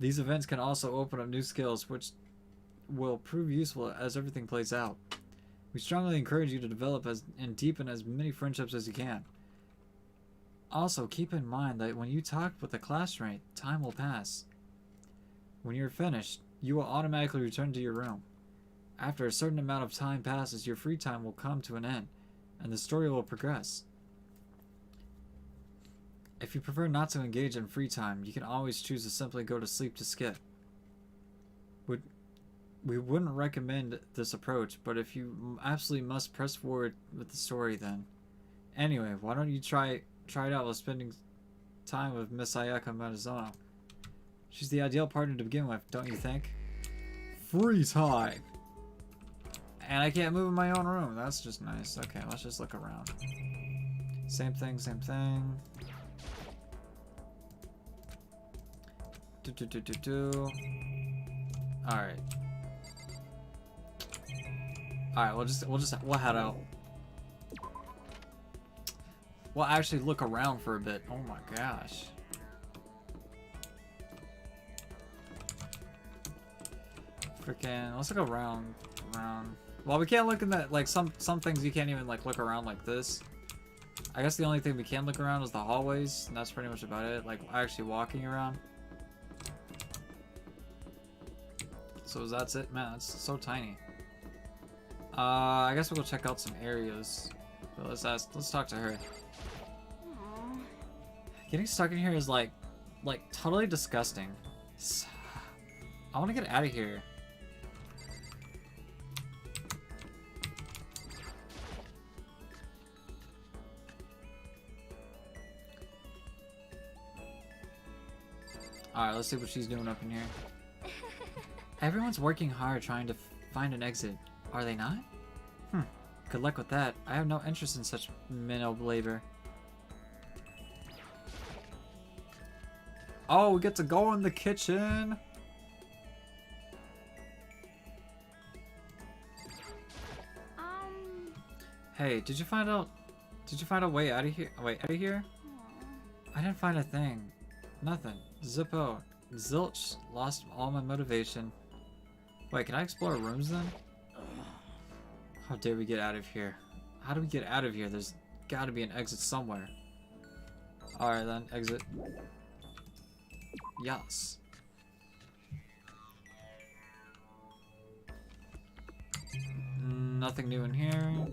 These events can also open up new skills, which will prove useful as everything plays out. We strongly encourage you to develop and deepen as many friendships as you can. Also, keep in mind that when you talk with the classmate, time will pass. When you're finished, you will automatically return to your room. After a certain amount of time passes, your free time will come to an end, and the story will progress. If you prefer not to engage in free time, you can always choose to simply go to sleep to skip. We wouldn't recommend this approach, but if you absolutely must press forward with the story, then. Anyway, why don't you try it out while spending time with Miss Ayaka Matazono? She's the ideal partner to begin with, don't you think? Free time! And I can't move in my own room. That's just nice. Okay, let's just look around. Same thing, same thing. Alright. Alright, we'll head out. We'll actually look around for a bit. Oh my gosh. Freaking, let's look around. Well, we can't look in that, like, some things you can't even, like, look around like this. I guess the only thing we can look around is the hallways, and that's pretty much about it. Like, actually walking around. So that's it, man. It's so tiny. I guess we'll go check out some areas. But let's talk to her. Aww. Getting stuck in here is like totally disgusting. I want to get out of here. Alright, let's see what she's doing up in here. Everyone's working hard trying to find an exit. Are they not? Good luck with that. I have no interest in such menial labor. Oh, we get to go in the kitchen! Hey, did you find a way out of here? Wait, out of here? I didn't find a thing. Nothing. Zippo. Zilch. Lost all my motivation. Wait, can I explore rooms then? How dare we get out of here? How do we get out of here? There's gotta be an exit somewhere. Alright then, exit. Yes. Nothing new in here.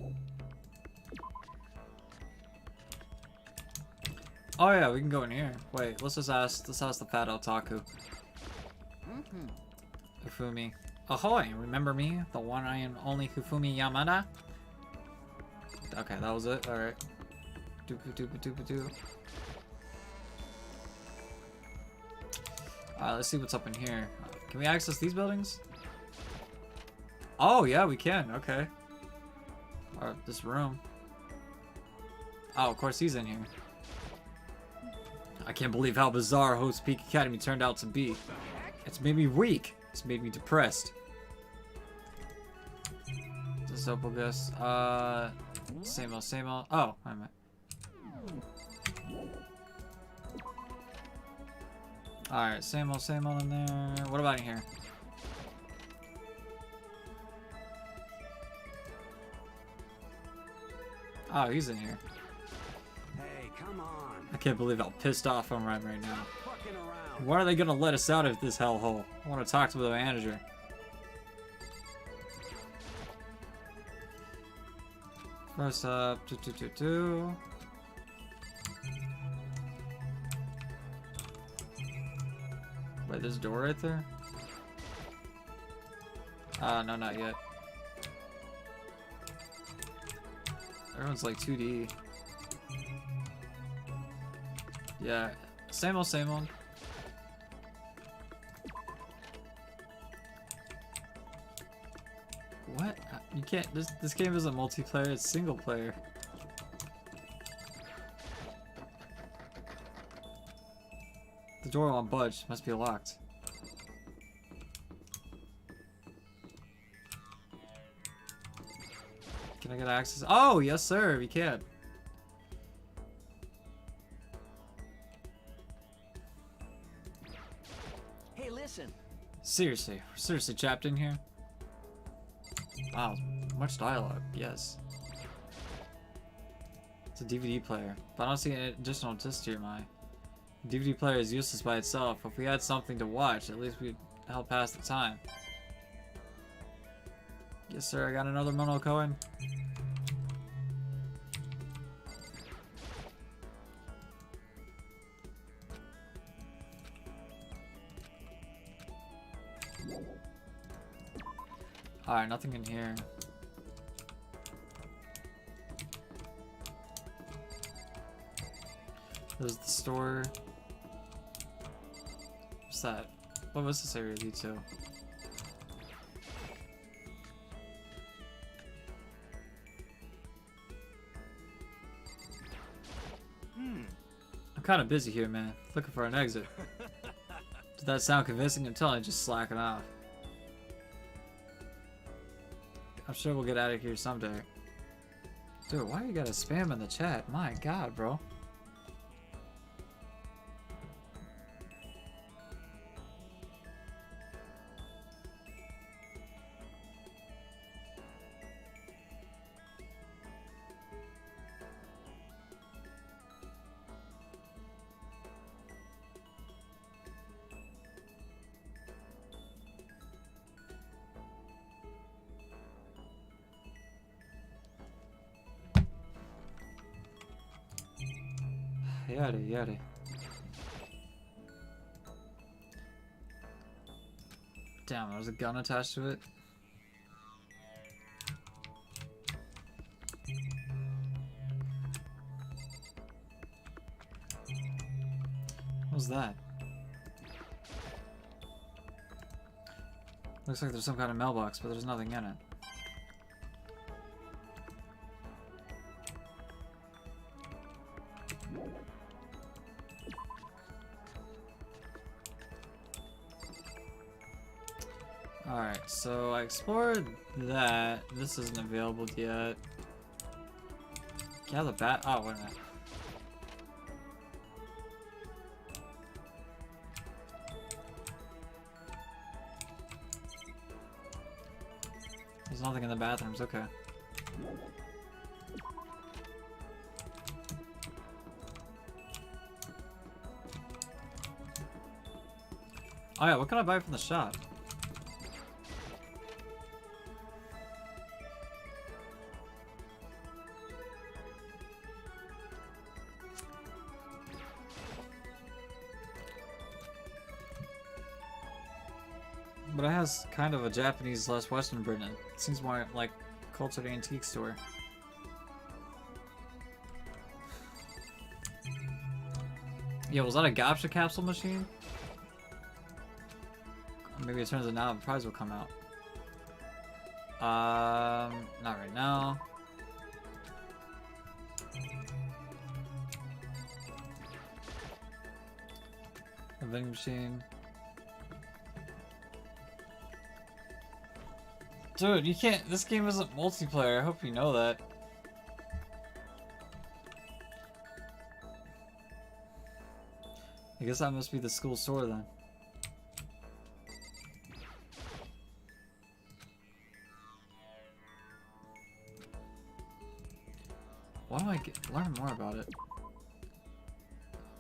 Oh yeah, we can go in here. Wait, let's ask the fat otaku. Hifumi. Ahoy, remember me? The one and only Hifumi Yamada? Okay, that was it. Alright. Doop. Let's see what's up in here. Can we access these buildings? Oh, yeah, we can. Okay. This room. Oh, of course he's in here. I can't believe how bizarre Host Peak Academy turned out to be. It's made me weak. It's made me depressed. Disopalgus. Same old. Oh, wait a minute. Alright, same old in there. What about in here? Oh, he's in here. Hey, come on. I can't believe how pissed off I'm right now. Fucking around. Why are they gonna let us out of this hellhole? I want to talk to the manager. First up, Wait, there's a door right there? No, not yet. Everyone's like 2D. Yeah, same old, same old. What? You can't. This game isn't multiplayer. It's single player. The door won't budge. Must be locked. Can I get access? Oh, yes, sir. We can. Hey, listen. Seriously, we're seriously trapped in here. Wow, much dialogue. Yes. It's a DVD player, but I don't see an additional disc here. My DVD player is useless by itself. If we had something to watch, at least we'd help pass the time. Yes, sir. I got another Mono Cohen. Alright, nothing in here. There's the store. What's that? What was this area lead to? I'm kind of busy here, man. Looking for an exit. Did that sound convincing? I'm telling you, just slacking off. I'm sure we'll get out of here someday. Dude, why you gotta spam in the chat? My god, bro. Yada yada. Damn, there's a gun attached to it. What was that? Looks like there's some kind of mailbox, but there's nothing in it. Alright, so I explored that. This isn't available yet. Yeah, the bat. Oh, wait a minute. There's nothing in the bathrooms, okay. Oh yeah, what can I buy from the shop? But it has kind of a Japanese / Western print. It seems more like cultured antique store. Yeah, was that a gotcha capsule machine? Maybe it turns out now the prize will come out. Not right now. A vending machine. Dude, you can't. This game isn't multiplayer. I hope you know that. I guess that must be the school store then. Why do I learn more about it?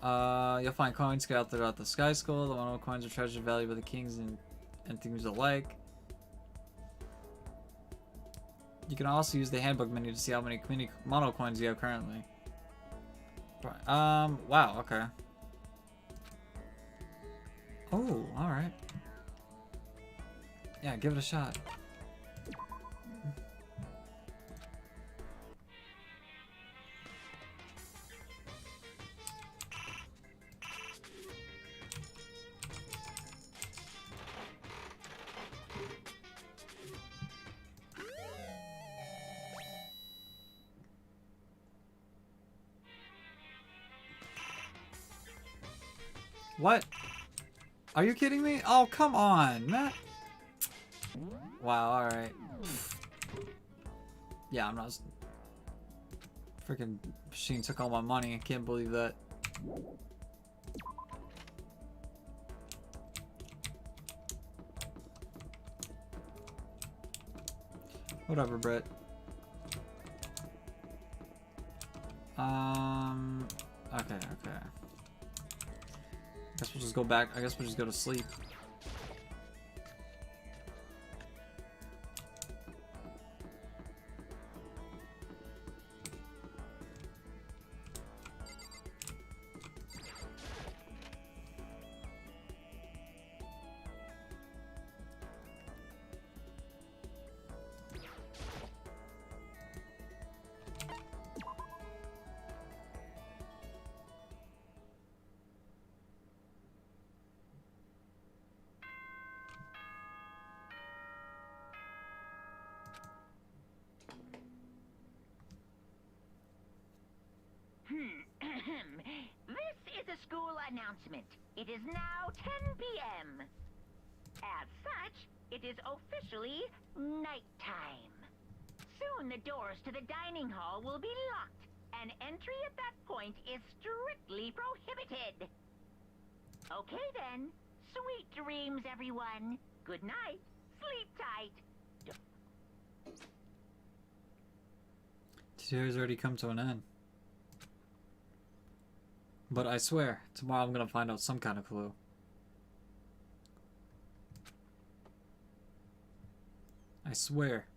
You'll find coins scattered throughout the Sky School. The 100 coins are treasured valued by the kings and things alike. You can also use the handbook menu to see how many mono coins you have currently. Wow, okay. Oh, alright. Yeah, give it a shot. What? Are you kidding me? Oh, come on, Matt. Wow, alright. Yeah, I'm not... Freaking machine took all my money. I can't believe that. Whatever, Brett. Okay. Guess we'll just go back. I guess we'll just go to sleep. This is a school announcement. It is now 10 p.m. As such, it is officially nighttime. Soon the doors to the dining hall will be locked, and entry at that point is strictly prohibited. Okay then. Sweet dreams, everyone. Good night. Sleep tight. Today's already come to an end. But I swear, tomorrow I'm gonna find out some kind of clue. I swear.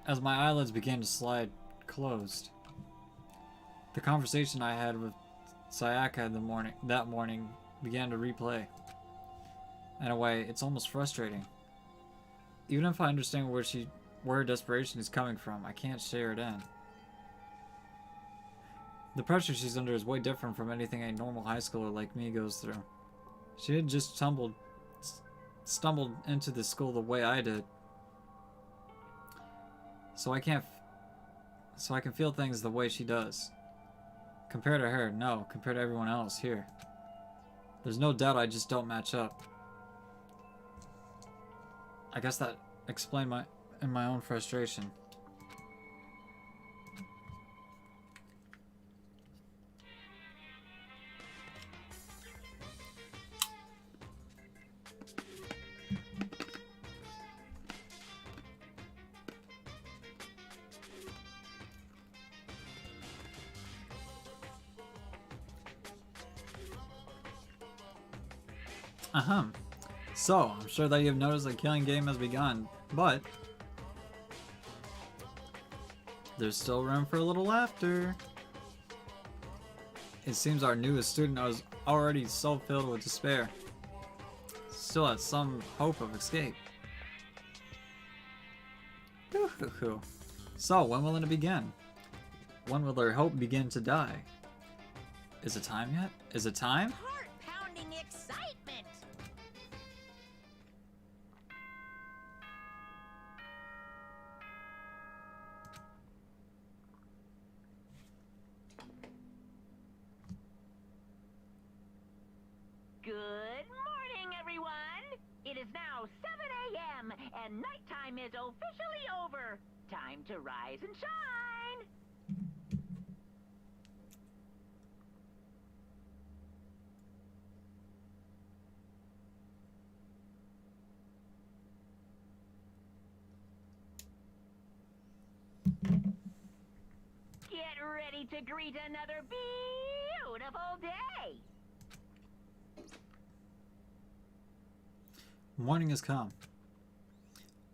As my eyelids began to slide closed, the conversation I had with Sayaka that morning began to replay. In a way, it's almost frustrating. Even if I understand where her desperation is coming from, I can't share it in. The pressure she's under is way different from anything a normal high schooler like me goes through. She had just stumbled into the school the way I did. So I can feel things the way she does. Compared to her, no. Compared to everyone else here. There's no doubt I just don't match up. I guess that explained my own frustration. So, I'm sure that you've noticed the killing game has begun, but there's still room for a little laughter. It seems our newest student was already so filled with despair. Still has some hope of escape. So, when will it begin? When will their hope begin to die? Is it time yet? Is it time? Heart-pounding excitement! Good morning, everyone. It is now 7 a.m. and nighttime is officially over. Time to rise and shine. Get ready to greet another beautiful day. Morning has come.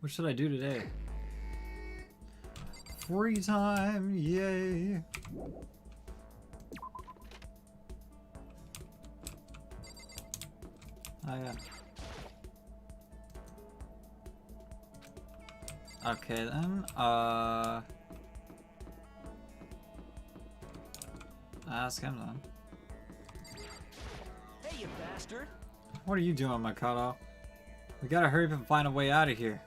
What should I do today? Free time, yay! Oh yeah. Okay then, ask him then. Hey, you bastard! What are you doing, Makoto? We gotta hurry up and find a way out of here.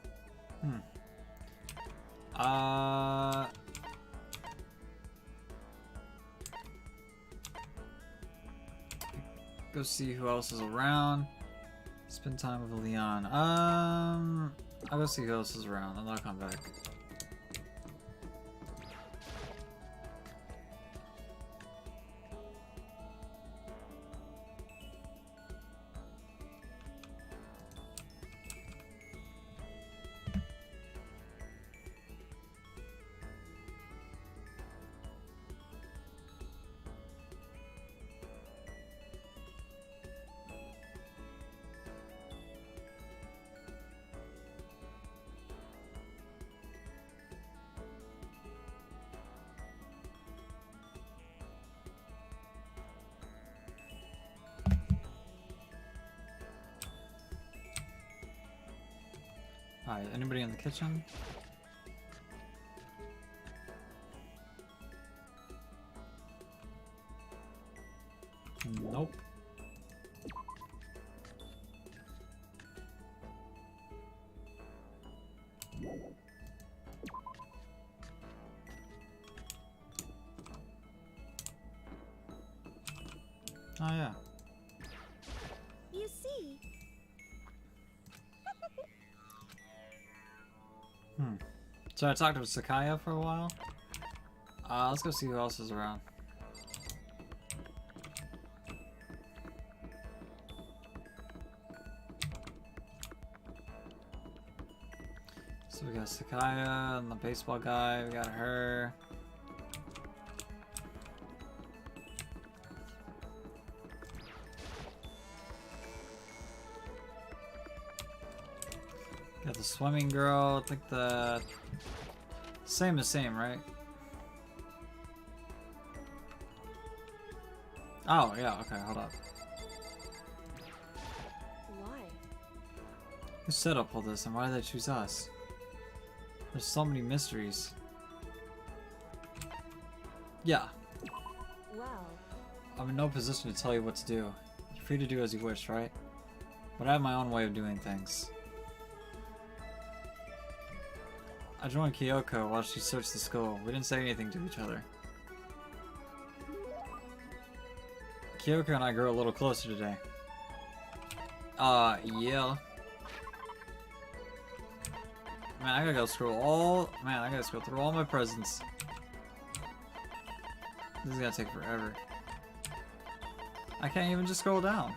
Go see who else is around. Spend time with Leon. I'll go see who else is around and I'll come back. Alright, anybody in the kitchen? Nope. Oh yeah. You see, So I talked with Sakaya for a while. Let's go see who else is around. So we got Sakaya and the baseball guy. We got her. Got the swimming girl. I think the same is same, right? Oh, yeah, okay, hold up. why? Who set up all this and why did they choose us? There's so many mysteries. Yeah, Well, I'm in no position to tell you what to do. You're free to do as you wish, right? But I have my own way of doing things. I joined Kyoko while she searched the school. We didn't say anything to each other. Kyoko and I grew a little closer today. Yeah. Man, I gotta go scroll through all my presents. This is gonna take forever. I can't even just scroll down.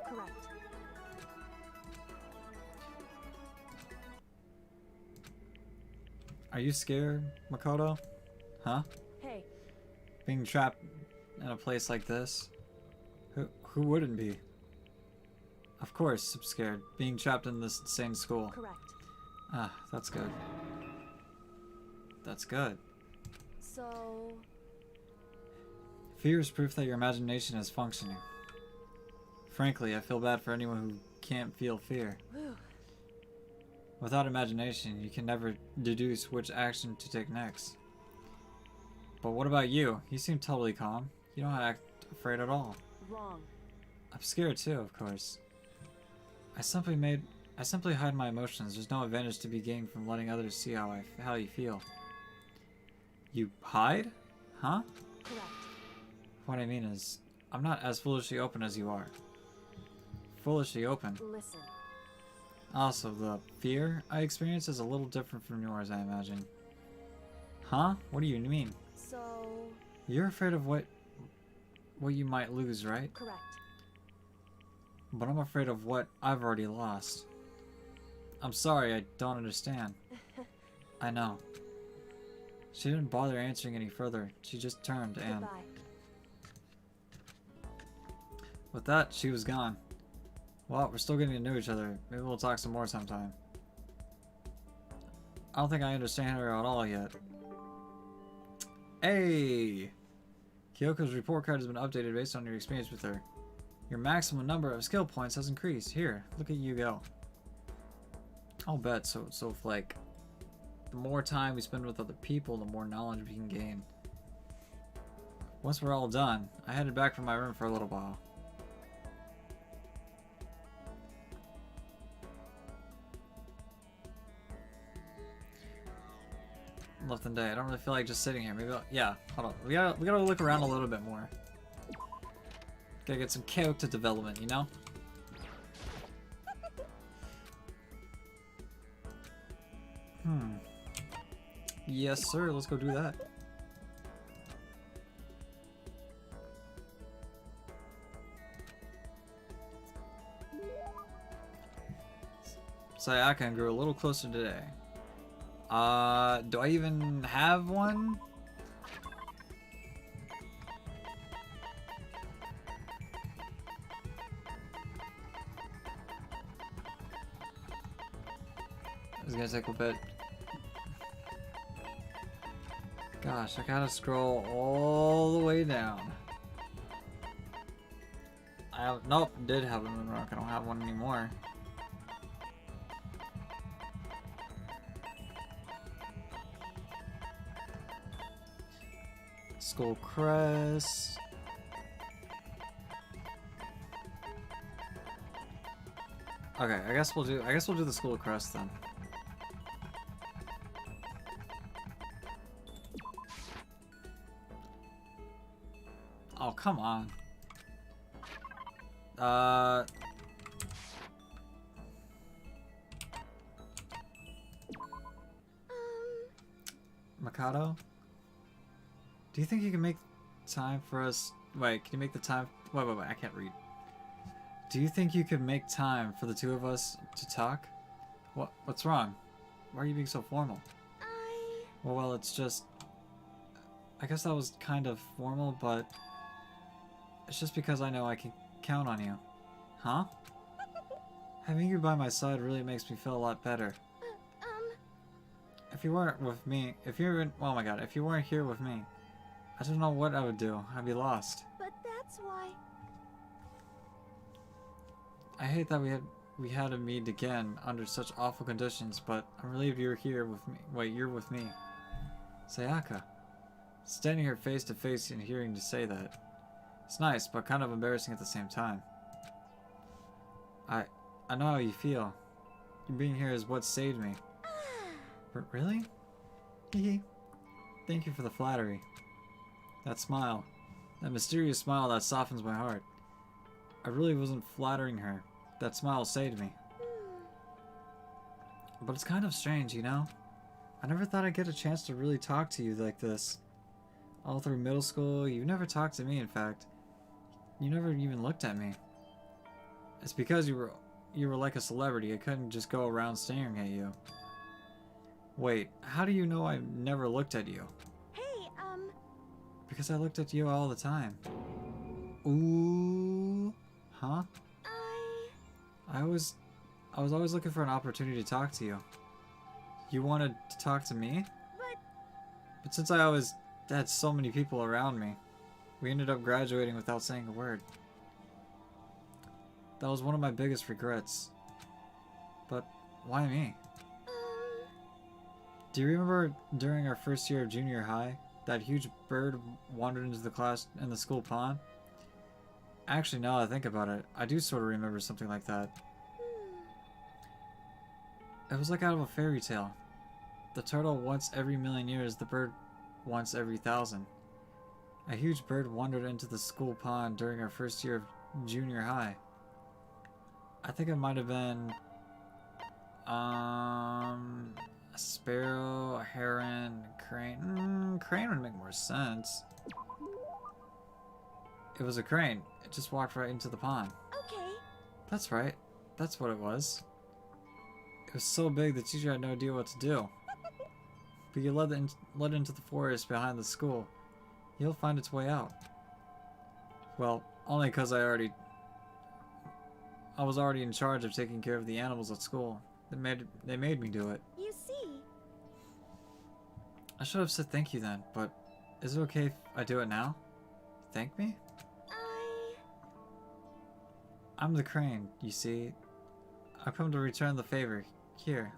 correct. Are you scared, Makoto? Huh? Hey, Being trapped in a place like this? Who wouldn't be? Of course, I'm scared. Being trapped in this insane school. correct. Ah, that's good. That's good. So, Fear is proof that your imagination is functioning. Frankly, I feel bad for anyone who can't feel fear. whew, Without imagination, you can never deduce which action to take next. But what about you? You seem totally calm. You don't act afraid at all. wrong. I'm scared too, of course. I simply hide my emotions. There's no advantage to be gained from letting others see how you feel. You hide? Huh? Correct. What I mean is, I'm not as foolishly open as you are. Foolishly open. Listen, Also, the fear I experience is a little different from yours, I imagine. Huh? What do you mean? so, You're afraid of what you might lose, right? correct. but I'm afraid of what I've already lost. I'm sorry, I don't understand. I know. She didn't bother answering any further. She just turned and... Goodbye. With that, she was gone. Well, we're still getting to know each other. Maybe we'll talk some more sometime. I don't think I understand her at all yet. Hey! Kyoko's report card has been updated based on your experience with her. Your maximum number of skill points has increased. Here, look at you go. I'll bet. So if like, the more time we spend with other people, the more knowledge we can gain. Once we're all done, I headed back from my room for a little while. Left in day. I don't really feel like just sitting here. Maybe yeah, hold on. We gotta look around a little bit more. Gotta get some character development, you know? Yes, sir. Let's go do that. Sayaka grew a little closer today. Do I even have one? It's gonna take a bit. Gosh, I gotta scroll all the way down. Nope, did have a moonrock. I don't have one anymore. Skull Crest. Okay, I guess we'll do the Skull Crest then. Oh, come on. Mikado? Do you think you can make time for us? Wait, can you make the time? Wait, I can't read. Do you think you could make time for the two of us to talk? What's wrong? Why are you being so formal? Well, it's just... I guess that was kind of formal, but... It's just because I know I can count on you. Huh? Having you by my side really makes me feel a lot better. If you weren't with me... If you weren't here with me, I don't know what I would do. I'd be lost. But that's why... I hate that we had to meet again under such awful conditions, but I'm relieved you're here with me. Wait, you're with me. Sayaka. Standing here face to face and hearing you say that. It's nice, but kind of embarrassing at the same time. I know how you feel. You being here is what saved me. Really? Hehe. Thank you for the flattery. That smile. That mysterious smile that softens my heart. I really wasn't flattering her. That smile saved me. But it's kind of strange, you know? I never thought I'd get a chance to really talk to you like this. All through middle school, you never talked to me, in fact. You never even looked at me. It's because you were like a celebrity. I couldn't just go around staring at you. Wait, how do you know I never looked at you? Hey, Because I looked at you all the time. Ooh. Huh? I was always looking for an opportunity to talk to you. You wanted to talk to me? But since I always had so many people around me, we ended up graduating without saying a word. That was one of my biggest regrets. But why me? Do you remember during our first year of junior high, that huge bird wandered into the class in the school pond? Actually, now that I think about it, I do sort of remember something like that. It was like out of a fairy tale. The turtle once every million years, the bird once every 1,000. A huge bird wandered into the school pond during our first year of junior high. I think it might have been a sparrow, a heron, a crane. Crane would make more sense. It was a crane. It just walked right into the pond. okay. That's right. That's what it was. It was so big the teacher had no idea what to do. But you led into the forest behind the school. You'll find its way out. Well, only because I was already in charge of taking care of the animals at school. They made me do it. You see. I should have said thank you then, but is it okay if I do it now? Thank me? I'm the crane, you see. I've come to return the favor. Here,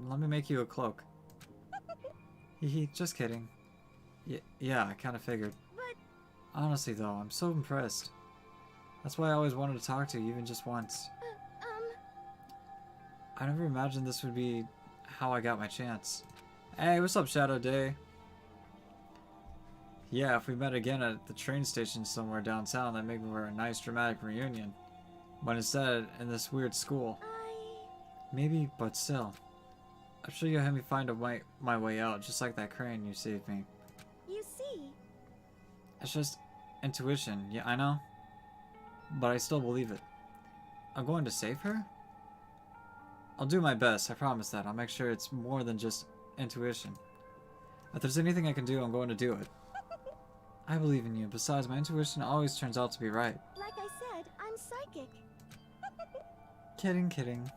let me make you a cloak. Hee, just kidding. Yeah, I kind of figured. But... Honestly though, I'm so impressed. That's why I always wanted to talk to you, even just once. I never imagined this would be how I got my chance. Hey, what's up, Shadow Day? Yeah, if we met again at the train station somewhere downtown, that'd make for a nice dramatic reunion. But instead, in this weird school. Maybe, but still. I'm sure you'll help me find my way out, just like that crane you saved me. You see. It's just intuition, yeah, I know. But I still believe it. I'm going to save her? I'll do my best, I promise that. I'll make sure it's more than just intuition. If there's anything I can do, I'm going to do it. I believe in you. Besides, my intuition always turns out to be right. Like I said, I'm psychic. Kidding, kidding.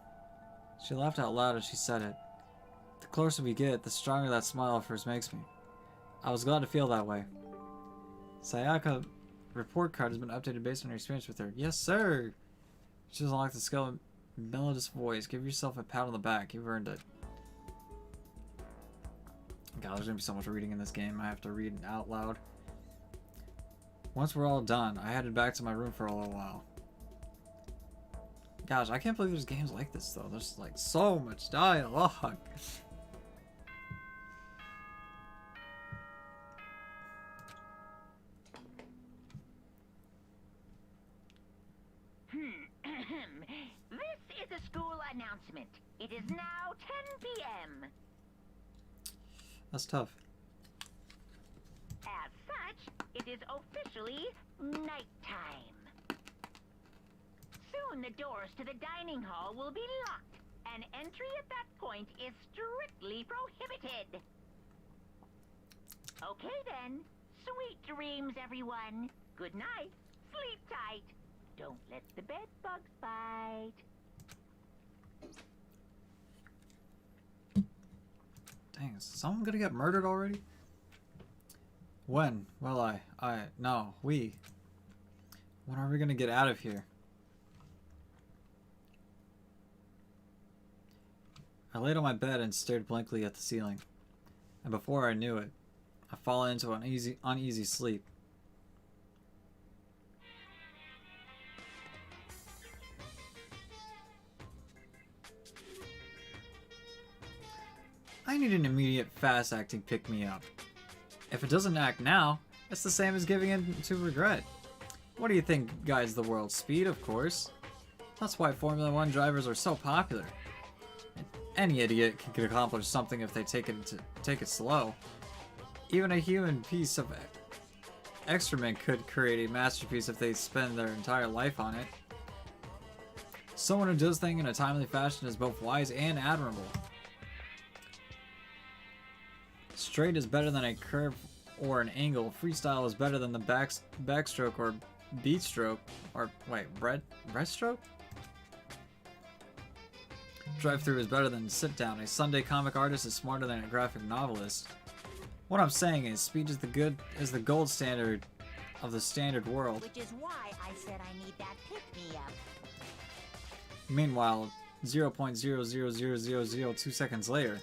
She laughed out loud as she said it. The closer we get, the stronger that smile of hers makes me. I was glad to feel that way. Sayaka report card has been updated based on your experience with her. Yes, sir! She doesn't like the skill of melodious voice. Give yourself a pat on the back. You've earned it. God, there's gonna be so much reading in this game. I have to read out loud. Once we're all done, I headed back to my room for a little while. Gosh, I can't believe there's games like this though. There's like so much dialogue. This is a school announcement. It is now 10 p.m. That's tough. As such, it is officially nighttime. Soon the doors to the dining hall will be locked, and entry at that point is strictly prohibited. Okay then. Sweet dreams, everyone. Good night. Sleep tight. Don't let the bed bugs bite. Dang, is someone gonna get murdered already? When? Well, no, we. When are we gonna get out of here? I laid on my bed and stared blankly at the ceiling. And before I knew it, I fall into an uneasy sleep. I need an immediate fast-acting pick-me-up. If it doesn't act now, it's the same as giving in to regret. What do you think guides the world? Speed, of course. That's why Formula 1 drivers are so popular. Any idiot can accomplish something if they take it slow. Even a human piece of excrement could create a masterpiece if they spend their entire life on it. Someone who does things in a timely fashion is both wise and admirable. Straight is better than a curve or an angle. Freestyle is better than the backstroke or beat stroke. Or wait, breaststroke? Drive-through is better than sit down. A Sunday comic artist is smarter than a graphic novelist. What I'm saying is, speed is the gold standard of the standard world. Which is why I said I need that pick-me-up. Meanwhile, 0.00002 seconds later.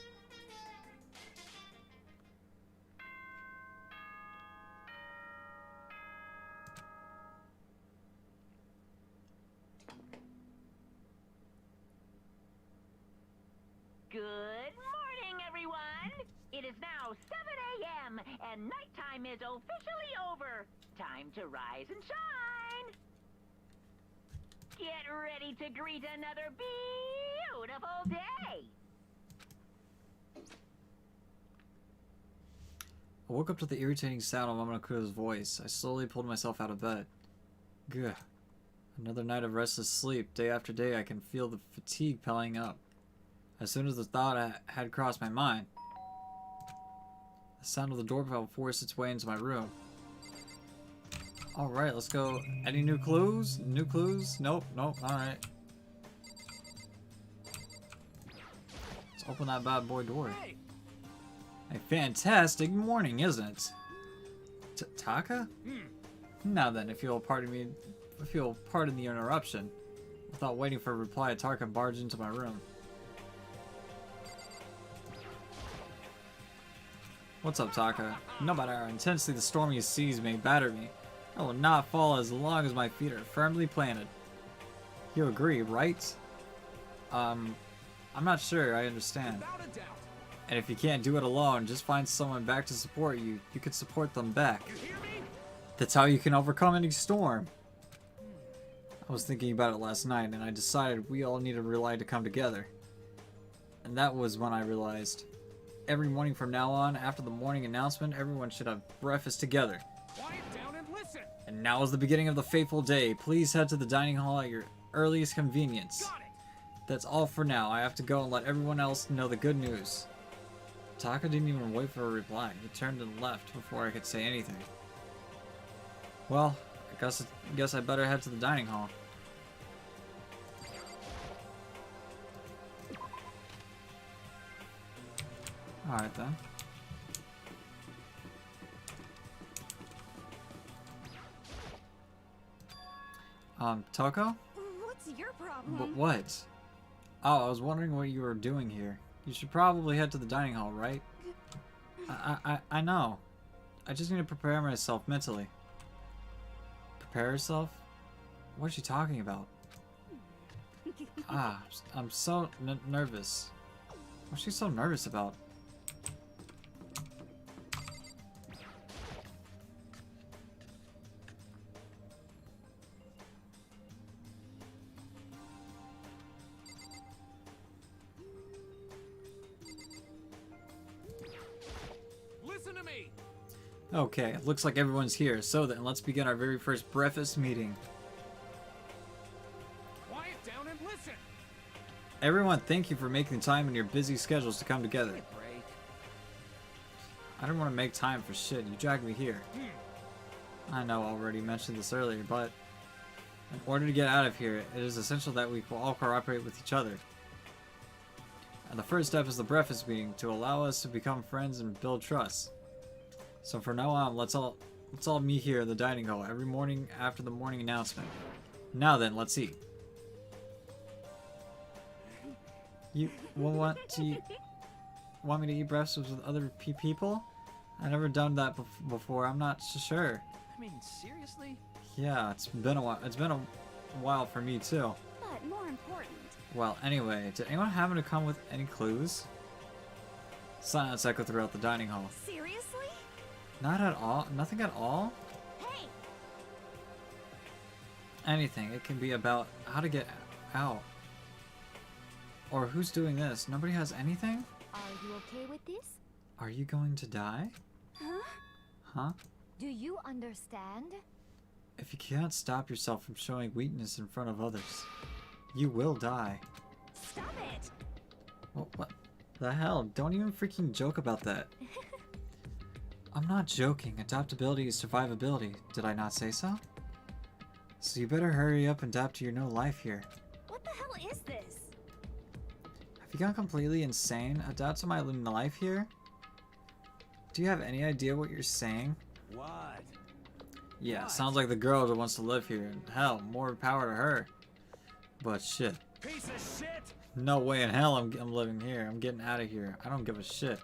Good morning, everyone! It is now 7 a.m. and nighttime is officially over. Time to rise and shine! Get ready to greet another beautiful day! I woke up to the irritating sound of Momonoku's voice. I slowly pulled myself out of bed. Gah. Another night of restless sleep. Day after day, I can feel the fatigue piling up. As soon as the thought had crossed my mind, the sound of the doorbell forced its way into my room. Alright, let's go. Any new clues? New clues? Nope, nope, alright. Let's open that bad boy door. A fantastic morning, isn't it? Taka? Now then, if you'll pardon the interruption. Without waiting for a reply, Taka barged into my room. What's up, Taka? No matter how intensely the stormy seas may batter me, I will not fall as long as my feet are firmly planted. You agree, right? I'm not sure I understand. And if you can't do it alone, just find someone back to support you. You can support them back. That's how you can overcome any storm. I was thinking about it last night, and I decided we all need to rely to come together. And that was when I realized, every morning from now on, after the morning announcement, everyone should have breakfast together. Quiet down and listen. And now is the beginning of the fateful day. Please head to the dining hall at your earliest convenience. Got it. That's all for now. I have to go and let everyone else know the good news. Taka didn't even wait for a reply. He turned and left before I could say anything. Well, I guess I better head to the dining hall. Alright then. Toko? What's your problem? What? Oh, I was wondering what you were doing here. You should probably head to the dining hall, right? I know. I just need to prepare myself mentally. Prepare yourself? What is she talking about? I'm so nervous. What's she so nervous about? Listen to me. Okay, looks like everyone's here. So then, let's begin our very first breakfast meeting. Quiet down and listen. Everyone, thank you for making time in your busy schedules to come together. Break. I didn't want to make time for shit. You dragged me here. I know I already mentioned this earlier, but in order to get out of here, it is essential that we all cooperate with each other. And the first step is the breakfast meeting to allow us to become friends and build trust. So from now on, let's all meet here in the dining hall every morning after the morning announcement. Now then, let's eat. You want me to eat breakfast with other people? I've never done that before. I'm not sure. I mean, seriously? Yeah, it's been a while. It's been a while for me too. But more important. Well, anyway, did anyone happen to come with any clues? Silence echoed throughout the dining hall. Seriously? Not at all? Nothing at all? Hey! Anything. It can be about how to get out. Or who's doing this. Nobody has anything? Are you okay with this? Are you going to die? Huh? Huh? Do you understand? If you can't stop yourself from showing weakness in front of others, you will die. Stop it! What the hell? Don't even freaking joke about that. I'm not joking. Adaptability is survivability. Did I not say so? So you better hurry up and adapt to your new life here. What the hell is this? Have you gone completely insane? Adapt to my life here? Do you have any idea what you're saying? What? Yeah, What? sounds like the girl that wants to live here. And hell, more power to her. But shit. Piece of shit! No way in hell I'm living here. I'm getting out of here. I don't give a shit.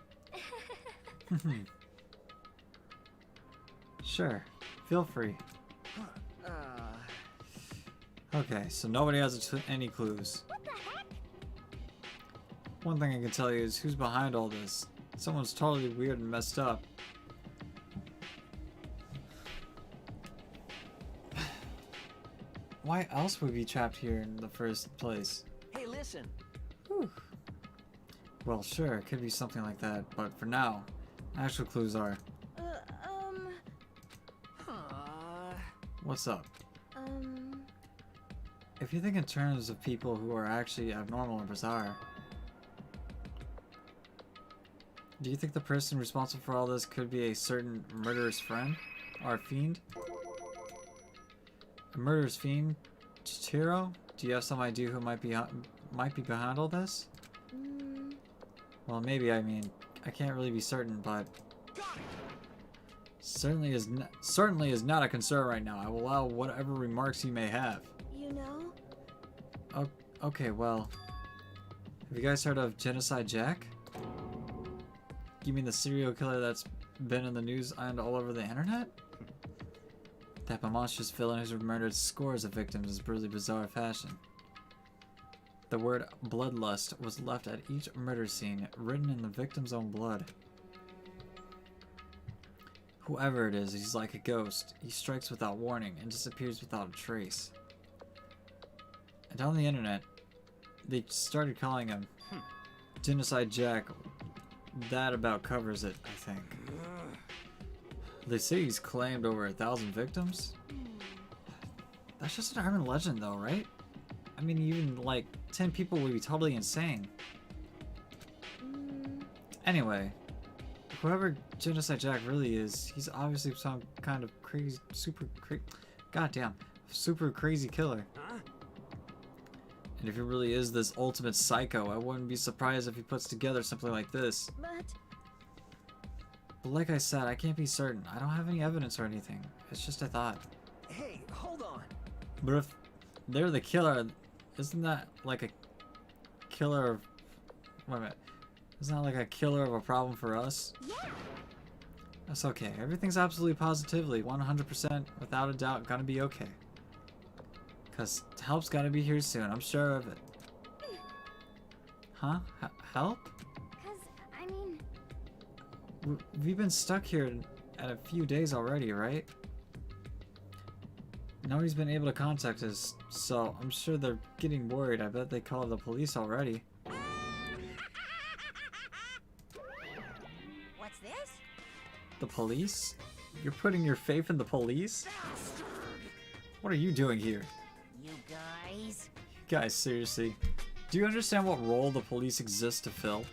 Sure. Feel free. Okay, so nobody has any clues. What the heck? One thing I can tell you is who's behind all this. Someone's totally weird and messed up. Why else would we be trapped here in the first place? Hey, listen. Whew. Well, sure, it could be something like that, but for now, actual clues are... What's up? If you think in terms of people who are actually abnormal and bizarre, do you think the person responsible for all this could be a certain murderous friend? Or fiend? A murderous fiend? Chihiro? Do you have some idea who might be behind all this? Well, maybe, I mean, I can't really be certain, but certainly is not a concern right now. I will allow whatever remarks you may have. You know? Oh, okay, well, have you guys heard of Genocide Jack? You mean the serial killer that's been in the news and all over the internet? That monstrous villain who's murdered scores of victims in brutally bizarre fashion. The word bloodlust was left at each murder scene, written in the victim's own blood. Whoever it is, he's like a ghost. He strikes without warning and disappears without a trace. And on the internet, they started calling him Genocide Jack. That about covers it, I think. They say he's claimed over 1,000 victims. That's just an urban legend though, right? I mean, even like 10 people would be totally insane. Anyway, whoever Genocide Jack really is, he's obviously some kind of crazy, super crazy killer. And if he really is this ultimate psycho, I wouldn't be surprised if he puts together something like this. But like I said, I can't be certain. I don't have any evidence or anything. It's just a thought. Hey, hold on. But if they're the killer, isn't that like a killer of... Wait a minute. Isn't that like a killer of a problem for us? Yeah. That's okay. Everything's absolutely positively, 100%, without a doubt, gonna be okay. Because help's gotta be here soon. I'm sure of it. Huh? Help? I mean... We've been stuck here at a few days already, right? Nobody's been able to contact us, so I'm sure they're getting worried. I bet they called the police already. What's this? The police? You're putting your faith in the police? What are you doing here? You guys? Guys, seriously. Do you understand what role the police exist to fill?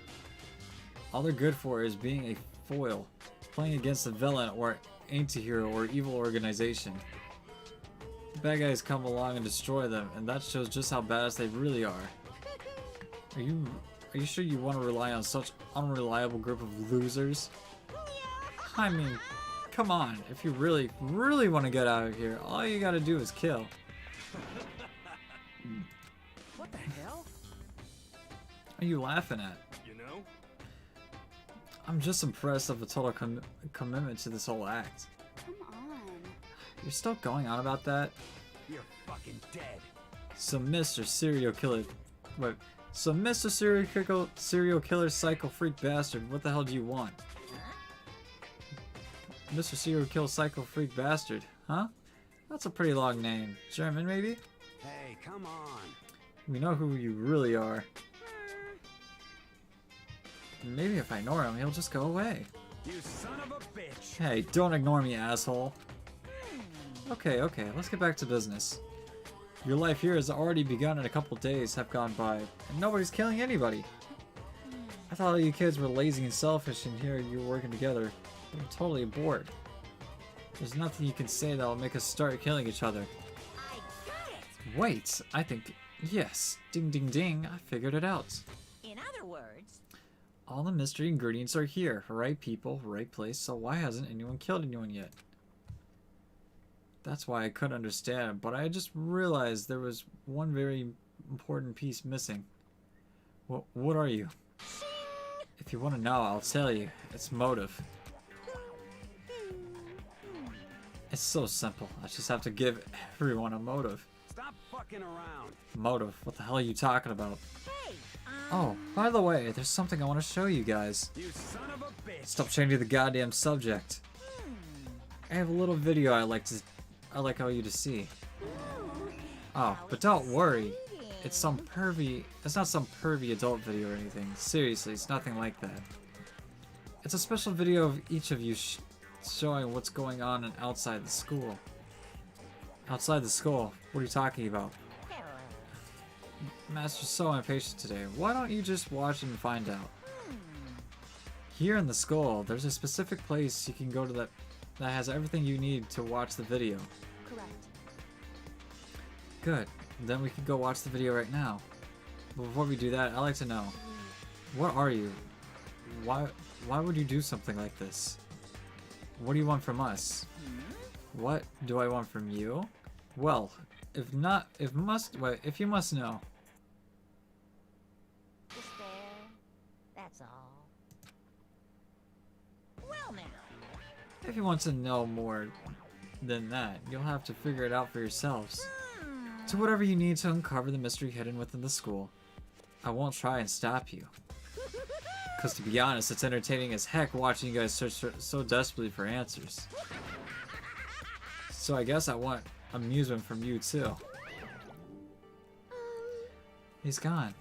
All they're good for is being a foil, playing against a villain or anti-hero or evil organization. The bad guys come along and destroy them, and that shows just how badass they really are. Are you sure you want to rely on such unreliable group of losers? I mean, come on, if you really, really want to get out of here, all you gotta do is kill. What the hell? What are you laughing at? You know? I'm just impressed of the total commitment to this whole act. Come on. You're still going on about that? You're fucking dead. So Mr. Serial Killer... Wait. So Mr. Serial Killer Psycho Freak Bastard, what the hell do you want? Mr. Serial Killer Psycho Freak Bastard, huh? That's a pretty long name. German, maybe? Hey, come on. We know who you really are. Maybe if I ignore him, he'll just go away. You son of a bitch. Hey, don't ignore me, asshole. Okay, let's get back to business. Your life here has already begun and a couple days have gone by, and nobody's killing anybody. I thought all you kids were lazy and selfish, and here you're working together. I'm totally bored. There's nothing you can say that will make us start killing each other. I got it! Wait, I think... Yes. Ding ding ding, I figured it out. In other words... All the mystery ingredients are here. Right people, right place, so why hasn't anyone killed anyone yet? That's why I couldn't understand, but I just realized there was one very important piece missing. What are you? If you want to know, I'll tell you. It's motive. It's so simple. I just have to give everyone a motive. Stop fucking around. Motive? What the hell are you talking about? Hey, Oh, by the way, there's something I want to show you guys. You son of a bitch. Stop changing the goddamn subject. I have a little video I'd like you to see. Oh, but don't worry. It's not some pervy adult video or anything. Seriously, it's nothing like that. It's a special video of each of you showing what's going on outside the school. Outside the school? What are you talking about? Well, Master's so impatient today. Why don't you just watch and find out? Here in the school, there's a specific place you can go to that has everything you need to watch the video. Correct. Good. Then we can go watch the video right now. But before we do that, I'd like to know, what are you? Why would you do something like this? What do you want from us? What do I want from you? Well, if you must know. Despair. That's all. Well now. If you want to know more than that, you'll have to figure it out for yourselves. Do whatever you need to uncover the mystery hidden within the school. I won't try and stop you. Because to be honest, it's entertaining as heck watching you guys search so desperately for answers. So I guess I want amusement from you too. He's gone.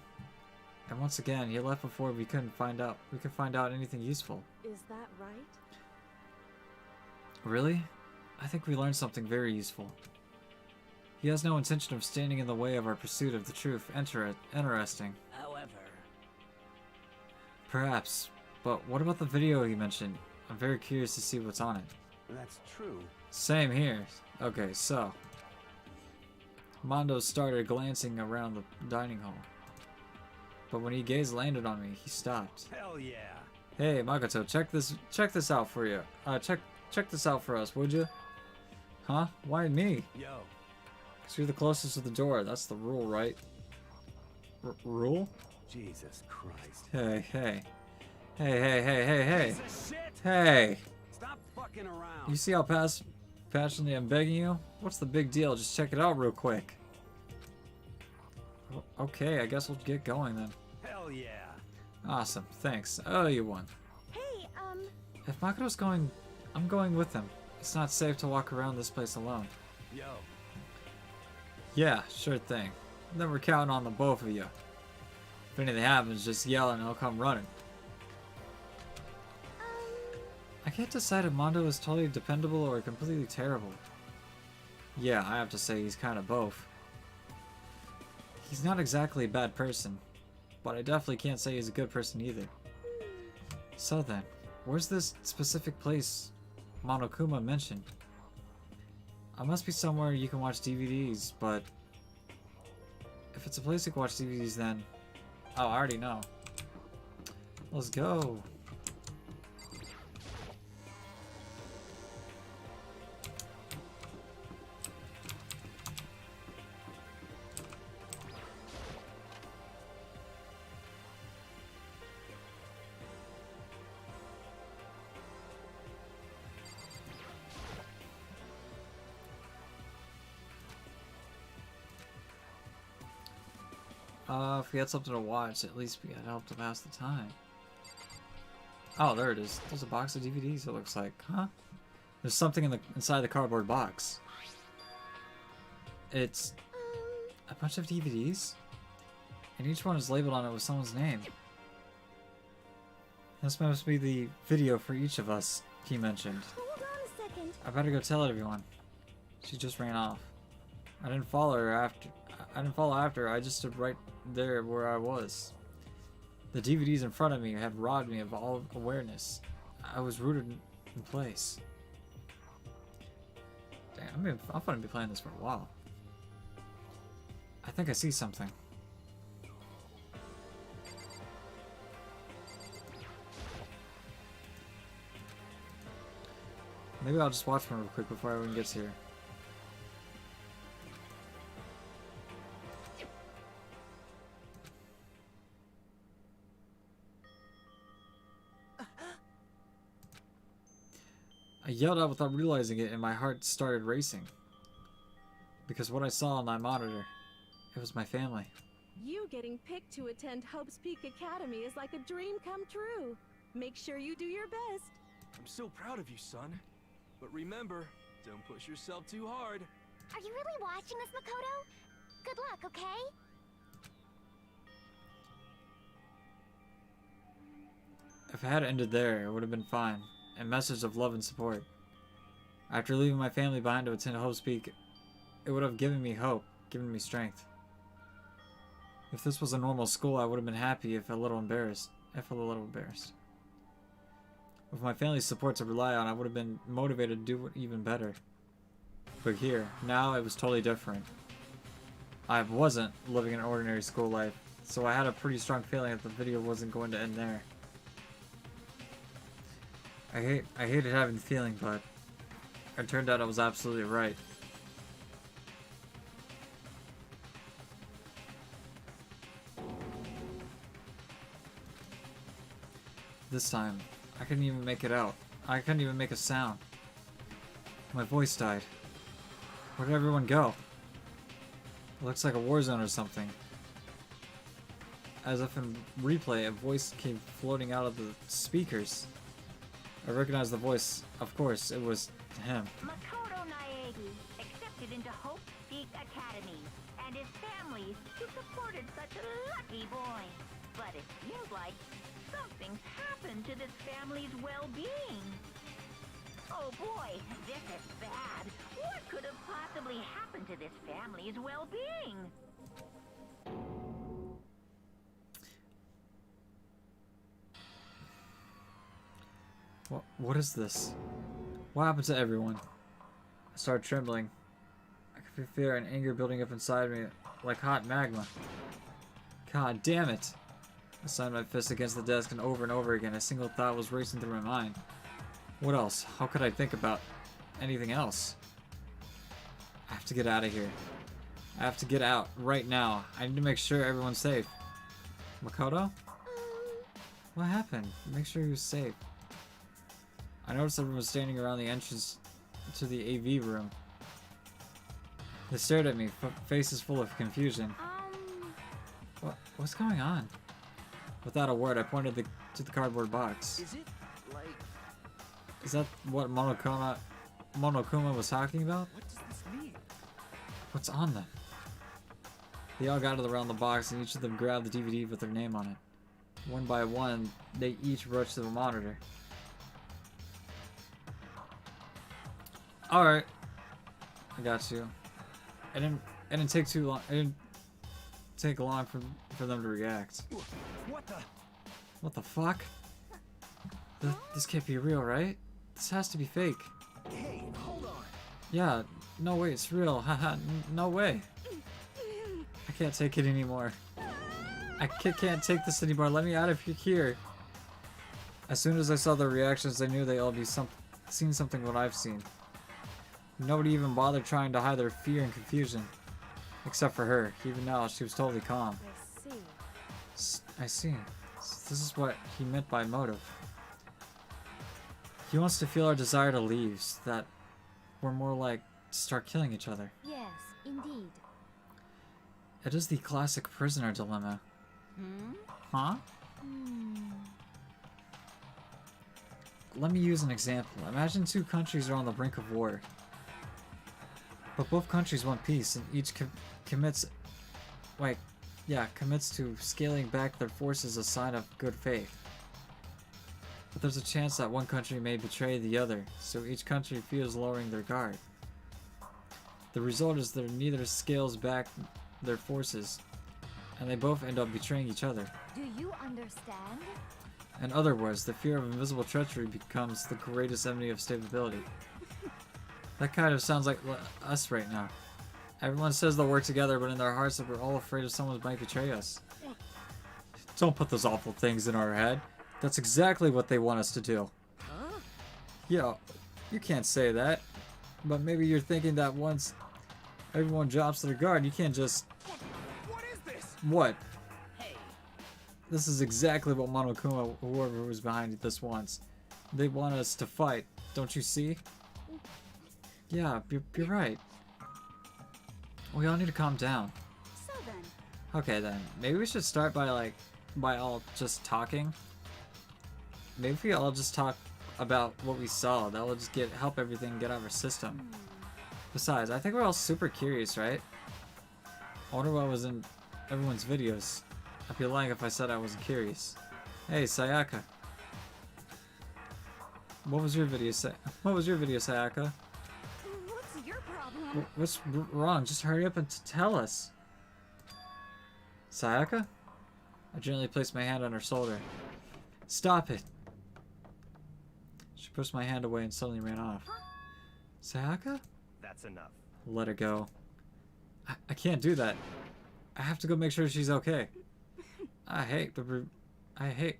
And once again, he left before we could find out anything useful. Is that right? Really? I think we learned something very useful. He has no intention of standing in the way of our pursuit of the truth. Interesting. However. Perhaps. But what about the video you mentioned? I'm very curious to see what's on it. That's true. Same here. Okay, so. Mondo started glancing around the dining hall. But when his gaze landed on me, he stopped. Hell yeah. Hey, Makoto, check this out for you. Check this out for us, would you? Huh? Why me? Yo. Because you're the closest to the door. That's the rule, right? Rule? Jesus Christ. Hey, hey. Hey. Piece of shit. Hey! Stop fucking around. You see how passionately I'm begging you? What's the big deal? Just check it out real quick. Okay, I guess we'll get going then. Hell yeah. Awesome, thanks. Oh, you won. Hey, If Makoto's going, I'm going with him. It's not safe to walk around this place alone. Yo. Yeah, sure thing. Then we're counting on the both of you. If anything happens, just yell and I'll come running. I can't decide if Mondo is totally dependable or completely terrible. Yeah, I have to say he's kind of both. He's not exactly a bad person, but I definitely can't say he's a good person either. So then, where's this specific place Monokuma mentioned? I must be somewhere you can watch DVDs, but if it's a place you can watch DVDs, then oh, I already know. Let's go. If we had something to watch, at least we had help to pass the time. Oh, there it is. There's a box of DVDs, it looks like. Huh? There's something inside the cardboard box. It's a bunch of DVDs, and each one is labeled on it with someone's name. This must be the video for each of us, he mentioned. Hold on a second. I better go tell everyone. She just ran off. I didn't follow after. I just stood right there where I was. The DVDs in front of me had robbed me of all awareness. I was rooted in place. Damn, I'm gonna be playing this for a while. I think I see something. Maybe I'll just watch one real quick before everyone gets here. I yelled out without realizing it, and my heart started racing. Because what I saw on my monitor, it was my family. You getting picked to attend Hope's Peak Academy is like a dream come true. Make sure you do your best. I'm so proud of you, son. But remember, don't push yourself too hard. Are you really watching this, Makoto? Good luck, okay? If it had ended there, it would have been fine. A message of love and support. After leaving my family behind to attend Hope's Peak, it would have given me hope, given me strength. If this was a normal school, I would have been happy if a little embarrassed. I felt a little embarrassed. With my family's support to rely on, I would have been motivated to do even better. But here, now it was totally different. I wasn't living an ordinary school life, so I had a pretty strong feeling that the video wasn't going to end there. I hated having the feeling, but it turned out I was absolutely right. This time, I couldn't even make it out. I couldn't even make a sound. My voice died. Where did everyone go? It looks like a war zone or something. As if in replay, a voice came floating out of the speakers. I recognized the voice. Of course, it was him. Makoto Naegi accepted into Hope Peak Academy, and his family who supported such a lucky boy. But it seems like something's happened to this family's well-being. Oh boy, this is bad. What could have possibly happened to this family's well-being? What is this? What happened to everyone? I started trembling. I could feel fear and anger building up inside me like hot magma. God damn it! I slammed my fist against the desk, and over again a single thought was racing through my mind. What else? How could I think about anything else? I have to get out of here. I have to get out right now. I need to make sure everyone's safe. Makoto? What happened? Make sure he was safe. I noticed everyone was standing around the entrance to the AV room. They stared at me, faces full of confusion. What's going on? Without a word, I pointed to the cardboard box. Is it like... Is that what Monokuma was talking about? What does this mean? What's on them? They all gathered around the box, and each of them grabbed the DVD with their name on it. One by one, they each rushed to the monitor. Alright. I got you. It didn't take too long. It didn't take long for them to react. What the? What the fuck? This can't be real, right? This has to be fake. Hey, hold on. Yeah, no way, it's real. Haha, no way. I can't take it anymore. I can't take this anymore. Let me out of here. As soon as I saw their reactions, I knew they all seen something what I've seen. Nobody even bothered trying to hide their fear and confusion. Except for her. Even now, she was totally calm. I see. This is what he meant by motive. He wants to feel our desire to leave, so that we're more like to start killing each other. Yes, indeed. It is the classic prisoner dilemma. Huh? Let me use an example. Imagine two countries are on the brink of war. But both countries want peace, and each commits to scaling back their forces, a sign of good faith. But there's a chance that one country may betray the other, so each country fears lowering their guard. The result is that neither scales back their forces, and they both end up betraying each other. Do you understand? In other words, the fear of invisible treachery becomes the greatest enemy of stability. That kind of sounds like us right now. Everyone says they'll work together, but in their hearts that we're all afraid of someone might betray us. Don't put those awful things in our head. That's exactly what they want us to do. Huh? Yeah, you can't say that. But maybe you're thinking that once everyone drops their guard, you can't just... What is this? What? Hey. This is exactly what Monokuma, whoever was behind this, wants. They want us to fight. Don't you see? Yeah, you're right. We all need to calm down. So then. Okay then, maybe we should start by all just talking. Maybe if we all just talk about what we saw, that will just help everything get out of our system. Besides, I think we're all super curious, right? I wonder what was in everyone's videos. I'd be lying if I said I wasn't curious. Hey, Sayaka. What was your video, Sayaka? What's your problem? What's wrong? Just hurry up and tell us. Sayaka? I gently placed my hand on her shoulder. Stop it! She pushed my hand away and suddenly ran off. Sayaka? That's enough. Let her go. I can't do that. I have to go make sure she's okay. I hate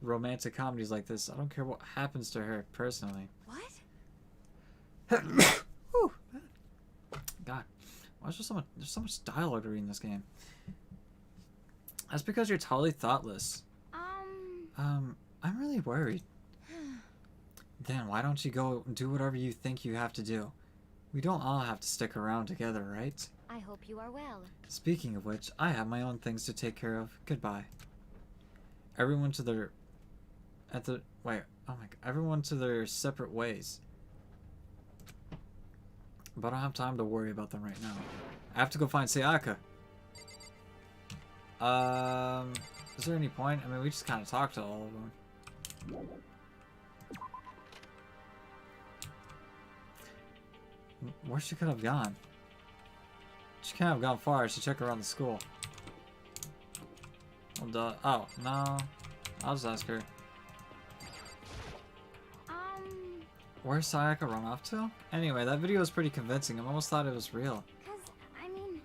romantic comedies like this. I don't care what happens to her personally. What? Whew. God, why is there's so much dialogue to read in this game? That's because you're totally thoughtless. I'm really worried. Then why don't you go do whatever you think you have to do? We don't all have to stick around together, right? I hope you are well. Speaking of which, I have my own things to take care of. Goodbye. Everyone to their... Everyone to their separate ways. But I don't have time to worry about them right now. I have to go find Sayaka. Is there any point? I mean, we just kind of talked to all of them. Where she could have gone? She can't have gone far. I should check around the school. Well, oh, no. I'll just ask her. Where's Sayaka run off to? Anyway, that video was pretty convincing. I almost thought it was real. I mean...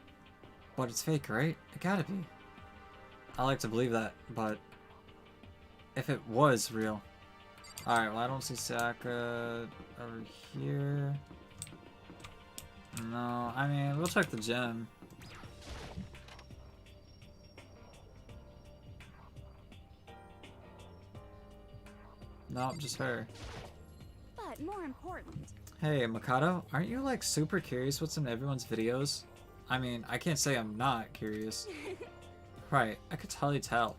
But it's fake, right? It gotta be. I like to believe that, but... if it was real... Alright, well I don't see Sayaka over here. No, I mean, we'll check the gym. Nope, just her. But more important... Hey, Mikado, aren't you like super curious what's in everyone's videos? I mean, I can't say I'm not curious. Right, I could totally tell.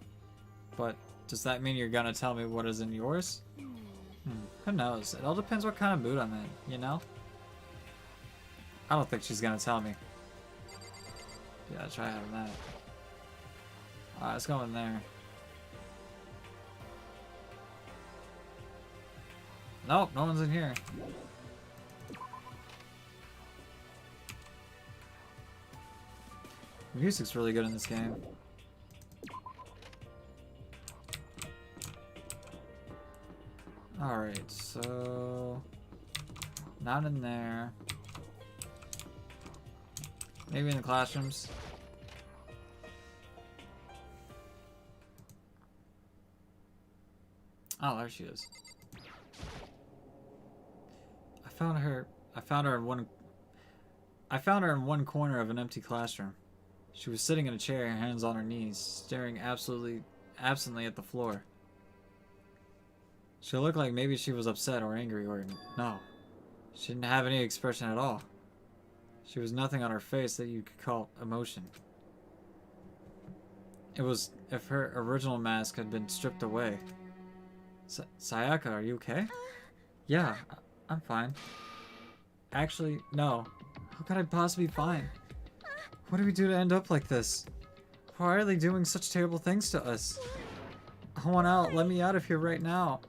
But does that mean you're gonna tell me what is in yours? Who knows? It all depends what kind of mood I'm in, you know? I don't think she's gonna tell me. Yeah, try having that. Alright, let's go in there. Nope, no one's in here. The music's really good in this game. Alright, so... not in there. Maybe in the classrooms. Oh, there she is. I found her in one corner of an empty classroom. She was sitting in a chair, hands on her knees, staring absently at the floor. She looked like maybe she was upset or angry or no. She didn't have any expression at all. She was nothing on her face that you could call emotion. It was if her original mask had been stripped away. Sayaka, are you okay? Yeah, I'm fine. Actually, no. How could I possibly be fine? What did we do to end up like this? Why are they doing such terrible things to us? I want out. Let me out of here right now.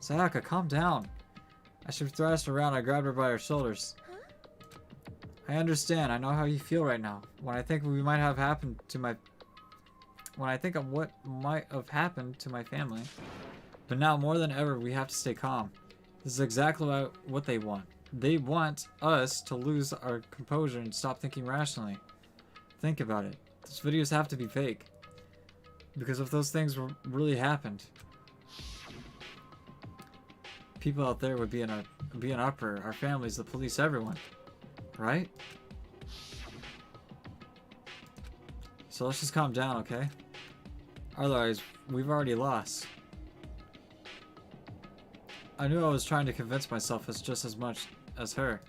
Sayaka, calm down. As she thrashed around, I grabbed her by her shoulders. I understand. I know how you feel right now. When I think of what might have happened to my family. But now more than ever, we have to stay calm. This is exactly what they want. They want us to lose our composure and stop thinking rationally. Think about it. Those videos have to be fake. Because if those things really happened, people out there would be in an uproar. Our families, the police, everyone. Right? So let's just calm down, okay? Otherwise, we've already lost. I knew I was trying to convince myself as just as much as her.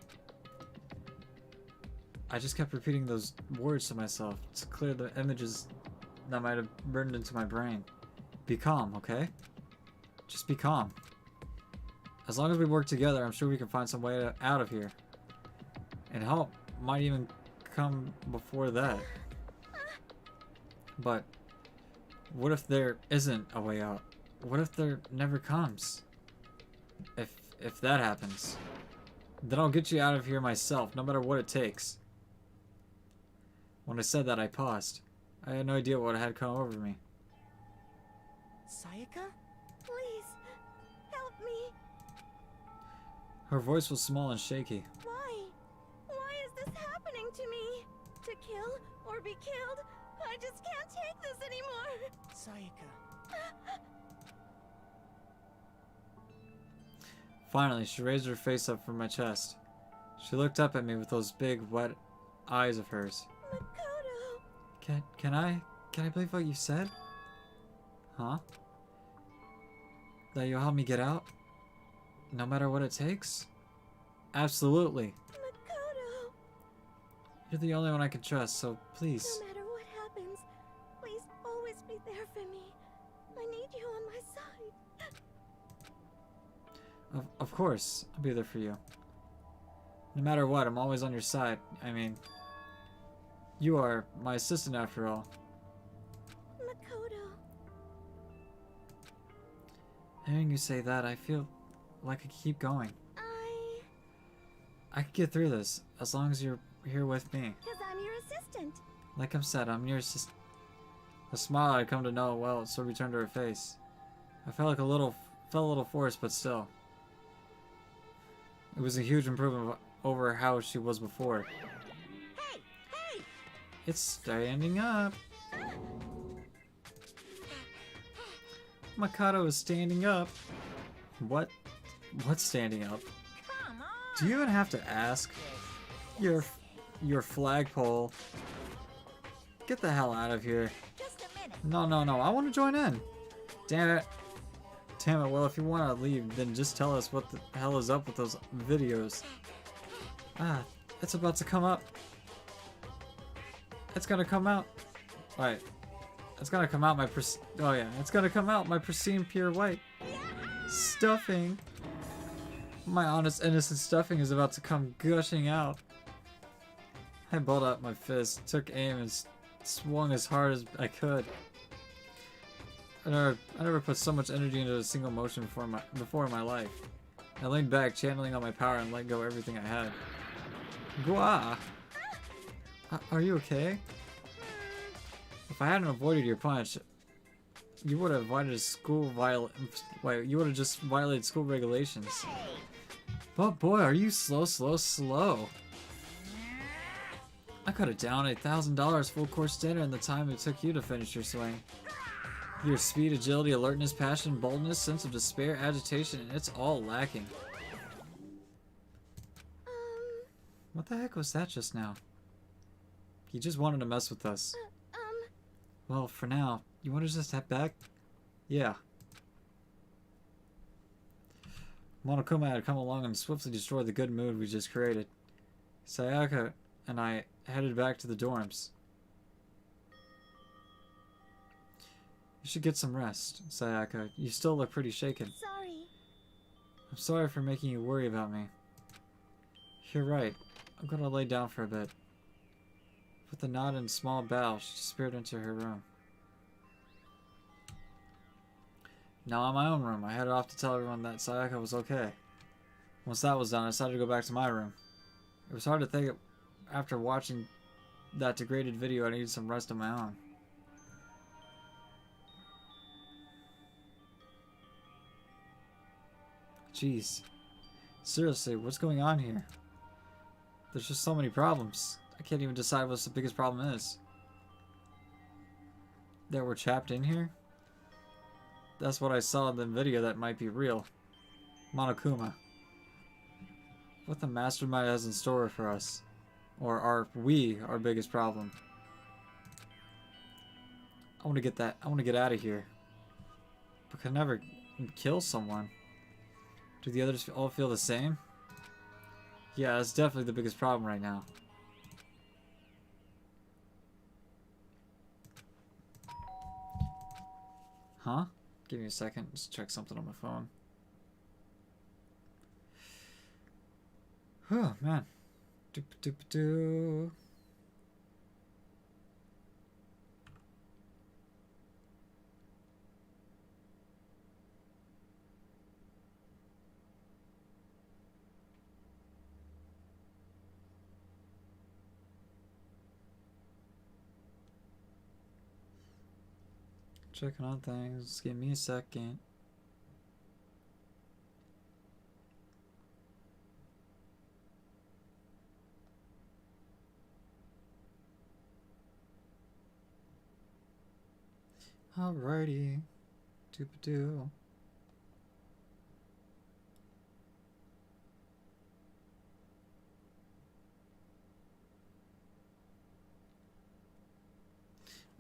I just kept repeating those words to myself to clear the images that might have burned into my brain. Be calm, okay? Just be calm. As long as we work together, I'm sure we can find some way out of here. And help might even come before that. But what if there isn't a way out? What if there never comes? If that happens, then I'll get you out of here myself, no matter what it takes. When I said that, I paused. I had no idea what had come over me. Sayaka? Please, help me. Her voice was small and shaky. Why? Why is this happening to me? To kill or be killed? I just can't take this anymore. Sayaka. Finally, she raised her face up from my chest. She looked up at me with those big, wet eyes of hers. Makoto. Can I believe what you said? Huh? That you'll help me get out? No matter what it takes? Absolutely. Makoto. You're the only one I can trust, so please. No matter what happens, please always be there for me. I need you on my side. Of course, I'll be there for you. No matter what, I'm always on your side. I mean, you are my assistant after all. Makoto. Hearing you say that, I feel like I can keep going. I can get through this, as long as you're here with me. Because I'm your assistant. Like I said, I'm your assistant. The smile I'd come to know well so returned to her face. I felt a little forced, but still. It was a huge improvement over how she was before. Hey! Hey! It's standing up. Makoto is standing up. What? What's standing up? Come on! Do you even have to ask? Your flagpole. Get the hell out of here. Just a minute. No, I want to join in. Damn it. Well, if you want to leave, then just tell us what the hell is up with those videos. Ah, it's about to come up. It's gonna come out. Right. It's gonna come out oh yeah, it's gonna come out my pristine pure white. Stuffing. My honest innocent stuffing is about to come gushing out. I balled out my fist, took aim, and swung as hard as I could. I never put so much energy into a single motion before in my life. I leaned back, channeling all my power, and let go everything I had. Gwa! Are you okay? If I hadn't avoided your punch, you would have you would have just violated school regulations. But boy, are you slow. I could have downed $1,000 full course dinner in the time it took you to finish your swing. Your speed, agility, alertness, passion, boldness, sense of despair, agitation, and it's all lacking. What the heck was that just now? He just wanted to mess with us. Well, for now, you want to just head back? Yeah. Monokuma had come along and swiftly destroyed the good mood we just created. Sayaka and I headed back to the dorms. You should get some rest, Sayaka. You still look pretty shaken. Sorry. I'm sorry for making you worry about me. You're right. I'm gonna lay down for a bit. With a nod and small bow, she disappeared into her room. Now in my own room, I headed off to tell everyone that Sayaka was okay. Once that was done, I decided to go back to my room. It was hard to think after watching that degraded video I needed some rest of my own. Jeez. Seriously, what's going on here? There's just so many problems. I can't even decide what the biggest problem is. That we're trapped in here? That's what I saw in the video that might be real. Monokuma. What the mastermind has in store for us. Or are we our biggest problem? I want to get out of here. But can never kill someone. Do the others all feel the same? Yeah, that's definitely the biggest problem right now. Huh? Give me a second. Just check something on my phone. Oh, man. Doop-doop-doo. Checking on things. Give me a second. Alrighty. Doop-a-doo.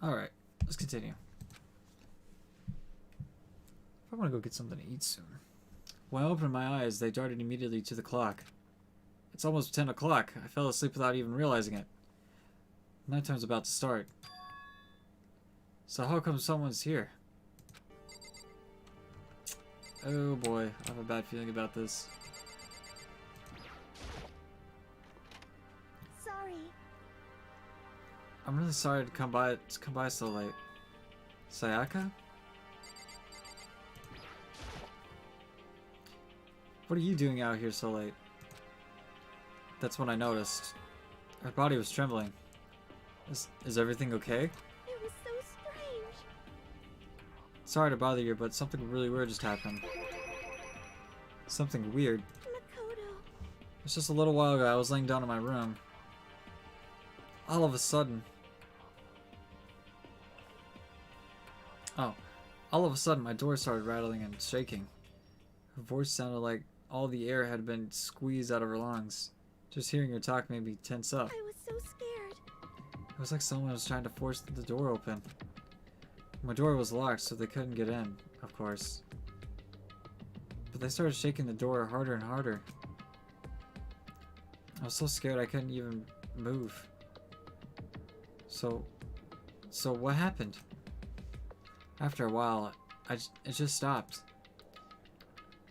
Alright, let's continue. I want to go get something to eat soon. When I opened my eyes, they darted immediately to the clock. It's almost 10 o'clock. I fell asleep without even realizing it. Nighttime's about to start. So how come someone's here? Oh boy, I have a bad feeling about this. Sorry. I'm really sorry to come by so late. Sayaka? What are you doing out here so late? That's when I noticed. Her body was trembling. Is everything okay? It was so strange. Sorry to bother you, but something really weird just happened. Something weird? Makoto. It's just a little while ago I was laying down in my room. All of a sudden, my door started rattling and shaking. Her voice sounded like all the air had been squeezed out of her lungs. Just hearing her talk made me tense up. I was so scared. It was like someone was trying to force the door open. My door was locked, so they couldn't get in, of course. But they started shaking the door harder and harder. I was so scared I couldn't even move. So what happened? After a while, it just stopped.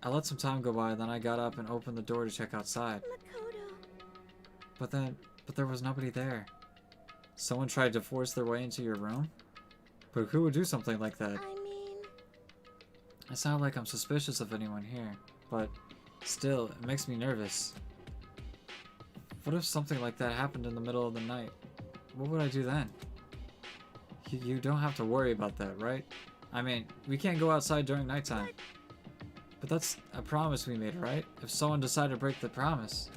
I let some time go by, then I got up and opened the door to check outside. Makoto. But there was nobody there. Someone tried to force their way into your room? But who would do something like that? I mean... It's not like I'm suspicious of anyone here, but still, it makes me nervous. What if something like that happened in the middle of the night? What would I do then? You don't have to worry about that, right? I mean, we can't go outside during nighttime. But that's a promise we made, right? If someone decided to break the promise,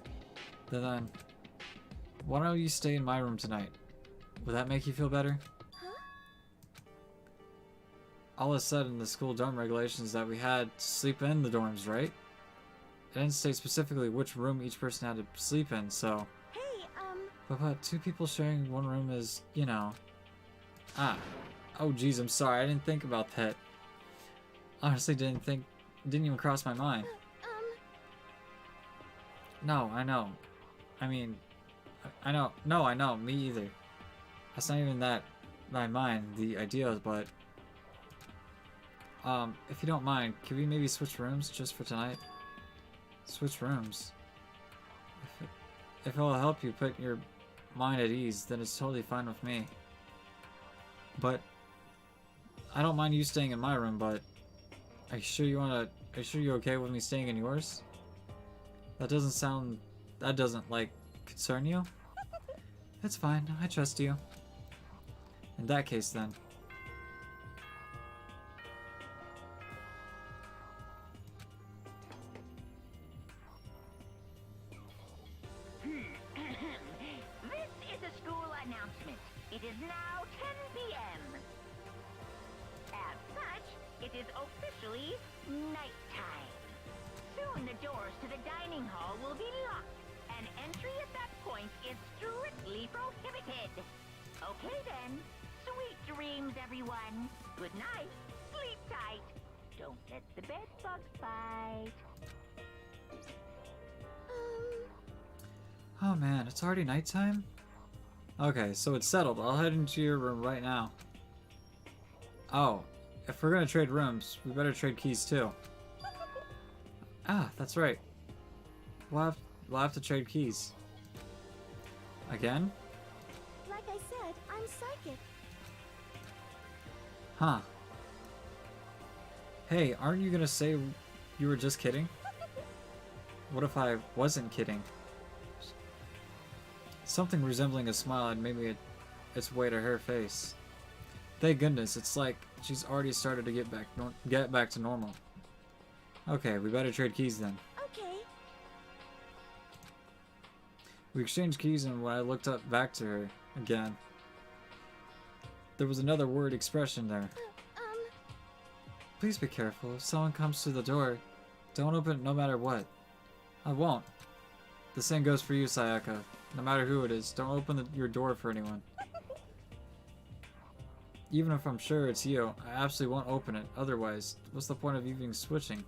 then why don't you stay in my room tonight? Would that make you feel better? Huh? All it said in the school dorm regulations that we had to sleep in the dorms, right? It didn't state specifically which room each person had to sleep in, so... Hey, But two people sharing one room is, you know... Ah. Oh geez, I'm sorry, I didn't think about that. Honestly, didn't even cross my mind. No, I know. I mean... I know. No, I know. Me either. That's not even that my mind, the idea, but... if you don't mind, can we maybe switch rooms just for tonight? Switch rooms. If it'll help you put your mind at ease, then it's totally fine with me. But I don't mind you staying in my room, but are you sure you're okay with me staying in yours? That doesn't like concern you? It's fine, I trust you. In that case then. This is a school announcement. It is now 10 p.m. As such, it is officially nighttime. Soon the doors to the dining hall will be locked, and entry at that point is strictly prohibited. Okay then. Sweet dreams, everyone. Good night. Sleep tight. Don't let the bed bugs bite. Oh man, it's already nighttime? Okay, so it's settled. I'll head into your room right now. Oh, if we're gonna trade rooms, we better trade keys too. Ah, that's right. We'll have to trade keys. Again? like I said, I'm psychic. Huh. Hey, aren't you gonna say you were just kidding? What if I wasn't kidding? Something resembling a smile had made its way to her face. Thank goodness, it's like she's already started to get back to normal. Okay, we better trade keys then. Okay. We exchanged keys, and when I looked up back to her again, there was another word expression there. Please be careful. If someone comes to the door, don't open it no matter what. I won't. The same goes for you, Sayaka. No matter who it is, don't open your door for anyone. Even if I'm sure it's you, I absolutely won't open it. Otherwise, what's the point of even switching?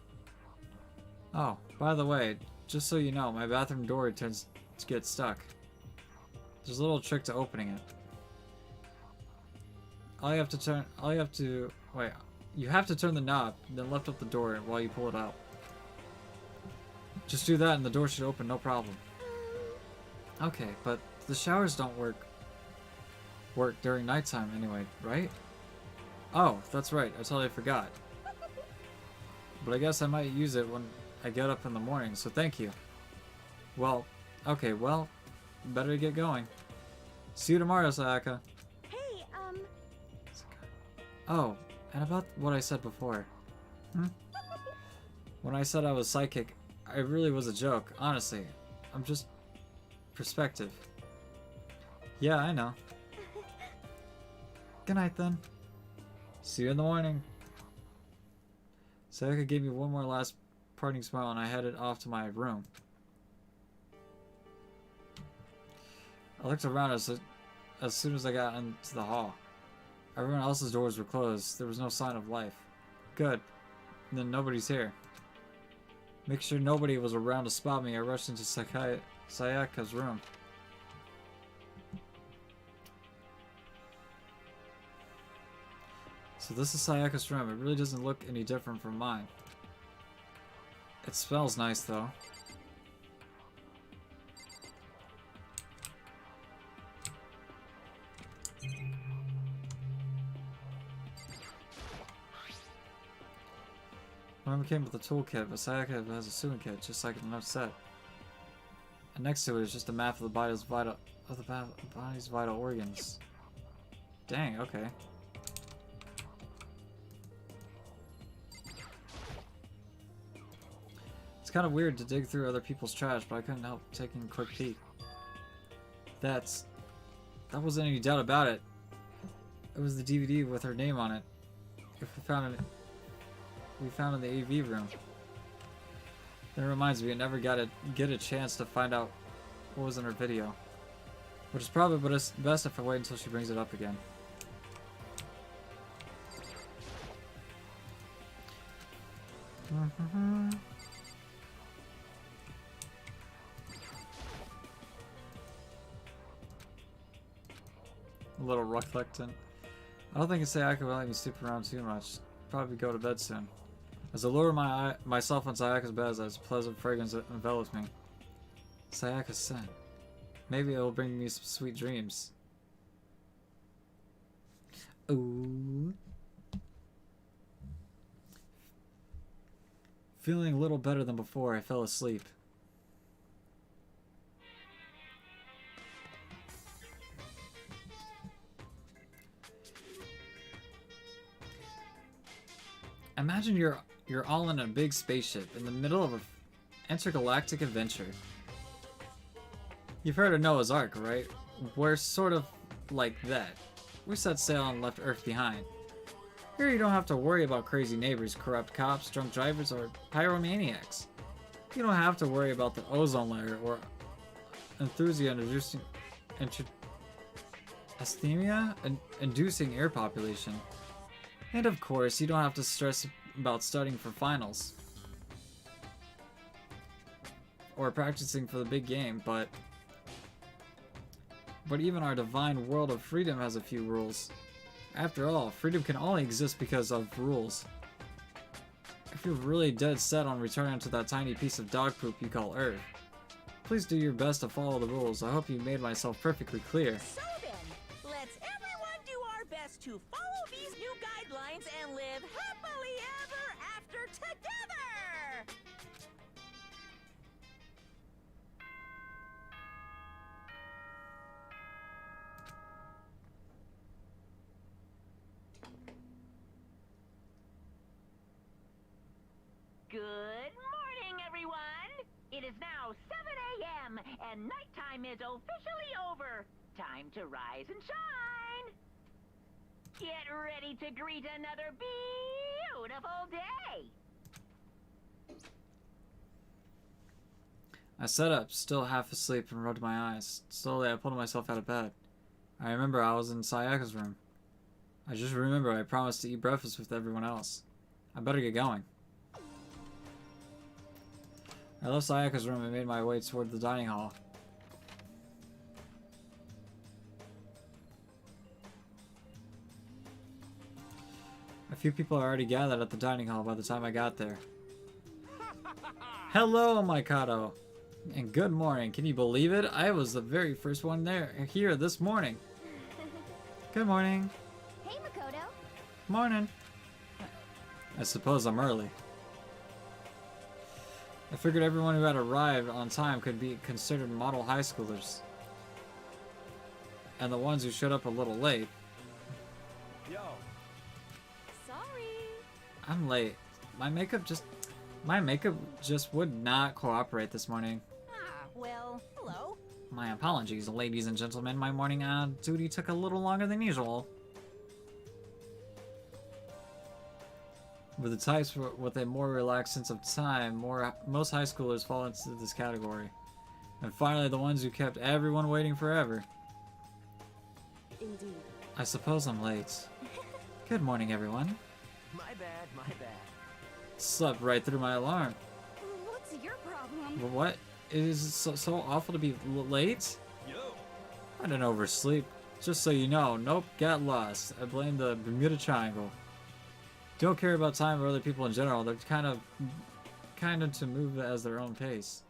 Oh, by the way, just so you know, my bathroom door tends to get stuck. There's a little trick to opening it. You have to turn the knob, then lift up the door while you pull it out. Just do that and the door should open, no problem. Okay, but the showers don't work during nighttime anyway, right? Oh, that's right, I totally forgot. But I guess I might use it when I get up in the morning, so thank you. Well, okay, well, better get going. See you tomorrow, Sayaka. Hey, Oh, and about what I said before. When I said I was psychic, it really was a joke, honestly. I'm just perspective. Yeah, I know. Good night then. See you in the morning. Sayaka gave me one more last parting smile and I headed off to my room. I looked around as soon as I got into the hall. Everyone else's doors were closed. There was no sign of life. Good. And then nobody's here. Make sure nobody was around to spot me. I rushed into Sayaka's room. So this is Sayaka's room. It really doesn't look any different from mine. It smells nice though. Mine came with a toolkit, but Sayaka has a sewing kit, just like an set. And next to it is just a map of the body's vital organs. Dang, okay. It's kind of weird to dig through other people's trash, but I couldn't help taking a quick peek. That wasn't any doubt about it. It was the DVD with her name on it. If we found it. We found in the AV room. That reminds me, I never got to get a chance to find out what was in her video. Which is probably best if I wait until she brings it up again. A little reluctant. I don't think Sayaka will let me sleep around too much. Probably go to bed soon. As I lower myself on Sayaka's bed, as a pleasant fragrance envelops me. Sayaka's scent. Maybe it will bring me some sweet dreams. Ooh. Feeling a little better than before, I fell asleep. Imagine you're all in a big spaceship in the middle of an intergalactic adventure. You've heard of Noah's Ark, right? We're sort of like that. We set sail and left Earth behind. Here you don't have to worry about crazy neighbors, corrupt cops, drunk drivers, or pyromaniacs. You don't have to worry about the ozone layer or inducing air population. And of course, you don't have to stress about studying for finals. Or practicing for the big game, but even our divine world of freedom has a few rules. After all, freedom can only exist because of rules. If you're really dead set on returning to that tiny piece of dog poop you call Earth, please do your best to follow the rules. I hope you made myself perfectly clear. So then, let's everyone do our best to follow these new guidelines and live happily ever after together! It is now 7 a.m. and nighttime is officially over. Time to rise and shine. Get ready to greet another beautiful day. I sat up, still half asleep, and rubbed my eyes. Slowly, I pulled myself out of bed. I remember I was in Sayaka's room. I just remember I promised to eat breakfast with everyone else. I better get going. I left Sayaka's room and made my way toward the dining hall. A few people are already gathered at the dining hall by the time I got there. Hello, Mikado! And good morning. Can you believe it? I was the very first one here this morning. Good morning. Hey, Makoto. Morning. I suppose I'm early. I figured everyone who had arrived on time could be considered model high schoolers. And the ones who showed up a little late. Yo. Sorry. I'm late. My makeup just would not cooperate this morning. Ah, well, hello. My apologies, ladies and gentlemen. My morning duty took a little longer than usual. With the types with a more relaxed sense of time, most high schoolers fall into this category. And finally, the ones who kept everyone waiting forever. Indeed. I suppose I'm late. Good morning, everyone. My bad, my bad. Slept right through my alarm. What's your problem? But what? It is so awful to be late? Yo. I didn't oversleep. Just so you know, nope, got lost. I blame the Bermuda Triangle. Don't care about time or other people in general. They're kind of to move as their own pace.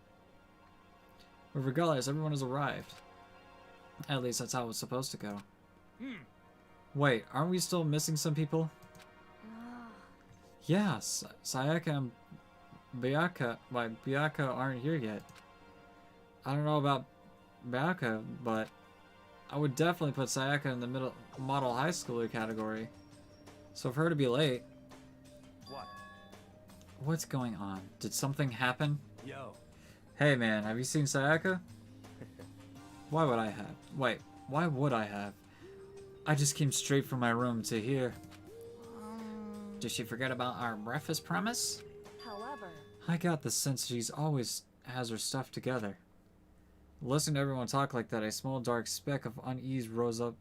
But regardless, everyone has arrived. At least that's how it's supposed to go. Wait, aren't we still missing some people? Yes, Sayaka and Byaka aren't here yet. I don't know about Byaka, but I would definitely put Sayaka in the middle model high schooler category. So for her to be late... What? What's going on? Did something happen? Yo. Hey man, have you seen Sayaka? Why would I have? Wait, why would I have? I just came straight from my room to here. Did she forget about our breakfast promise? However, I got the sense she's always has her stuff together. Listening to everyone talk like that, a small dark speck of unease rose up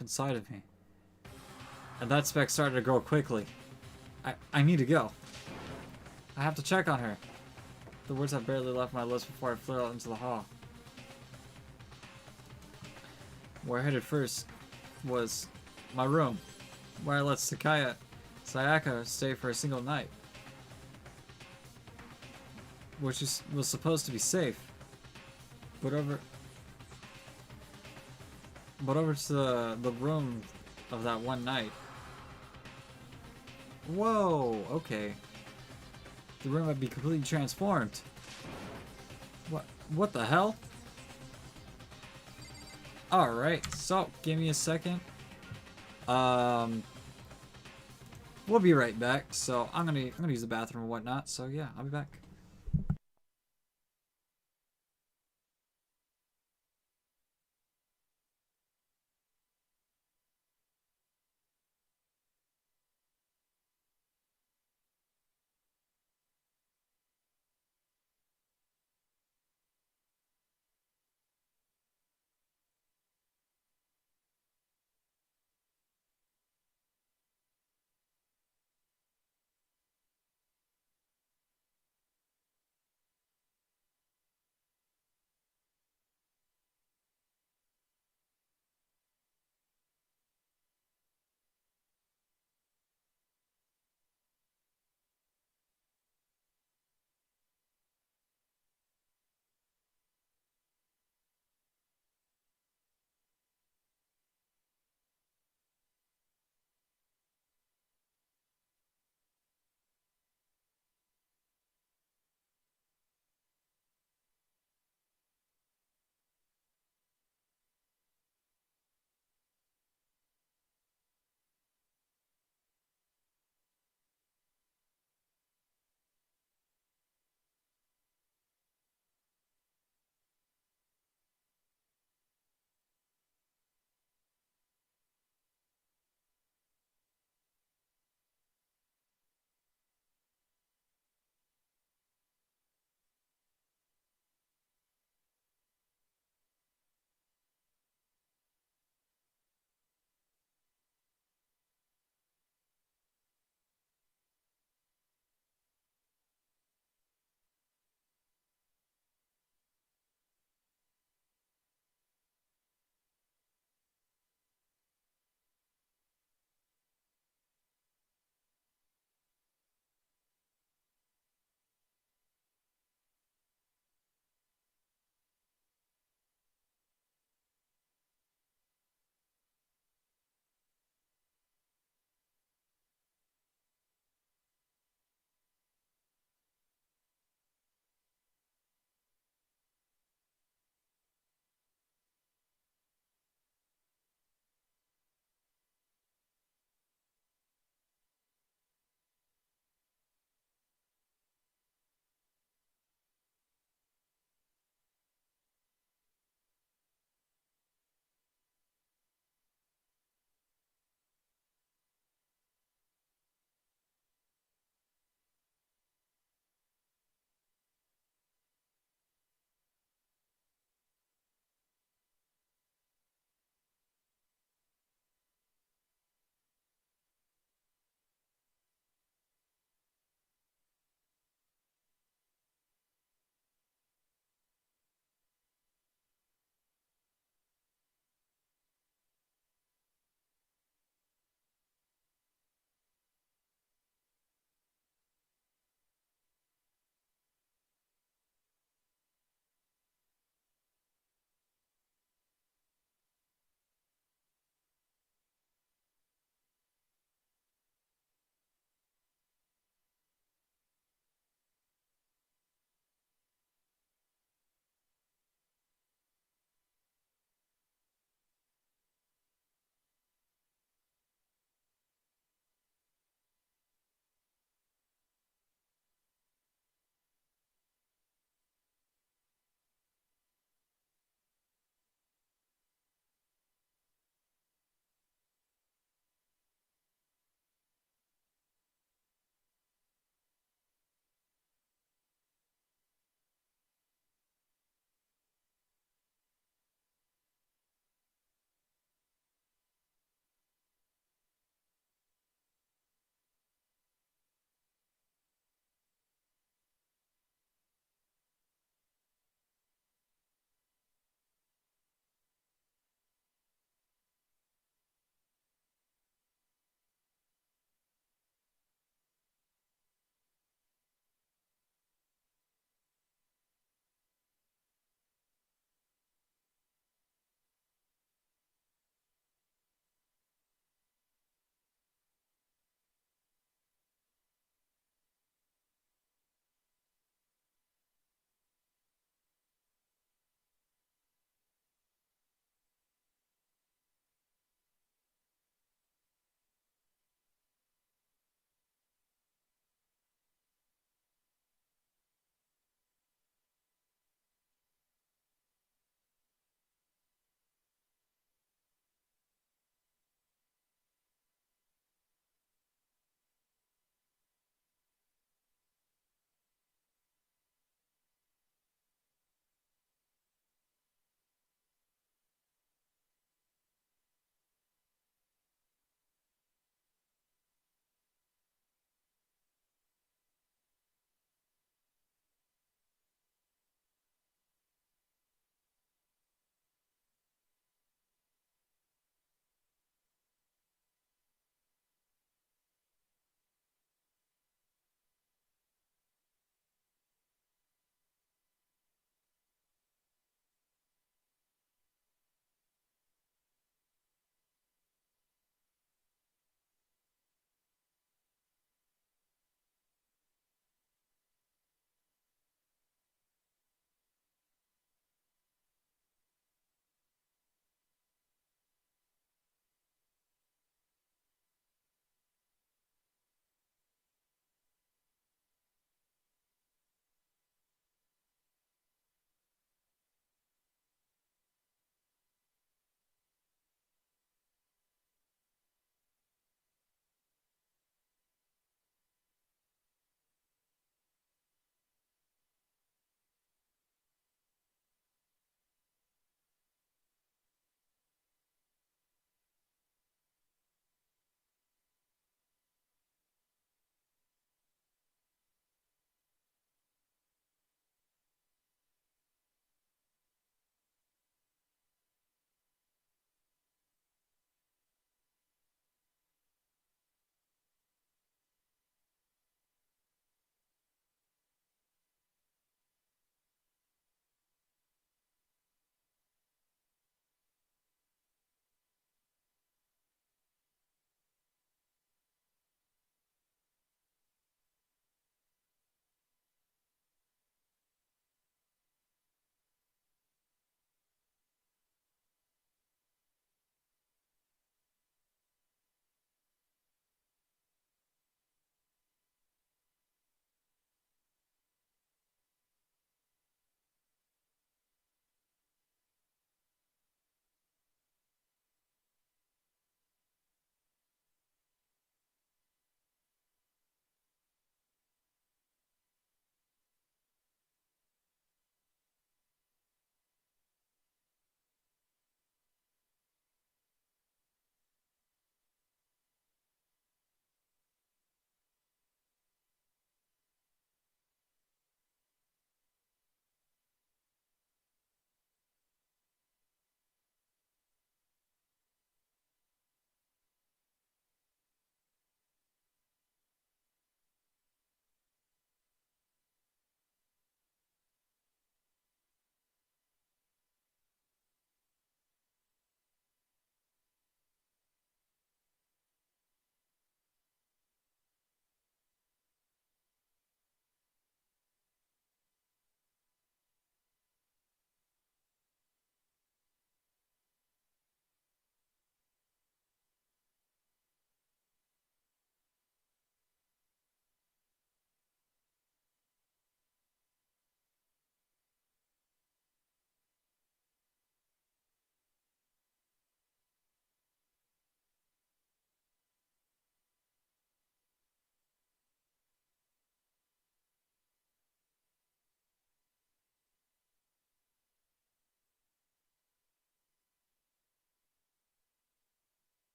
inside of me. And that speck started to grow quickly. I need to go. I have to check on her. The words have barely left my lips before I flew out into the hall. Where I headed first was my room, where I let Sayaka stay for a single night. Which was supposed to be safe. But over to the room of that one night. Whoa, okay. The room had been completely transformed. What the hell? Alright, so give me a second. We'll be right back. So I'm gonna use the bathroom and whatnot. So yeah, I'll be back.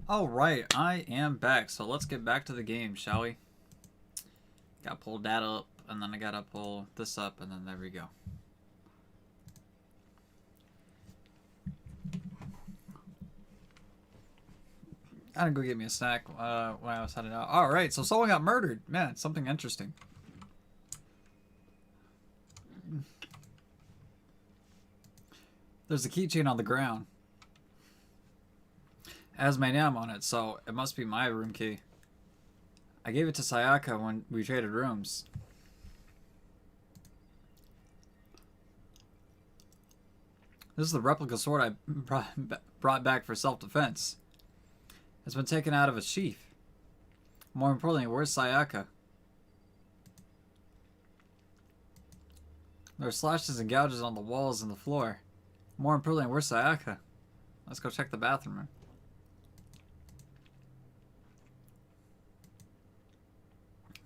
Alright, I am back. So let's get back to the game, shall we? Gotta pull that up, and then I gotta pull this up, and then there we go. I had to go get me a snack when I was heading out. Alright, so someone got murdered. Man, something interesting. There's a keychain on the ground. It has my name on it, so it must be my room key. I gave it to Sayaka when we traded rooms. This is the replica sword I brought back for self-defense. It's been taken out of its sheath. More importantly, where's Sayaka? There are slashes and gouges on the walls and the floor. More importantly, where's Sayaka? Let's go check the bathroom.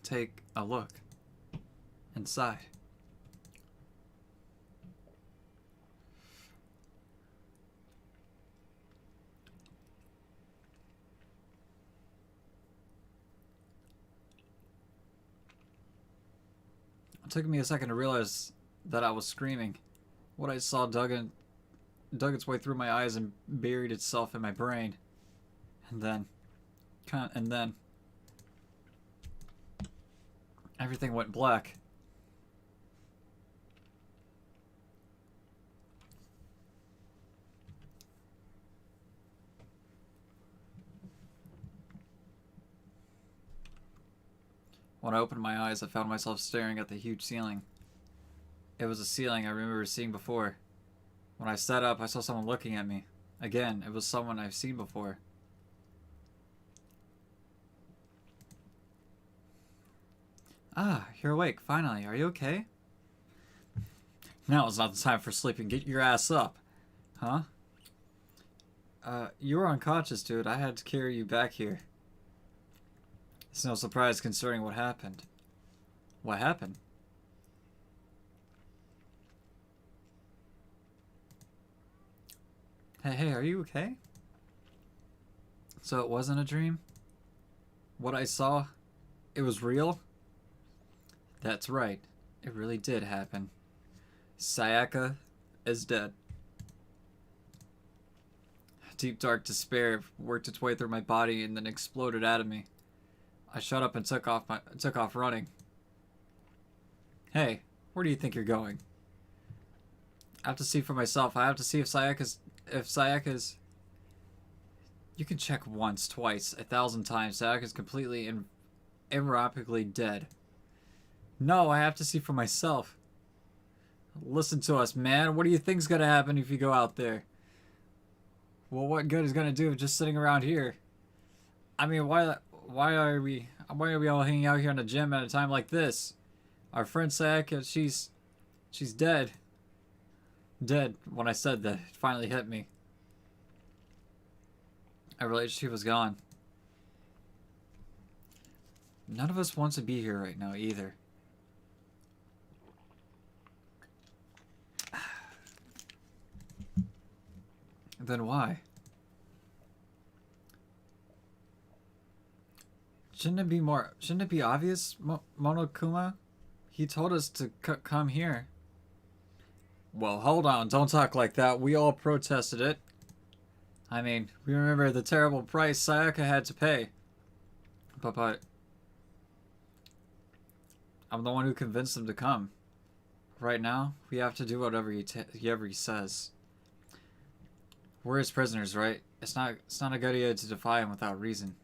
Take a look inside. It took me a second to realize that I was screaming. What I saw dug its way through my eyes and buried itself in my brain. And then everything went black. When I opened my eyes, I found myself staring at the huge ceiling. It was a ceiling I remember seeing before. When I sat up, I saw someone looking at me. Again, it was someone I've seen before. Ah, you're awake, finally. Are you okay? Now is not the time for sleeping. Get your ass up. Huh? You were unconscious, dude. I had to carry you back here. It's no surprise concerning what happened. What happened? Hey, are you okay? So it wasn't a dream? What I saw, it was real? That's right. It really did happen. Sayaka is dead. Deep dark despair worked its way through my body and then exploded out of me. I shut up and took off running. Hey, where do you think you're going? I have to see for myself. I have to see if Sayaka's... You can check once, twice, 1,000 times. Sayaka's completely and irreparably dead. No, I have to see for myself. Listen to us, man. What do you think's gonna happen if you go out there? Well, what good is gonna do just sitting around here? I mean, why are we all hanging out here in the gym at a time like this? Our friend Sayaka, she's dead. Dead. When I said that, it finally hit me. Our relationship was gone. None of us wants to be here right now either. Then why? Shouldn't it be obvious, Monokuma? He told us to come here. Well, hold on, don't talk like that. We all protested it. I mean, we remember the terrible price Sayaka had to pay. But I'm the one who convinced him to come. Right now, we have to do whatever he says. We're his prisoners, right? It's not a good idea to defy him without reason.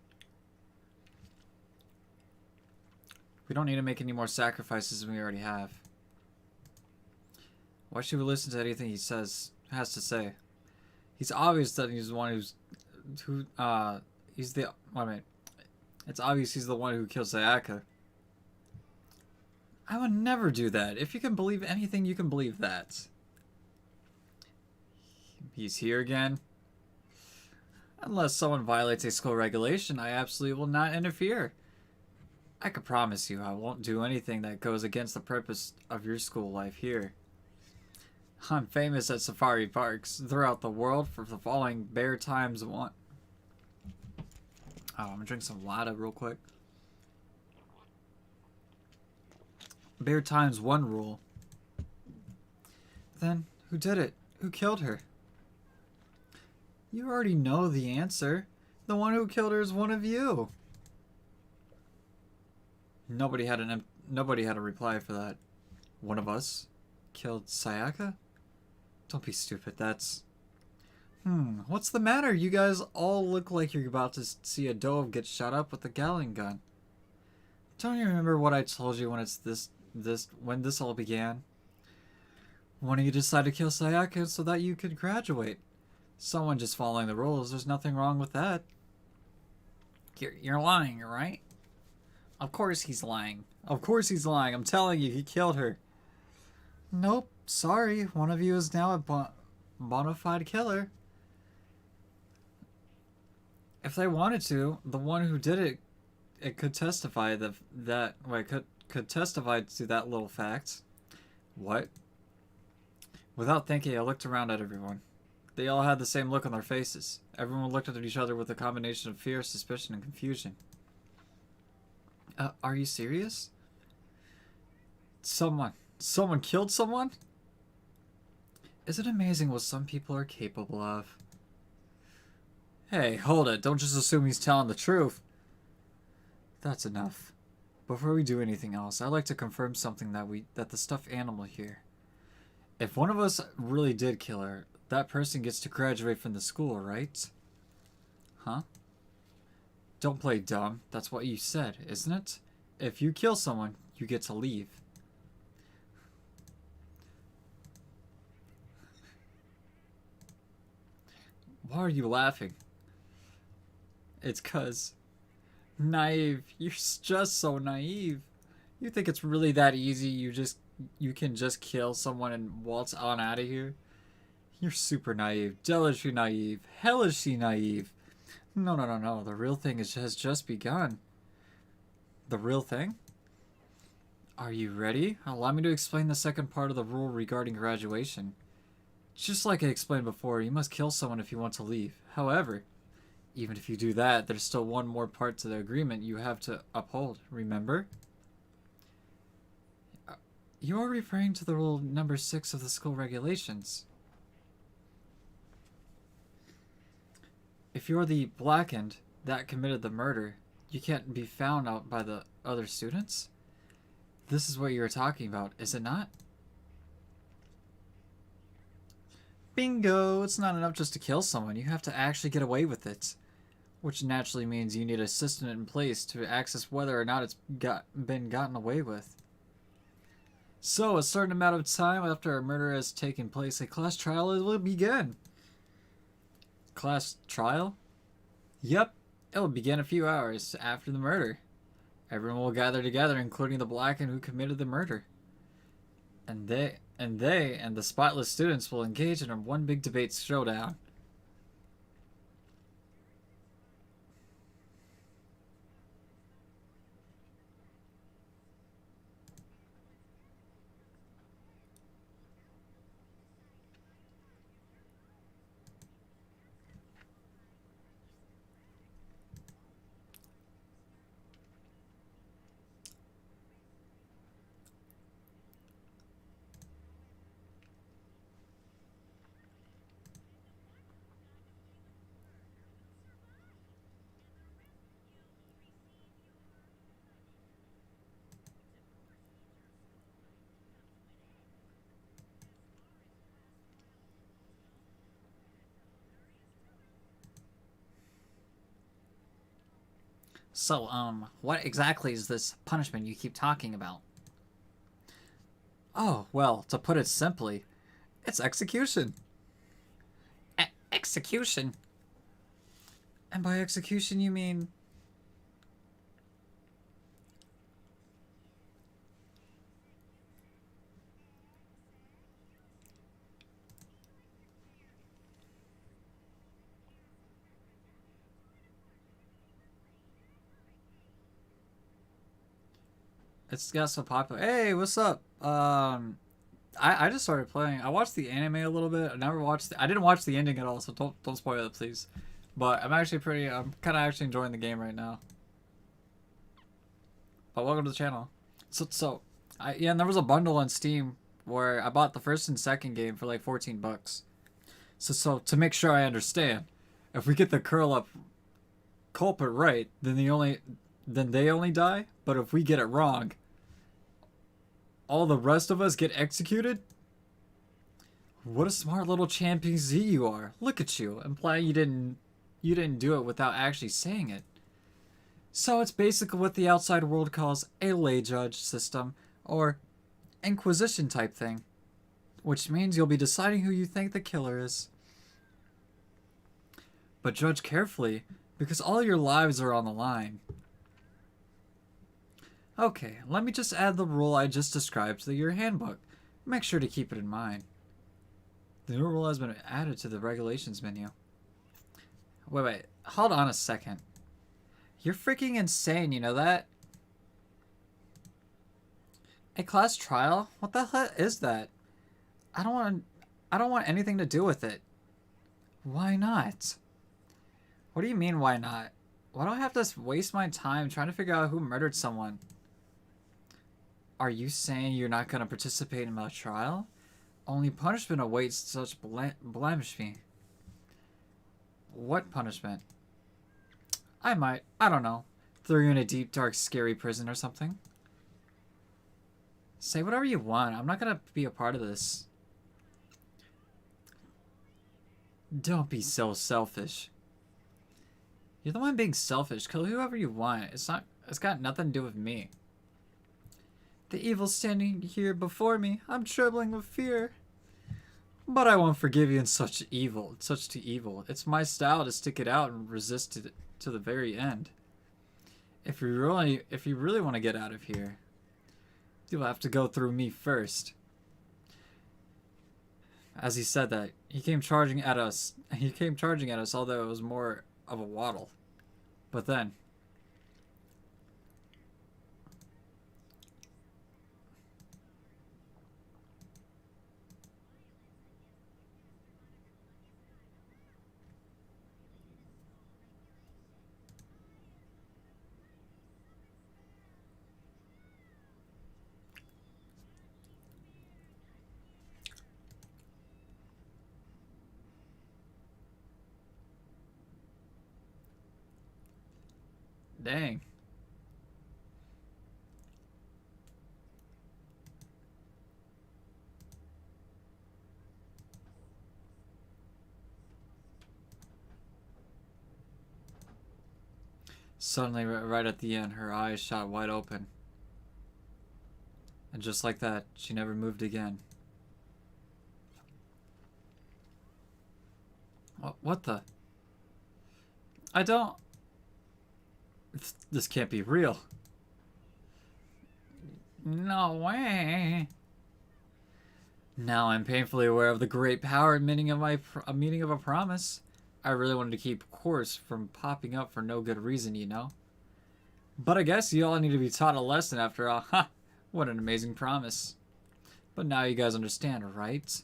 We don't need to make any more sacrifices than we already have. Why should we listen to anything he has to say? He's obvious that he's the one it's obvious he's the one who killed Sayaka. I would never do that. If you can believe anything, you can believe that. He's here again. Unless someone violates a school regulation, I absolutely will not interfere. I can promise you I won't do anything that goes against the purpose of your school life here. I'm famous at safari parks throughout the world for following bear times Oh, I'm gonna drink some water real quick. Bare times one rule. Then, who did it? Who killed her? You already know the answer. The one who killed her is one of you. Nobody had a reply for that. One of us killed Sayaka? Don't be stupid. That's... What's the matter? You guys all look like you're about to see a dove get shot up with a Gatling gun. Don't you remember what I told you when when this all began? One of you decided to kill Sayaka so that you could graduate. Someone just following the rules. There's nothing wrong with that. You're lying, right? Of course he's lying. Of course he's lying. I'm telling you, he killed her. Nope. Sorry. One of you is now a bona fide killer. If they wanted to, the one who did it could testify could testify to that little fact. What? Without thinking, I looked around at everyone. They all had the same look on their faces. Everyone looked at each other with a combination of fear, suspicion, and confusion. Are you serious? Someone killed someone? Is it amazing what some people are capable of? Hey, hold it. Don't just assume he's telling the truth. That's enough. Before we do anything else, I'd like to confirm something that the stuffed animal here. If one of us really did kill her, that person gets to graduate from the school, right? Huh? Don't play dumb. That's what you said, isn't it? If you kill someone, you get to leave. Why are you laughing? It's 'cause... Naive. You're just so naive. You think it's really that easy? You can just kill someone and waltz on out of here? You're super naive. Devilishly naive. Hellishly naive. No. The real thing has just begun. The real thing? Are you ready? Allow me to explain the second part of the rule regarding graduation. Just like I explained before, you must kill someone if you want to leave. However, even if you do that, there's still one more part to the agreement you have to uphold, remember? You are referring to the rule number 6 of the school regulations. If you're the blackened that committed the murder, you can't be found out by the other students? This is what you were talking about, is it not? Bingo! It's not enough just to kill someone. You have to actually get away with it. Which naturally means you need a system in place to access whether or not it's been gotten away with. So, a certain amount of time after a murder has taken place, a class trial will begin. Class trial? Yep, it will begin a few hours after the murder. Everyone will gather together, including the blackened who committed the murder. And the spotless students will engage in a one big debate showdown. So, what exactly is this punishment you keep talking about? Oh, well, to put it simply, it's execution. Execution? And by execution you mean... It's got so popular. Hey, what's up? I just started playing. I watched the anime a little bit. I didn't watch the ending at all, so don't spoil it, please. But I'm kind of actually enjoying the game right now. But welcome to the channel. Yeah, and there was a bundle on Steam where I bought the first and second game for like 14 bucks. So to make sure I understand, if we get the curl up culprit right, then they only die. But if we get it wrong, all the rest of us get executed. What a smart little chimpanzee you are! Look at you, implying you didn't do it without actually saying it. So it's basically what the outside world calls a lay judge system, or Inquisition type thing, which means you'll be deciding who you think the killer is. But judge carefully, because all your lives are on the line. Okay, let me just add the rule I just described to your handbook. Make sure to keep it in mind. The new rule has been added to the regulations menu. Wait, hold on a second. You're freaking insane, you know that? A class trial? What the hell is that? I don't want anything to do with it. Why not? What do you mean, why not? Why do I have to waste my time trying to figure out who murdered someone? Are you saying you're not going to participate in my trial? Only punishment awaits such blasphemy. What punishment? I don't know. Throw you in a deep, dark, scary prison or something. Say whatever you want. I'm not gonna be a part of this. Don't be so selfish. You're the one being selfish. Kill whoever you want. It's got nothing to do with me. The evil's standing here before me. I'm trembling with fear. But I won't forgive you in such evil. It's my style to stick it out and resist it to the very end. If you really want to get out of here, you'll have to go through me first. As he said that, he came charging at us, although it was more of a waddle. But then, dang. Suddenly, right at the end, her eyes shot wide open. And just like that, she never moved again. What the? I don't... This can't be real. No way. Now I'm painfully aware of the great power and meaning of a promise. I really wanted to keep course from popping up for no good reason, you know. But I guess you all need to be taught a lesson after all. Ha! What an amazing promise. But now you guys understand, right?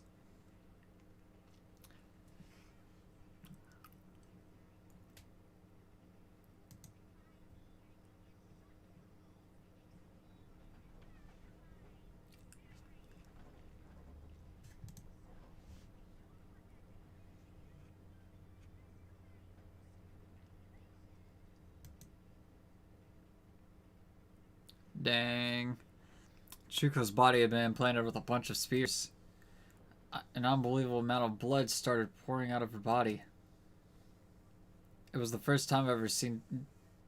Dang. Chuko's body had been implanted with a bunch of spears. An unbelievable amount of blood started pouring out of her body. It was the first time I've ever seen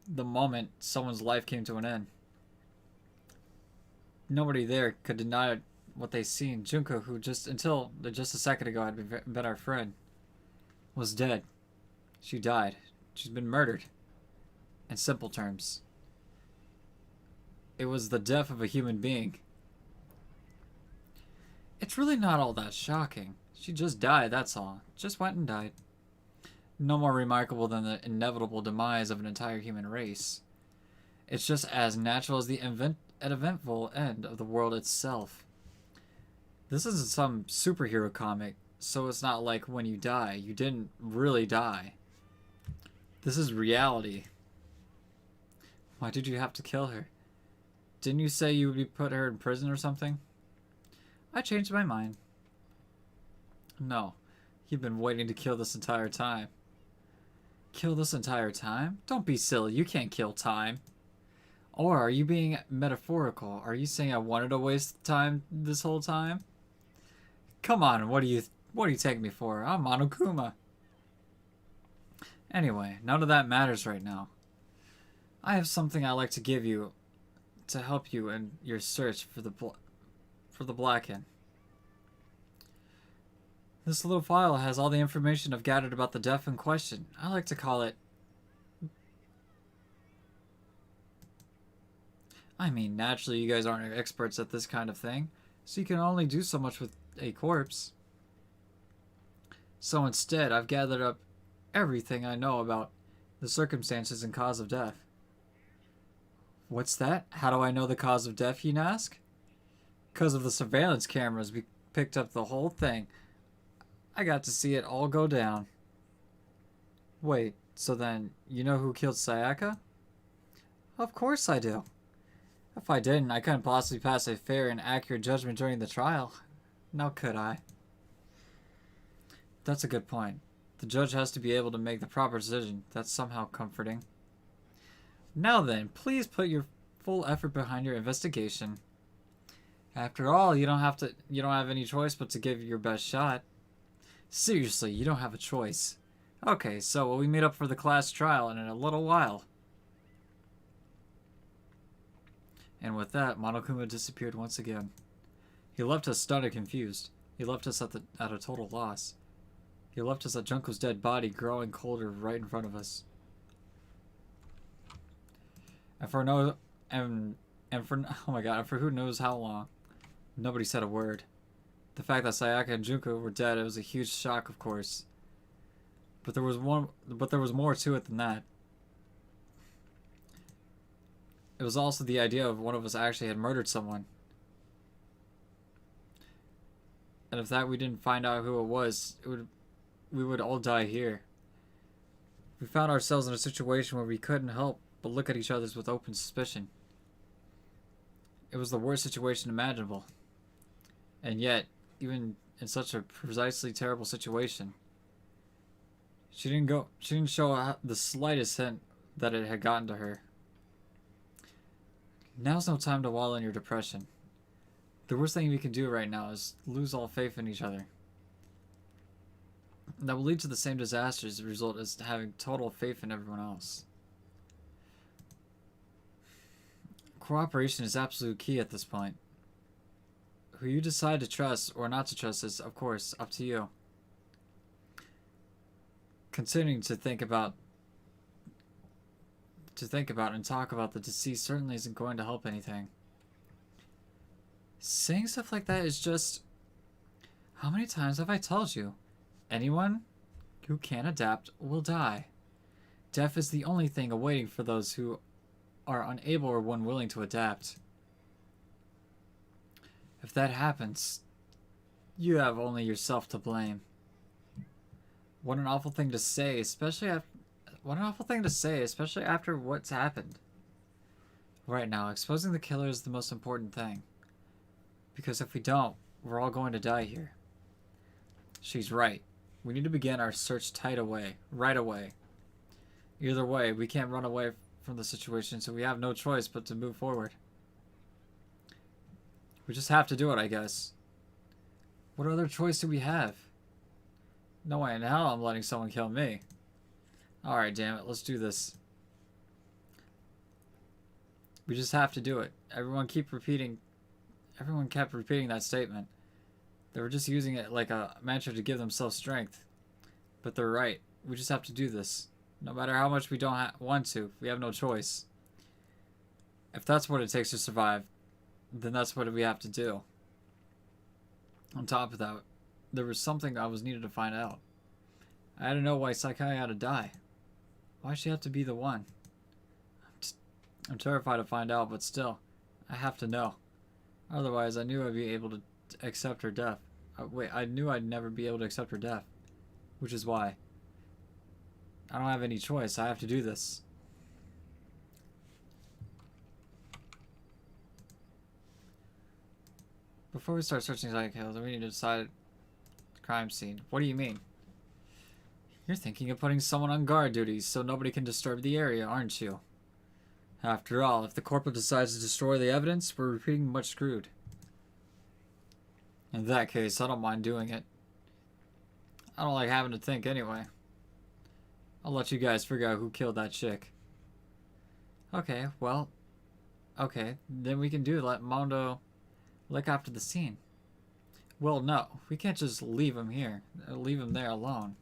the moment someone's life came to an end. Nobody there could deny what they seen. Junko, who just a second ago had been our friend, was dead. She died. She's been murdered. In simple terms. It was the death of a human being. It's really not all that shocking. She just died, that's all. Just went and died. No more remarkable than the inevitable demise of an entire human race. It's just as natural as the eventful end of the world itself. This isn't some superhero comic, so it's not like when you die, you didn't really die. This is reality. Why did you have to kill her? Didn't you say you would put her in prison or something? I changed my mind. No. You've been waiting to kill this entire time. Kill this entire time? Don't be silly. You can't kill time. Or are you being metaphorical? Are you saying I wanted to waste time this whole time? Come on, what do you take me for? I'm Monokuma. Anyway, none of that matters right now. I have something I'd like to give you to help you in your search for the Blacken. This little file has all the information I've gathered about the death in question. I like to call it... I mean, naturally you guys aren't experts at this kind of thing, so you can only do so much with a corpse. So instead, I've gathered up everything I know about the circumstances and cause of death. What's that? How do I know the cause of death, you ask? Because of the surveillance cameras, we picked up the whole thing. I got to see it all go down. Wait, so then, you know who killed Sayaka? Of course I do. If I didn't, I couldn't possibly pass a fair and accurate judgment during the trial. Now could I? That's a good point. The judge has to be able to make the proper decision. That's somehow comforting. Now then, please put your full effort behind your investigation. After all, you don't have any choice but to give your best shot. Seriously, you don't have a choice. Okay, so we meet up for the class trial in a little while. And with that, Monokuma disappeared once again. He left us stunned and confused. He left us at a total loss. He left us at Junko's dead body growing colder right in front of us. And for who knows how long, nobody said a word. The fact that Sayaka and Junko were dead, it was a huge shock, of course. But there was more to it than that. It was also the idea of one of us actually had murdered someone. And if that we didn't find out who it was, we would all die here. We found ourselves in a situation where we couldn't help but look at each other with open suspicion. It was the worst situation imaginable. And yet, even in such a precisely terrible situation, she didn't show the slightest hint that it had gotten to her. Now's no time to wallow in your depression. The worst thing we can do right now is lose all faith in each other. That will lead to the same disasters as a result as having total faith in everyone else. Cooperation is absolute key at this point. Who you decide to trust or not to trust is, of course, up to you. Continuing to think about and talk about the deceased certainly isn't going to help anything. Saying stuff like that is just... How many times have I told you? Anyone who can't adapt will die. Death is the only thing awaiting for those who are unable or unwilling to adapt. If that happens, you have only yourself to blame. What an awful thing to say, especially after what's happened. Right now, exposing the killer is the most important thing. Because if we don't, we're all going to die here. She's right. We need to begin our search right away. Either way, we can't run away from the situation, so we have no choice but to move forward. We just have to do it, I guess. What other choice do we have? No way in hell I'm letting someone kill me. Alright, damn it, let's do this. We just have to do it. Everyone kept repeating that statement. They were just using it like a mantra to give themselves strength. But they're right. We just have to do this. No matter how much we don't want to, we have no choice. If that's what it takes to survive, then that's what we have to do. On top of that, there was something I was needed to find out. I had to know why Sakai had to die. Why she have to be the one? I'm terrified to find out, but still, I have to know. Otherwise, I knew I'd be able to accept her death. I knew I'd never be able to accept her death. Which is why. I don't have any choice. I have to do this. Before we start searching site kills, we need to decide the crime scene. What do you mean? You're thinking of putting someone on guard duty so nobody can disturb the area, aren't you? After all, if the corporal decides to destroy the evidence, we're pretty much screwed. In that case, I don't mind doing it. I don't like having to think anyway. I'll let you guys figure out who killed that chick. Okay, well... Okay, then we can do let Mondo look after the scene. Well, no. We can't just leave him here. Leave him there alone.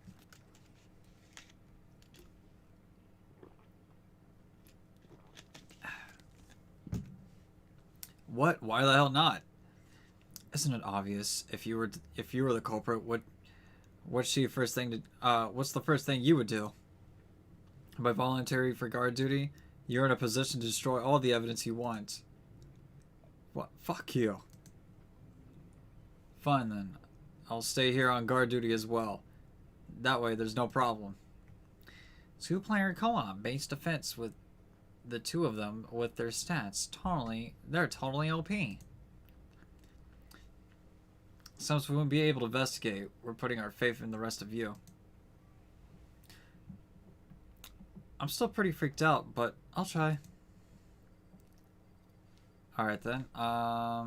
What? Why the hell not? Isn't it obvious? If you were the culprit, what's the first thing you would do? By volunteering for guard duty, you're in a position to destroy all the evidence you want. What? Fuck you. Fine then. I'll stay here on guard duty as well. That way there's no problem. Two-player co-op base defense with the two of them with their stats. They're totally OP. Since we won't be able to investigate, we're putting our faith in the rest of you. I'm still pretty freaked out, but I'll try. Alright then. Huh?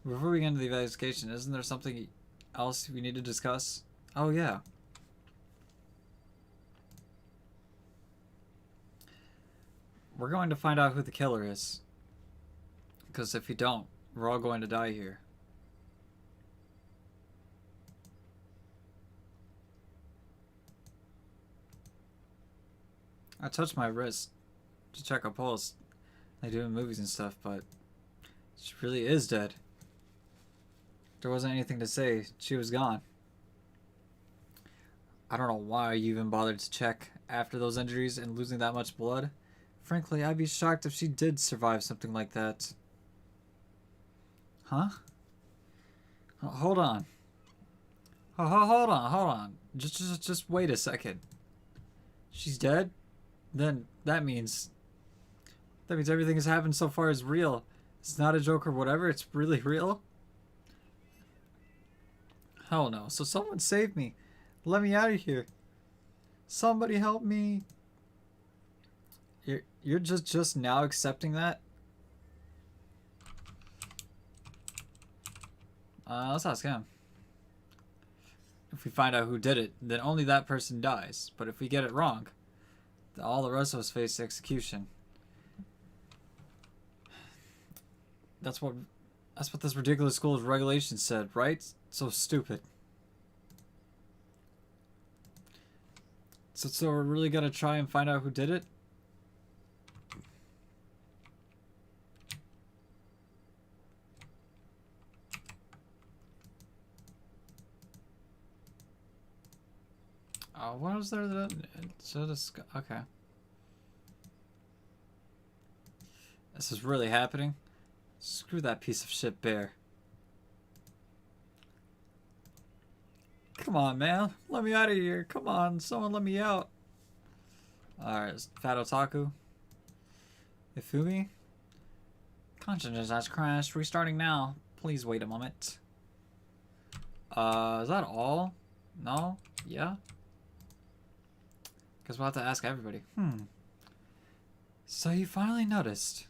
Before we get into the investigation, isn't there something else we need to discuss? Oh yeah. We're going to find out who the killer is. Because if you don't, we're all going to die here. I touched my wrist to check a pulse. They do in movies and stuff, but she really is dead. There wasn't anything to say. She was gone. I don't know why you even bothered to check after those injuries and losing that much blood. Frankly, I'd be shocked if she did survive something like that. Huh? Hold on. Hold on. Just wait a second. She's dead? Then that means everything has happened so far is real. It's not a joke or whatever. It's really real. Hell no. So someone save me. Let me out of here. Somebody help me. You're just now accepting that? Let's ask him. If we find out who did it, then only that person dies. But if we get it wrong, all the rest of us face execution. That's what this ridiculous school's regulations said, right? So stupid. So we're really gonna try and find out who did it? What was there that... Okay. This is really happening? Screw that piece of shit bear. Come on, man. Let me out of here. Come on, someone let me out. Alright, Fat Otaku. Ifumi? Conscience has crashed. Restarting now. Please wait a moment. Is that all? No? Yeah? Guess we'll have to ask everybody. So you finally noticed.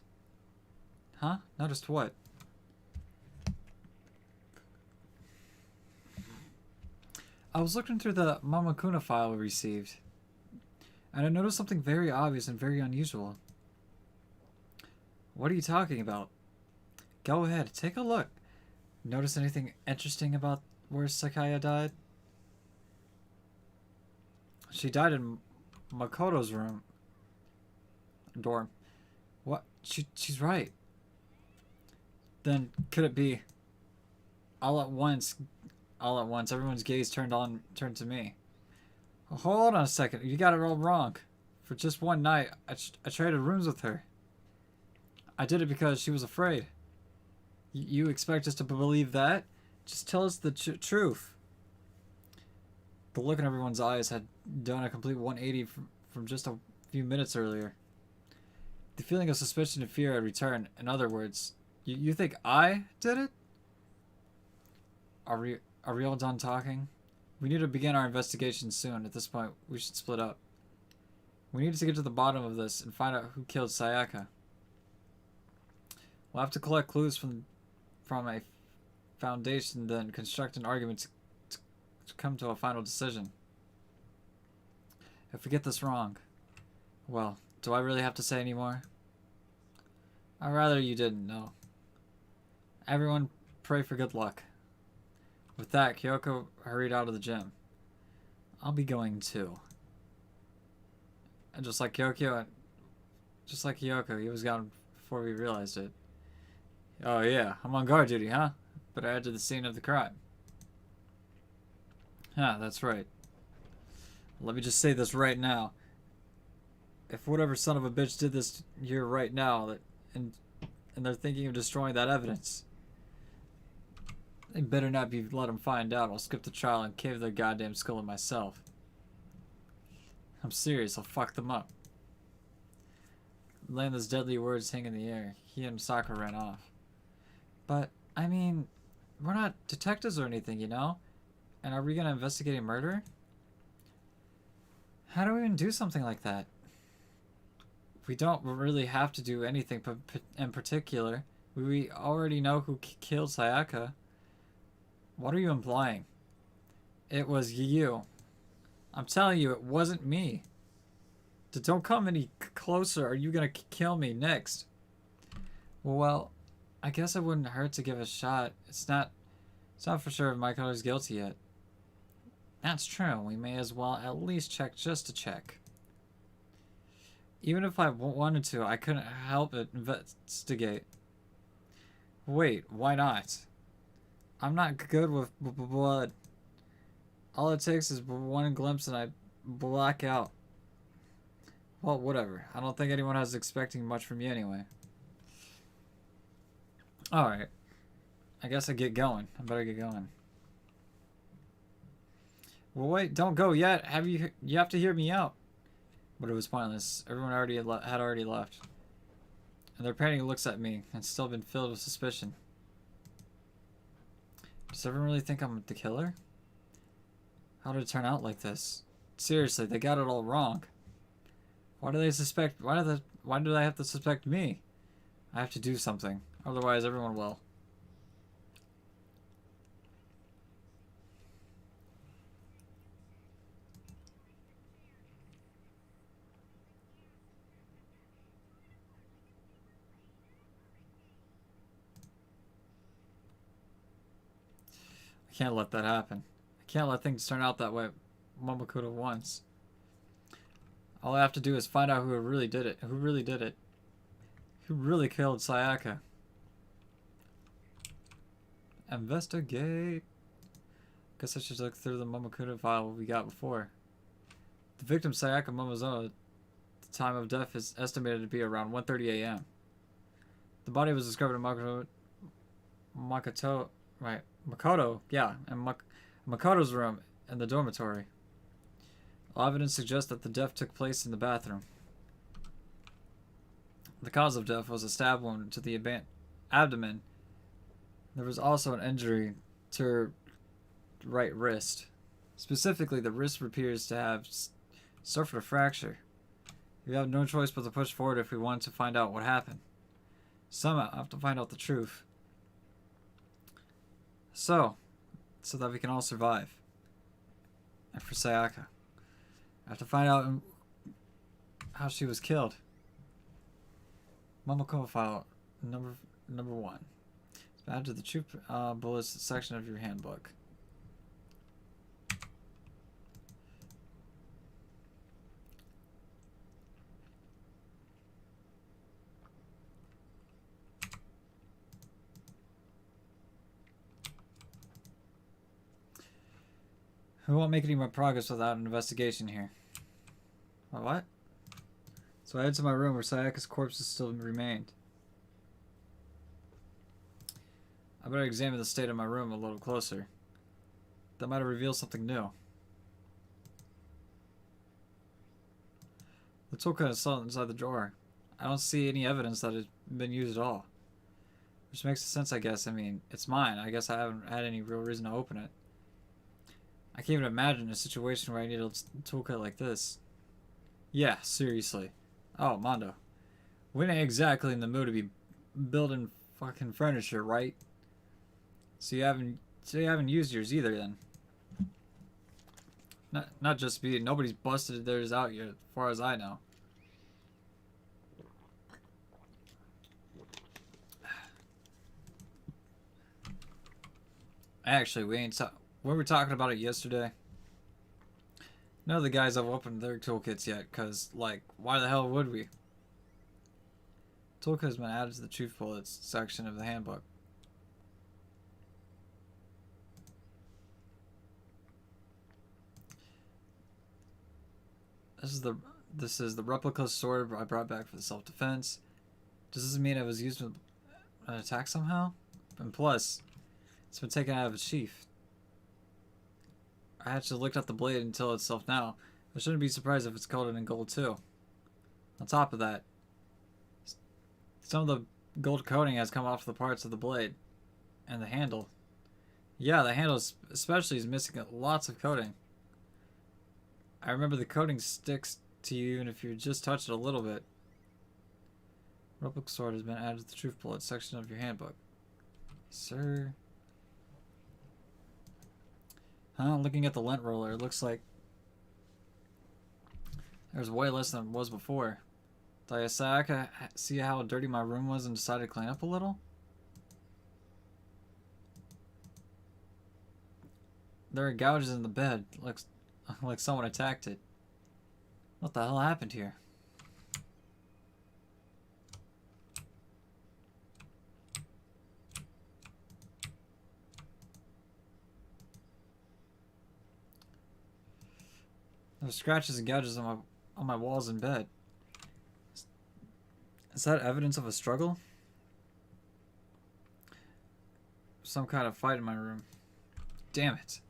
Huh? Noticed what? I was looking through the Mamakuna file we received, and I noticed something very obvious and very unusual. What are you talking about? Go ahead, take a look. Notice anything interesting about where Sakaya died? She died in Makoto's dorm. What? She's right. Then could it be all at once everyone's gaze turned to me? Hold on a second, you got it all wrong. For just one night, I traded rooms with her. I did it because she was afraid. You expect us to believe that? Just tell us the truth. The look in everyone's eyes had done a complete 180 from just a few minutes earlier. The feeling of suspicion and fear had returned. In other words, you think I did it? Are we all done talking? We need to begin our investigation soon. At this point, we should split up. We need to get to the bottom of this and find out who killed Sayaka. We'll have to collect clues from a foundation, then construct an argument to come to a final decision. If we get this wrong, well, do I really have to say any more? I'd rather you didn't know. Everyone, pray for good luck. With that, Kyoko hurried out of the gym. I'll be going too. And just like Kyoko, he was gone before we realized it. Oh yeah, I'm on guard duty, huh? But I head to the scene of the crime. Yeah, that's right. Let me just say this right now. If whatever son of a bitch did this here right now, and they're thinking of destroying that evidence, they better not be let them find out. I'll skip the trial and cave their goddamn skull in myself. I'm serious, I'll fuck them up. Letting those deadly words hang in the air, he and Sakura ran off. But, I mean, we're not detectives or anything, you know? And are we gonna investigate a murder? How do we even do something like that? We don't really have to do anything in particular. We already know who killed Sayaka. What are you implying? It was you. I'm telling you, it wasn't me. Don't come any closer, or you gonna kill me next. Well, I guess it wouldn't hurt to give it a shot. It's not for sure if Makoto's guilty yet. That's true. We may as well at least check just to check. Even if I wanted to, I couldn't help it investigate. Wait, why not? I'm not good with blood. All it takes is one glimpse and I black out. Well, whatever. I don't think anyone was expecting much from you anyway. Alright. I guess I get going. I better get going. Well, wait, don't go yet. You have to hear me out. But it was pointless. Everyone had already left. And their panic looks at me and still been filled with suspicion. Does everyone really think I'm the killer? How did it turn out like this? Seriously, they got it all wrong. Why do they suspect? Why do they have to suspect me? I have to do something. Otherwise, everyone will. I can't let that happen. I can't let things turn out that way Momokudo wants. All I have to do is find out who really did it. Who really did it. Who really killed Sayaka. Investigate. Guess I should look through the Momokudo file we got before. The victim, Sayaka Momozono, the time of death is estimated to be around 1:30 a.m. The body was discovered in Makoto's room in the dormitory. All evidence suggests that the death took place in the bathroom. The cause of death was a stab wound to the abdomen. There was also an injury to her right wrist. Specifically, the wrist appears to have suffered a fracture. We have no choice but to push forward if we want to find out what happened. Somehow, I have to find out the truth. So that we can all survive. And for Sayaka, I have to find out how she was killed. Momoko file number 1. Add to the truth bullets section of your handbook. We won't make any more progress without an investigation here. What? So I head to my room where Sayaka's corpse still remained. I better examine the state of my room a little closer. That might have revealed something new. The toolkit is still inside the drawer. I don't see any evidence that it's been used at all. Which makes sense, I guess. I mean, it's mine. I guess I haven't had any real reason to open it. I can't even imagine a situation where I need a toolkit like this. Yeah, seriously. Oh, Mondo. We ain't exactly in the mood to be building fucking furniture, right? So you haven't used yours either, then. Not just me. Nobody's busted theirs out yet, as far as I know. Actually, we were talking about it yesterday. None of the guys have opened their toolkits yet, because, like, why the hell would we? Toolkit has been added to the Chief Bullets section of the handbook. This is the replica sword I brought back for the self-defense. Does this mean it was used in an attack somehow? And plus, it's been taken out of its sheath. I actually looked at the blade until itself now. I shouldn't be surprised if it's coated in gold too. On top of that, some of the gold coating has come off the parts of the blade. And the handle. Yeah, the handle especially is missing lots of coating. I remember the coating sticks to you even if you just touch it a little bit. Replica sword has been added to the Truth Bullet section of your handbook. Sir. Looking at the lint roller, it looks like there's way less than it was before. Did I say I could see how dirty my room was and decided to clean up a little? There are gouges in the bed. Looks like someone attacked it. What the hell happened here? There's scratches and gouges on my walls in bed. Is that evidence of a struggle? Some kind of fight in my room. Damn it.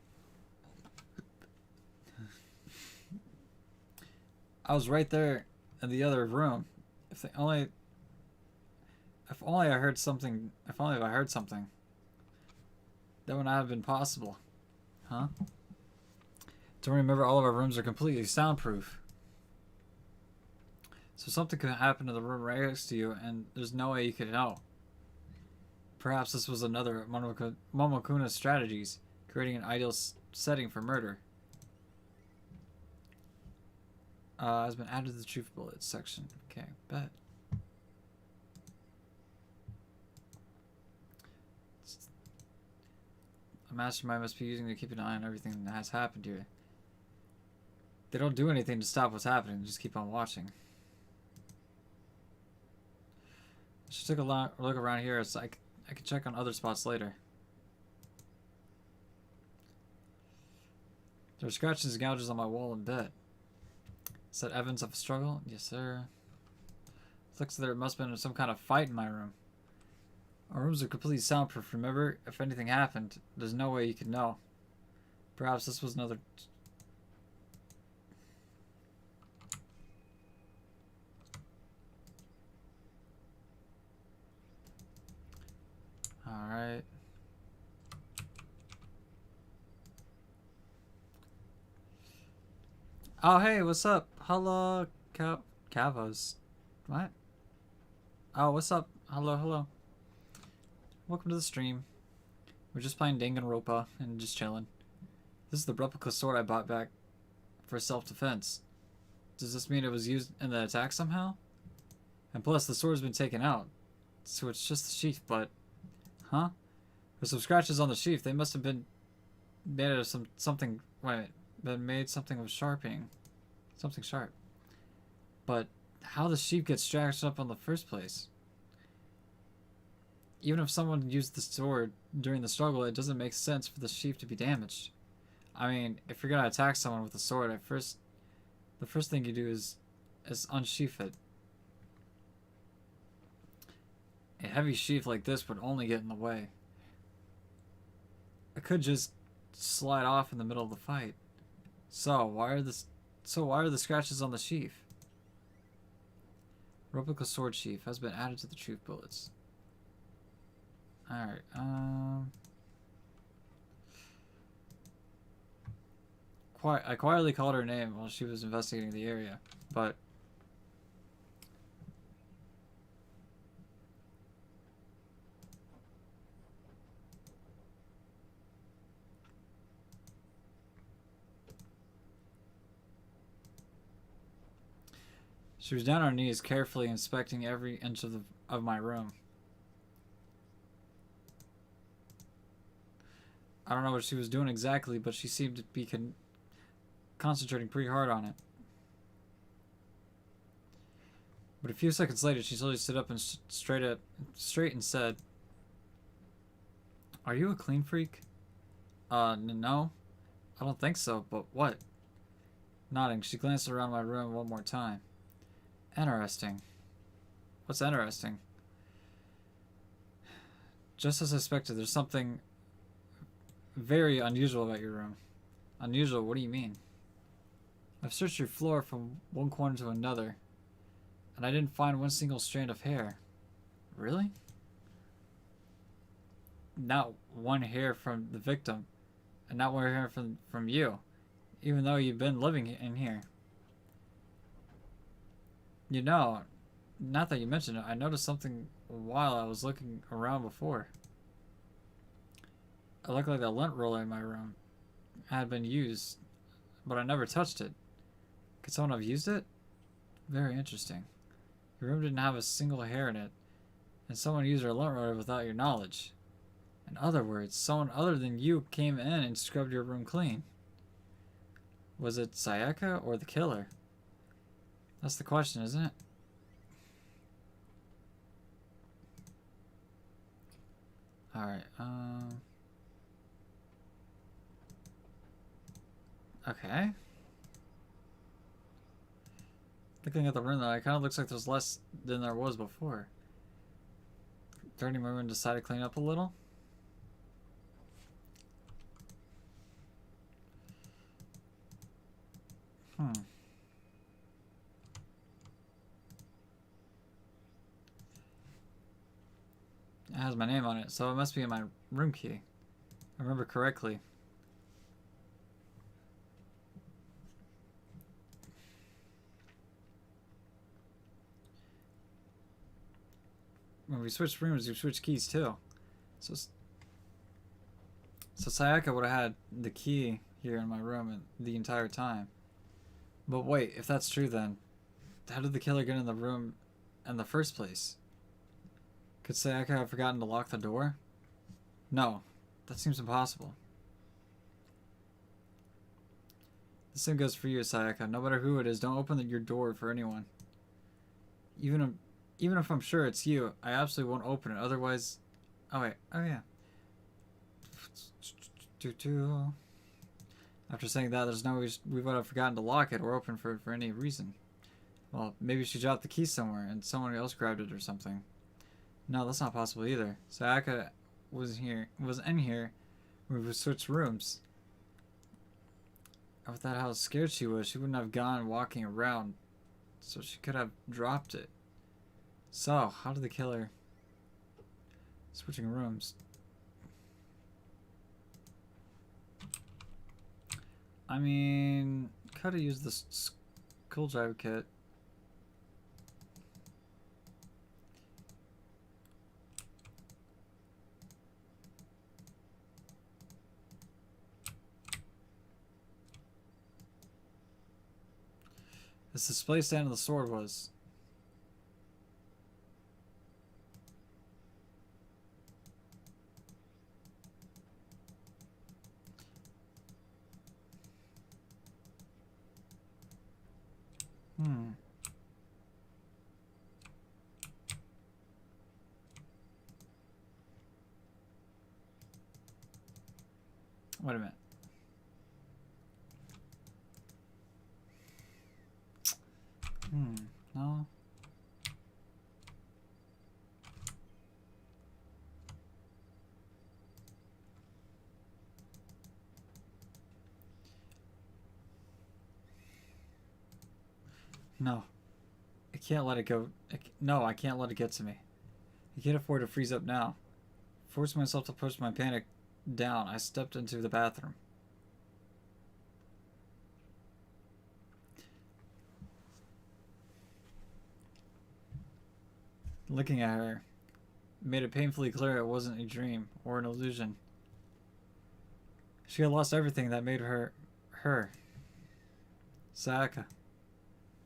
I was right there in the other room. If only I heard something. If only I heard something. That would not have been possible. Huh? Don't remember all of our rooms are completely soundproof. So something could happen to the room right next to you, and there's no way you could know. Perhaps this was another Momokuna's strategies, creating an ideal setting for murder. Has been added to the Truth Bullets section. Okay, bet. A mastermind must be using to keep an eye on everything that has happened here. They don't do anything to stop what's happening, just keep on watching. I should take a look around here so I can check on other spots later. There are scratches and gouges on my wall and bed. Is that evidence of a struggle? Yes, sir. It looks like there must have been some kind of fight in my room. Our rooms are completely soundproof, remember? If anything happened, there's no way you could know. Perhaps this was another... Alright. Oh, hey, what's up? Hello, Cavos. What? Oh, what's up? Hello. Welcome to the stream. We're just playing Danganronpa and just chilling. This is the replica sword I bought back for self-defense. Does this mean it was used in the attack somehow? And plus, the sword's been taken out. So it's just the sheath, but... Huh? There's some scratches on the sheath. They must have been made out of something... Wait, been made something of sharpening. Something sharp. But how the sheath gets scratched up in the first place? Even if someone used the sword during the struggle, it doesn't make sense for the sheath to be damaged. I mean, if you're gonna attack someone with a sword, the first thing you do is unsheath it. A heavy sheath like this would only get in the way. I could just slide off in the middle of the fight. So why are the scratches on the sheath? Replica sword sheath has been added to the truth bullets. Alright, I quietly called her name while she was investigating the area, but she was down on her knees, carefully inspecting every inch of my room. I don't know what she was doing exactly, but she seemed to be concentrating pretty hard on it. But a few seconds later, she slowly stood up and straight and said, "Are you a clean freak?" No. I don't think so, but what? Nodding, she glanced around my room one more time. Interesting. What's interesting? Just as I suspected, there's something very unusual about your room. Unusual? What do you mean? I've searched your floor from one corner to another, and I didn't find one single strand of hair. Really? Not one hair from the victim, and not one hair from you, even though you've been living in here. You know, not that you mentioned it, I noticed something while I was looking around before. It looked like the lint roller in my room had been used, but I never touched it. Could someone have used it? Very interesting. Your room didn't have a single hair in it, and someone used their lint roller without your knowledge. In other words, someone other than you came in and scrubbed your room clean. Was it Sayaka or the killer? That's the question, isn't it? Alright, okay. Looking at the room though, it kind of looks like there's less than there was before. Turning my room and decided to clean up a little. It has my name on it, so it must be in my room key. I remember correctly. When we switched rooms, we switched keys too. So Sayaka would have had the key here in my room the entire time. But wait, if that's true then, how did the killer get in the room in the first place? Could Sayaka have forgotten to lock the door? No, that seems impossible. The same goes for you, Sayaka. No matter who it is, don't open your door for anyone. Even if I'm sure it's you, I absolutely won't open it. Otherwise... Oh, wait. Oh, yeah. After saying that, there's no way we would have forgotten to lock it or open for any reason. Well, maybe she dropped the key somewhere and someone else grabbed it or something. No, that's not possible either. Sayaka was in here when we switched rooms. And without how scared she was, she wouldn't have gone walking around. So she could have dropped it. So, how did the killer... Switching rooms. I mean, could have used the screwdriver kit. This display stand of the sword was. Wait a minute. No. No. I can't let it go. No, I can't let it get to me. I can't afford to freeze up now. Forcing myself to push my panic down, I stepped into the bathroom. Looking at her made it painfully clear it wasn't a dream or an illusion. She had lost everything that made her her. Sayaka.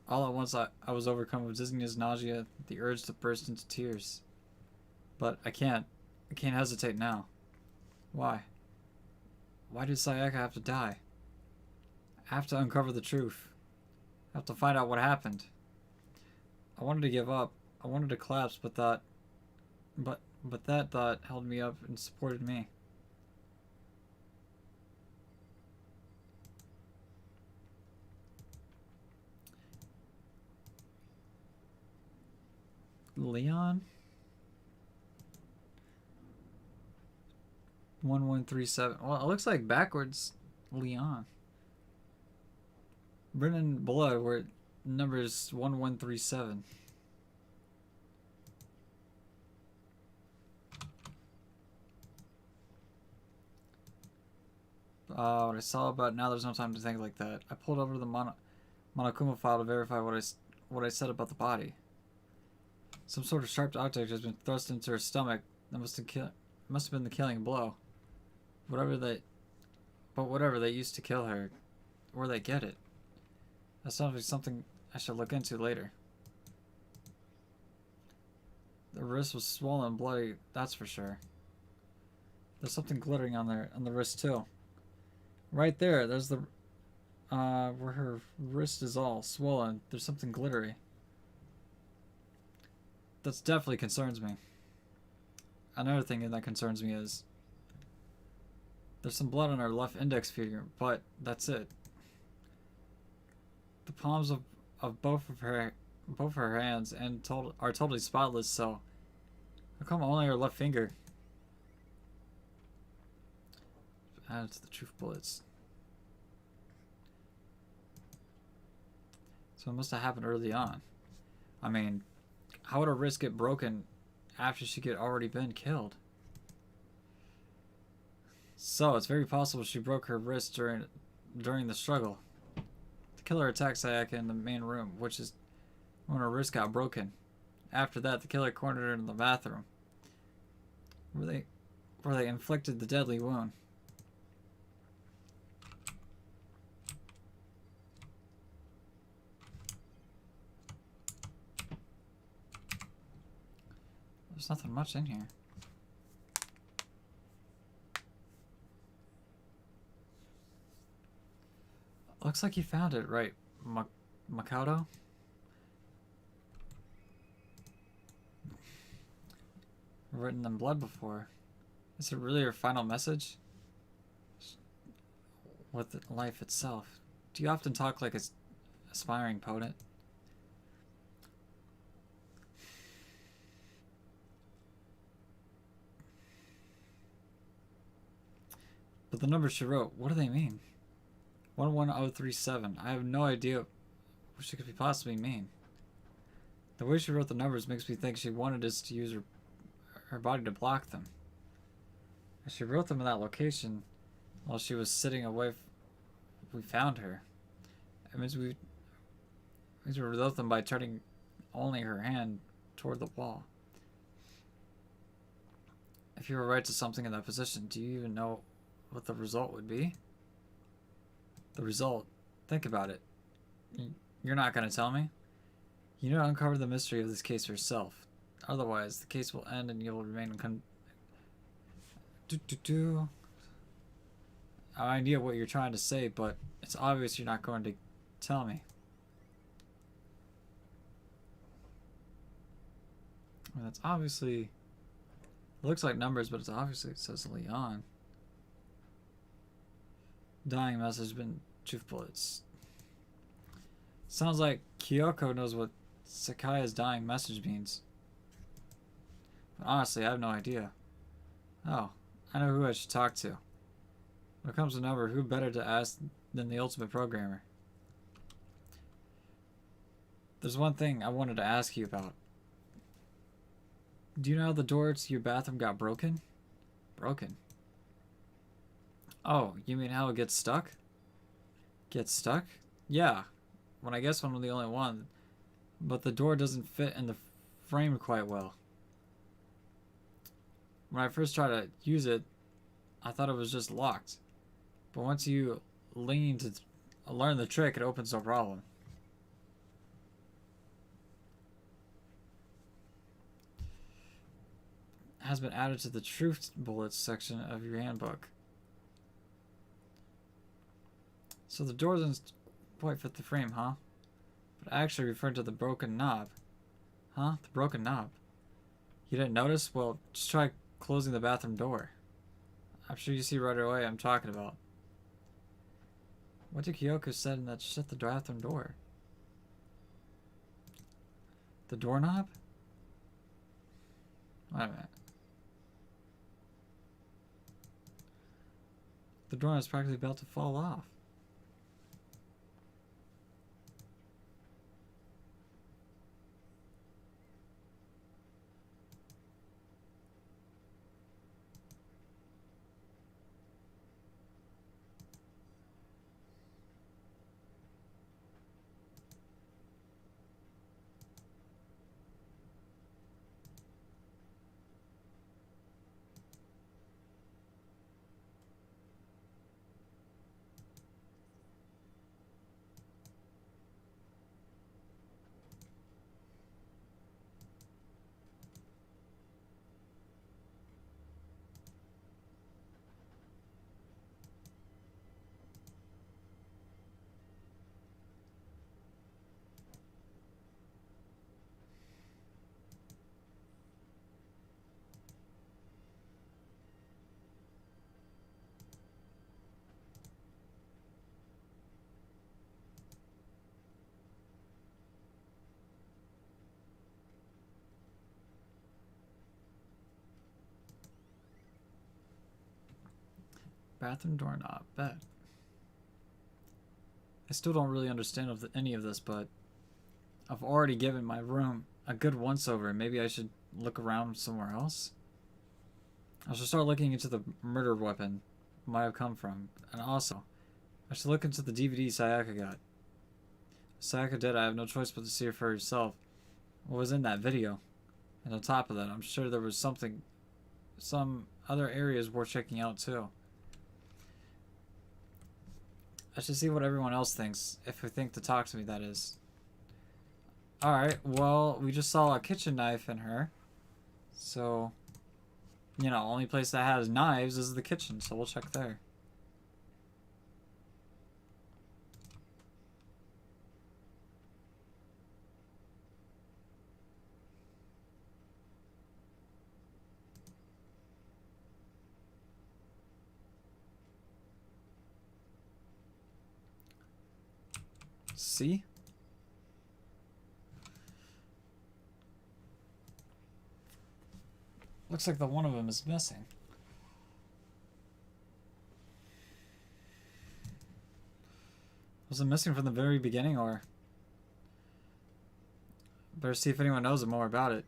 All at once I was overcome with dizziness, nausea, the urge to burst into tears. But I can't hesitate now. Why? Why did Sayaka have to die? I have to uncover the truth. I have to find out what happened. I wanted to give up. I wanted to collapse, but that thought held me up and supported me. Leon? 1137. Well, it looks like backwards Leon. Written in blood where numbers 1137. What I saw about now there's no time to think like that. I pulled over the Monokuma file to verify what I said about the body. Some sort of sharp object has been thrust into her stomach. That must have been the killing blow. Whatever they used to kill her, where they get it. That's something I should look into later. The wrist was swollen and bloody, that's for sure. There's something glittering on the wrist too. Right there, there's the where her wrist is all swollen. There's something glittery. That definitely concerns me. Another thing that concerns me is there's some blood on her left index finger, but that's it. The palms of both of her hands are totally spotless, so how come only her left finger? Added to the truth bullets. So it must have happened early on. I mean, how would her wrist get broken after she had already been killed? So it's very possible she broke her wrist during the struggle. The killer attacked Sayaka in the main room, which is when her wrist got broken. After that, the killer cornered her in the bathroom, where they inflicted the deadly wound. There's nothing much in here. Looks like you found it, right, Makoto? Written in blood before. Is it really your final message? With life itself. Do you often talk like an aspiring poet? But the numbers she wrote, what do they mean? 11037. I have no idea what she could possibly mean. The way she wrote the numbers makes me think she wanted us to use her body to block them. If she wrote them in that location while she was sitting away, we found her. It means we wrote them by turning only her hand toward the wall. If you were right to something in that position, do you even know what the result would be? The result. Think about it. You're not going to tell me? You need to uncover the mystery of this case yourself. Otherwise, the case will end and you'll remain I idea what you're trying to say, but it's obvious you're not going to tell me. Well, that's obviously... It looks like numbers, but it says Leon. Dying message been truth bullets. Sounds like Kyoko knows what Sakaya's dying message means. But honestly, I have no idea. Oh, I know who I should talk to. When it comes to number, who better to ask than the ultimate programmer? There's one thing I wanted to ask you about. Do you know how the door to your bathroom got broken? Broken? Oh, you mean how it gets stuck? Gets stuck? Yeah. When I guess I'm the only one. But the door doesn't fit in the frame quite well. When I first tried to use it, I thought it was just locked. But once you lean to learn the trick, it opens no problem. Has been added to the truth bullets section of your handbook. So the door doesn't quite fit the frame, huh? But I actually referred to the broken knob. Huh? The broken knob. You didn't notice? Well, just try closing the bathroom door. I'm sure you see right away I'm talking about. What did Kyoko say that shut the bathroom door? The doorknob? Wait a minute. The door is practically about to fall off. Bathroom doorknob. Bet. I still don't really understand any of this, but I've already given my room a good once-over, and maybe I should look around somewhere else? I should start looking into the murder weapon it might have come from, and also, I should look into the DVD Sayaka got. Sayaka did, I have no choice but to see it for herself. What was in that video? And on top of that, I'm sure there was some other areas worth checking out too. I should see what everyone else thinks, if they think to talk to me, that is. Alright, well, we just saw a kitchen knife in her. So, you know, only place that has knives is the kitchen, so we'll check there. See? Looks like the one of them is missing. Was it missing from the very beginning, or? Better see if anyone knows more about it.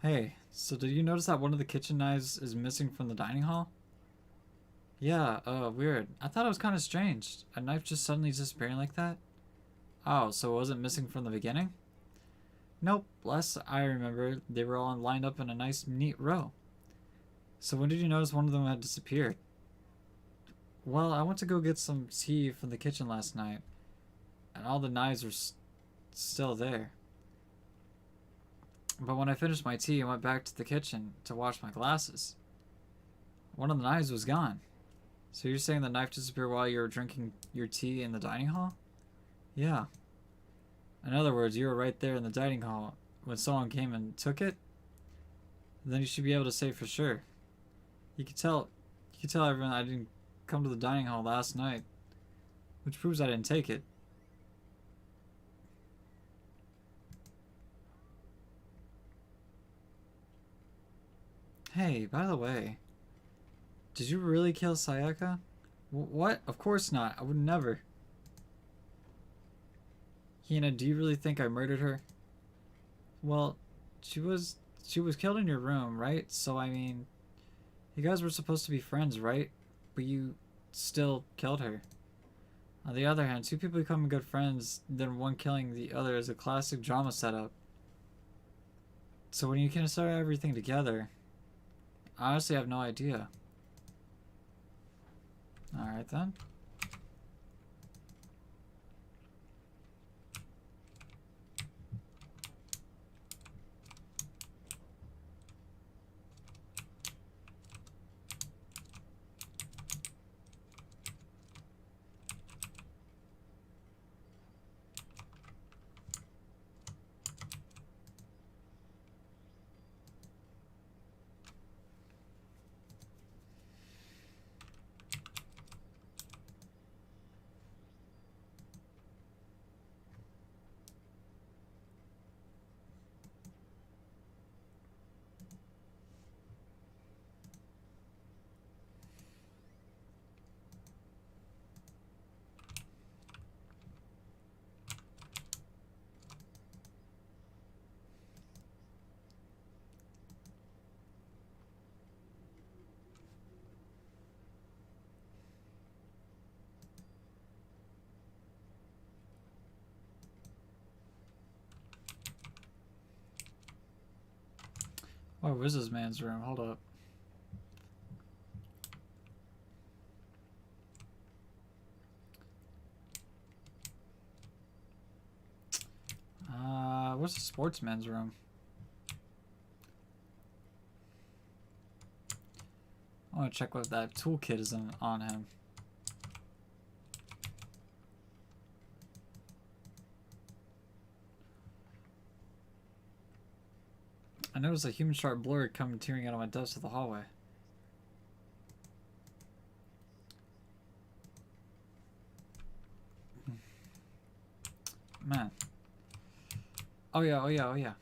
Hey, so did you notice that one of the kitchen knives is missing from the dining hall? Yeah, weird. I thought it was kind of strange. A knife just suddenly disappearing like that? Oh, so it wasn't missing from the beginning? Nope, last I remember, they were all lined up in a nice, neat row. So when did you notice one of them had disappeared? Well, I went to go get some tea from the kitchen last night, and all the knives were still there. But when I finished my tea and went back to the kitchen to wash my glasses, one of the knives was gone. So you're saying the knife disappeared while you were drinking your tea in the dining hall? Yeah. In other words, you were right there in the dining hall when someone came and took it? Then you should be able to say for sure. You could tell everyone I didn't come to the dining hall last night, which proves I didn't take it. Hey, by the way, did you really kill Sayaka? What? Of course not. I would never. Hina, do you really think I murdered her? Well, she was killed in your room, right? So I mean, you guys were supposed to be friends, right? But you still killed her. On the other hand, two people becoming good friends, then one killing the other is a classic drama setup. So when you consider everything together, I honestly have no idea. Alright then. Oh, where's this man's room? Hold up. Where's the sportsman's room? I want to check what that toolkit is on him. I noticed a human sharp blur coming tearing out of my desk to the hallway. Man. Oh yeah, oh yeah, oh yeah.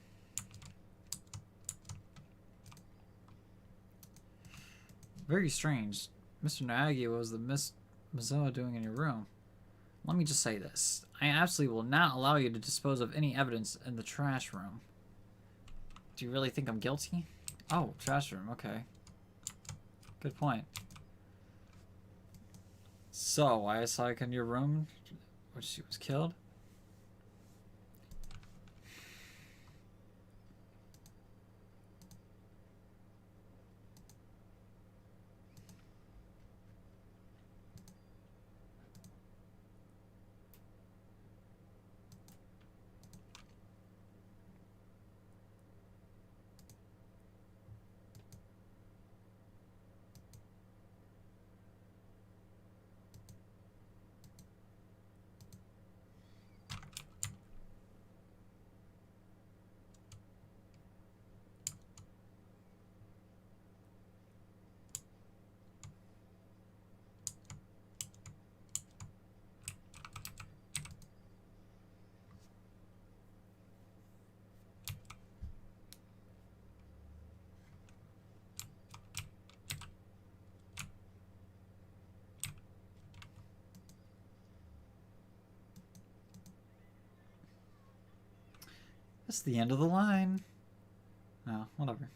Very strange. Mr. Naagi, what was the Miss Mozilla doing in your room? Let me just say this. I absolutely will not allow you to dispose of any evidence in the trash room. Do you really think I'm guilty? Oh, trash room, okay. Good point. So, why is Sayaka in your room when she was killed? That's the end of the line. No, whatever.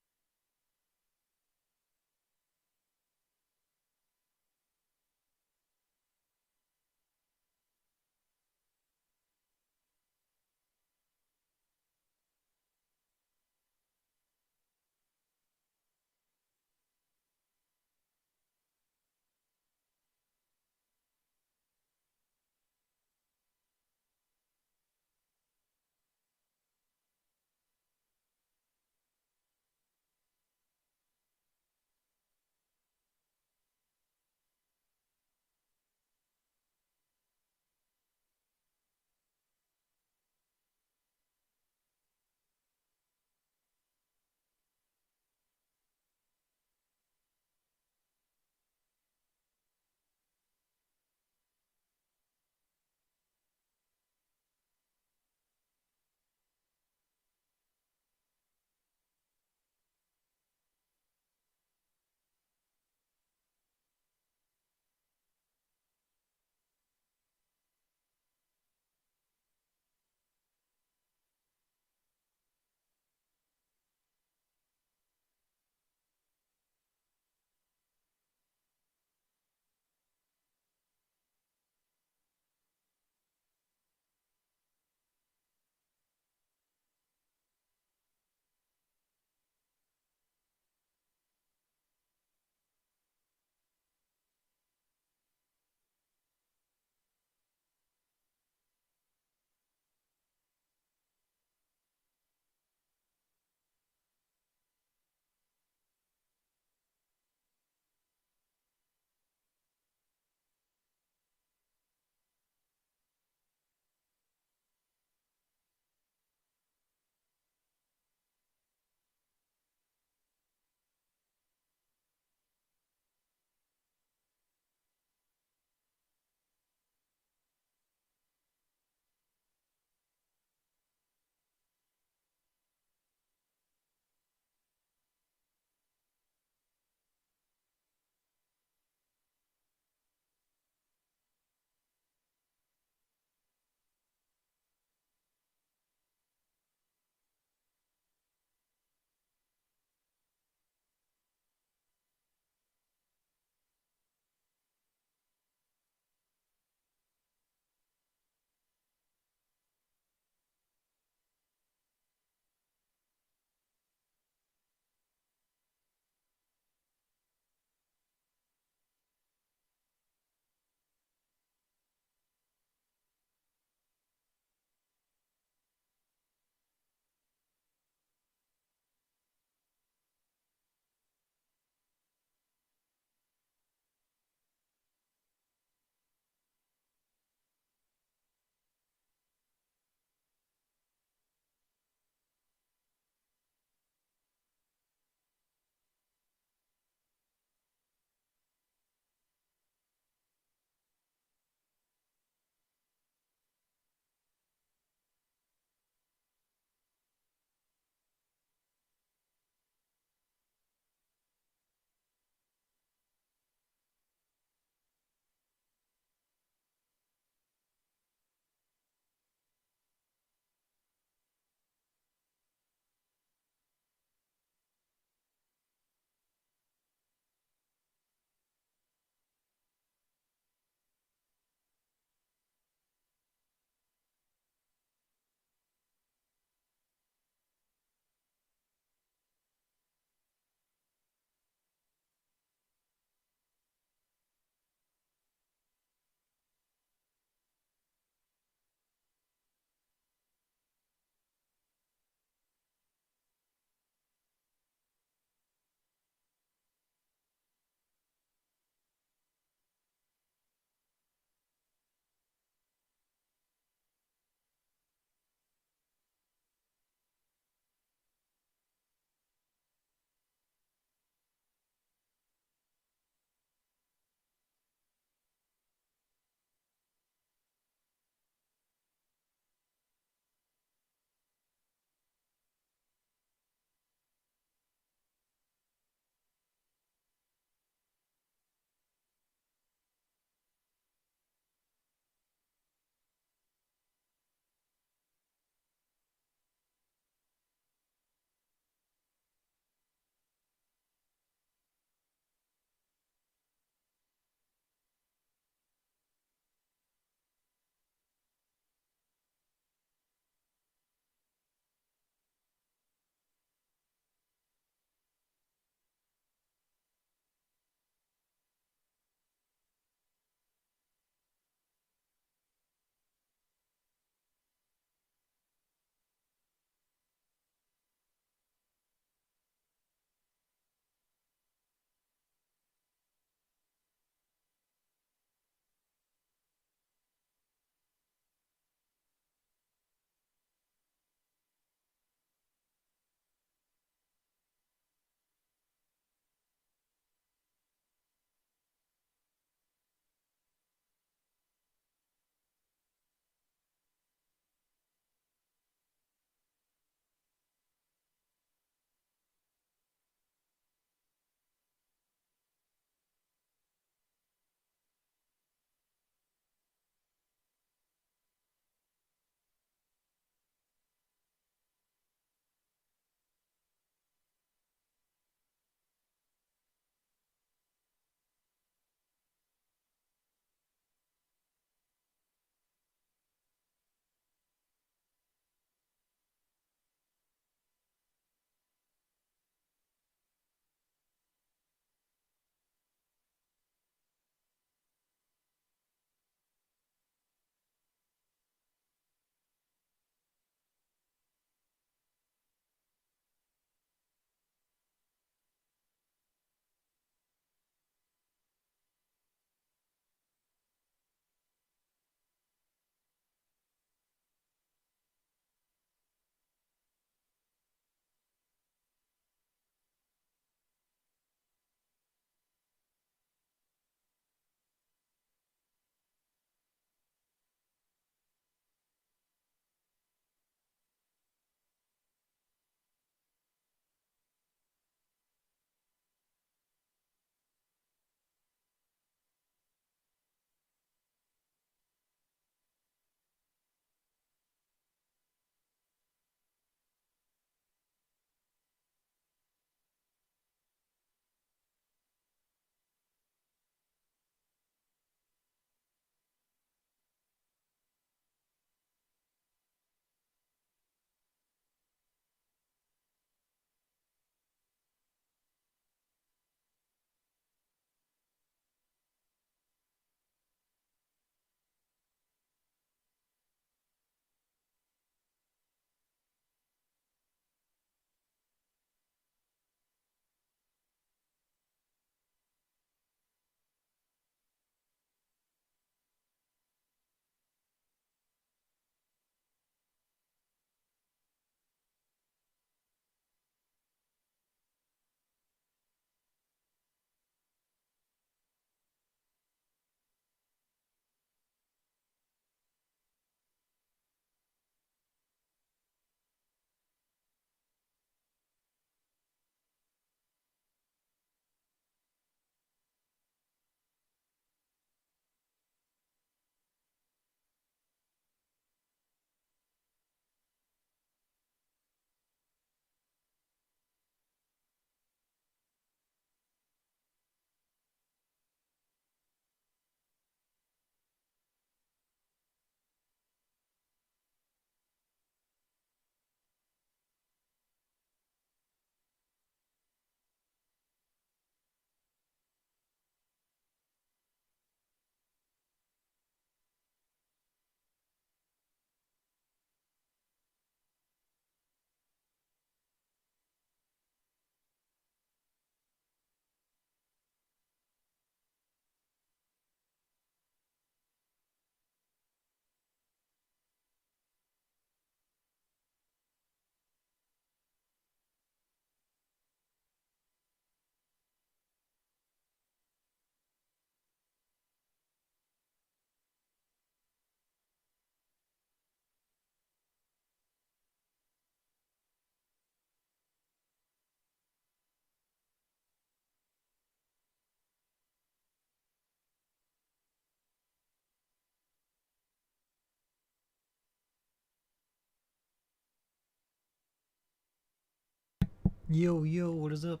Yo, what is up?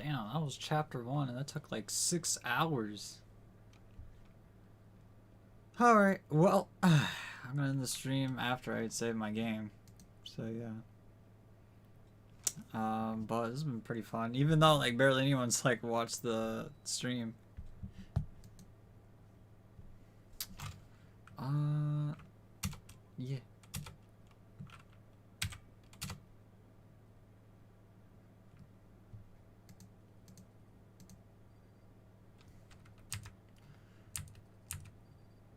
Damn, that was chapter 1, and that took like 6 hours. Alright, well, I'm gonna end the stream after I save my game. So, yeah. But this has been pretty fun, even though, like, barely anyone's, like, watched the stream. Yeah.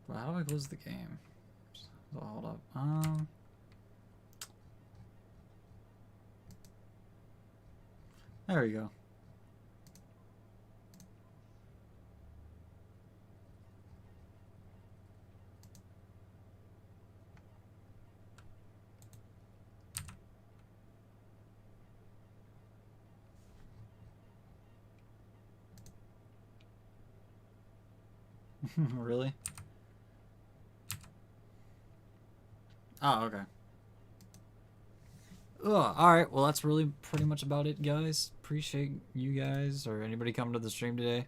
Well, how do I close the game? So, hold up. There we go. Really? Oh, okay. Alright, well that's really pretty much about it, guys. Appreciate you guys or anybody coming to the stream today.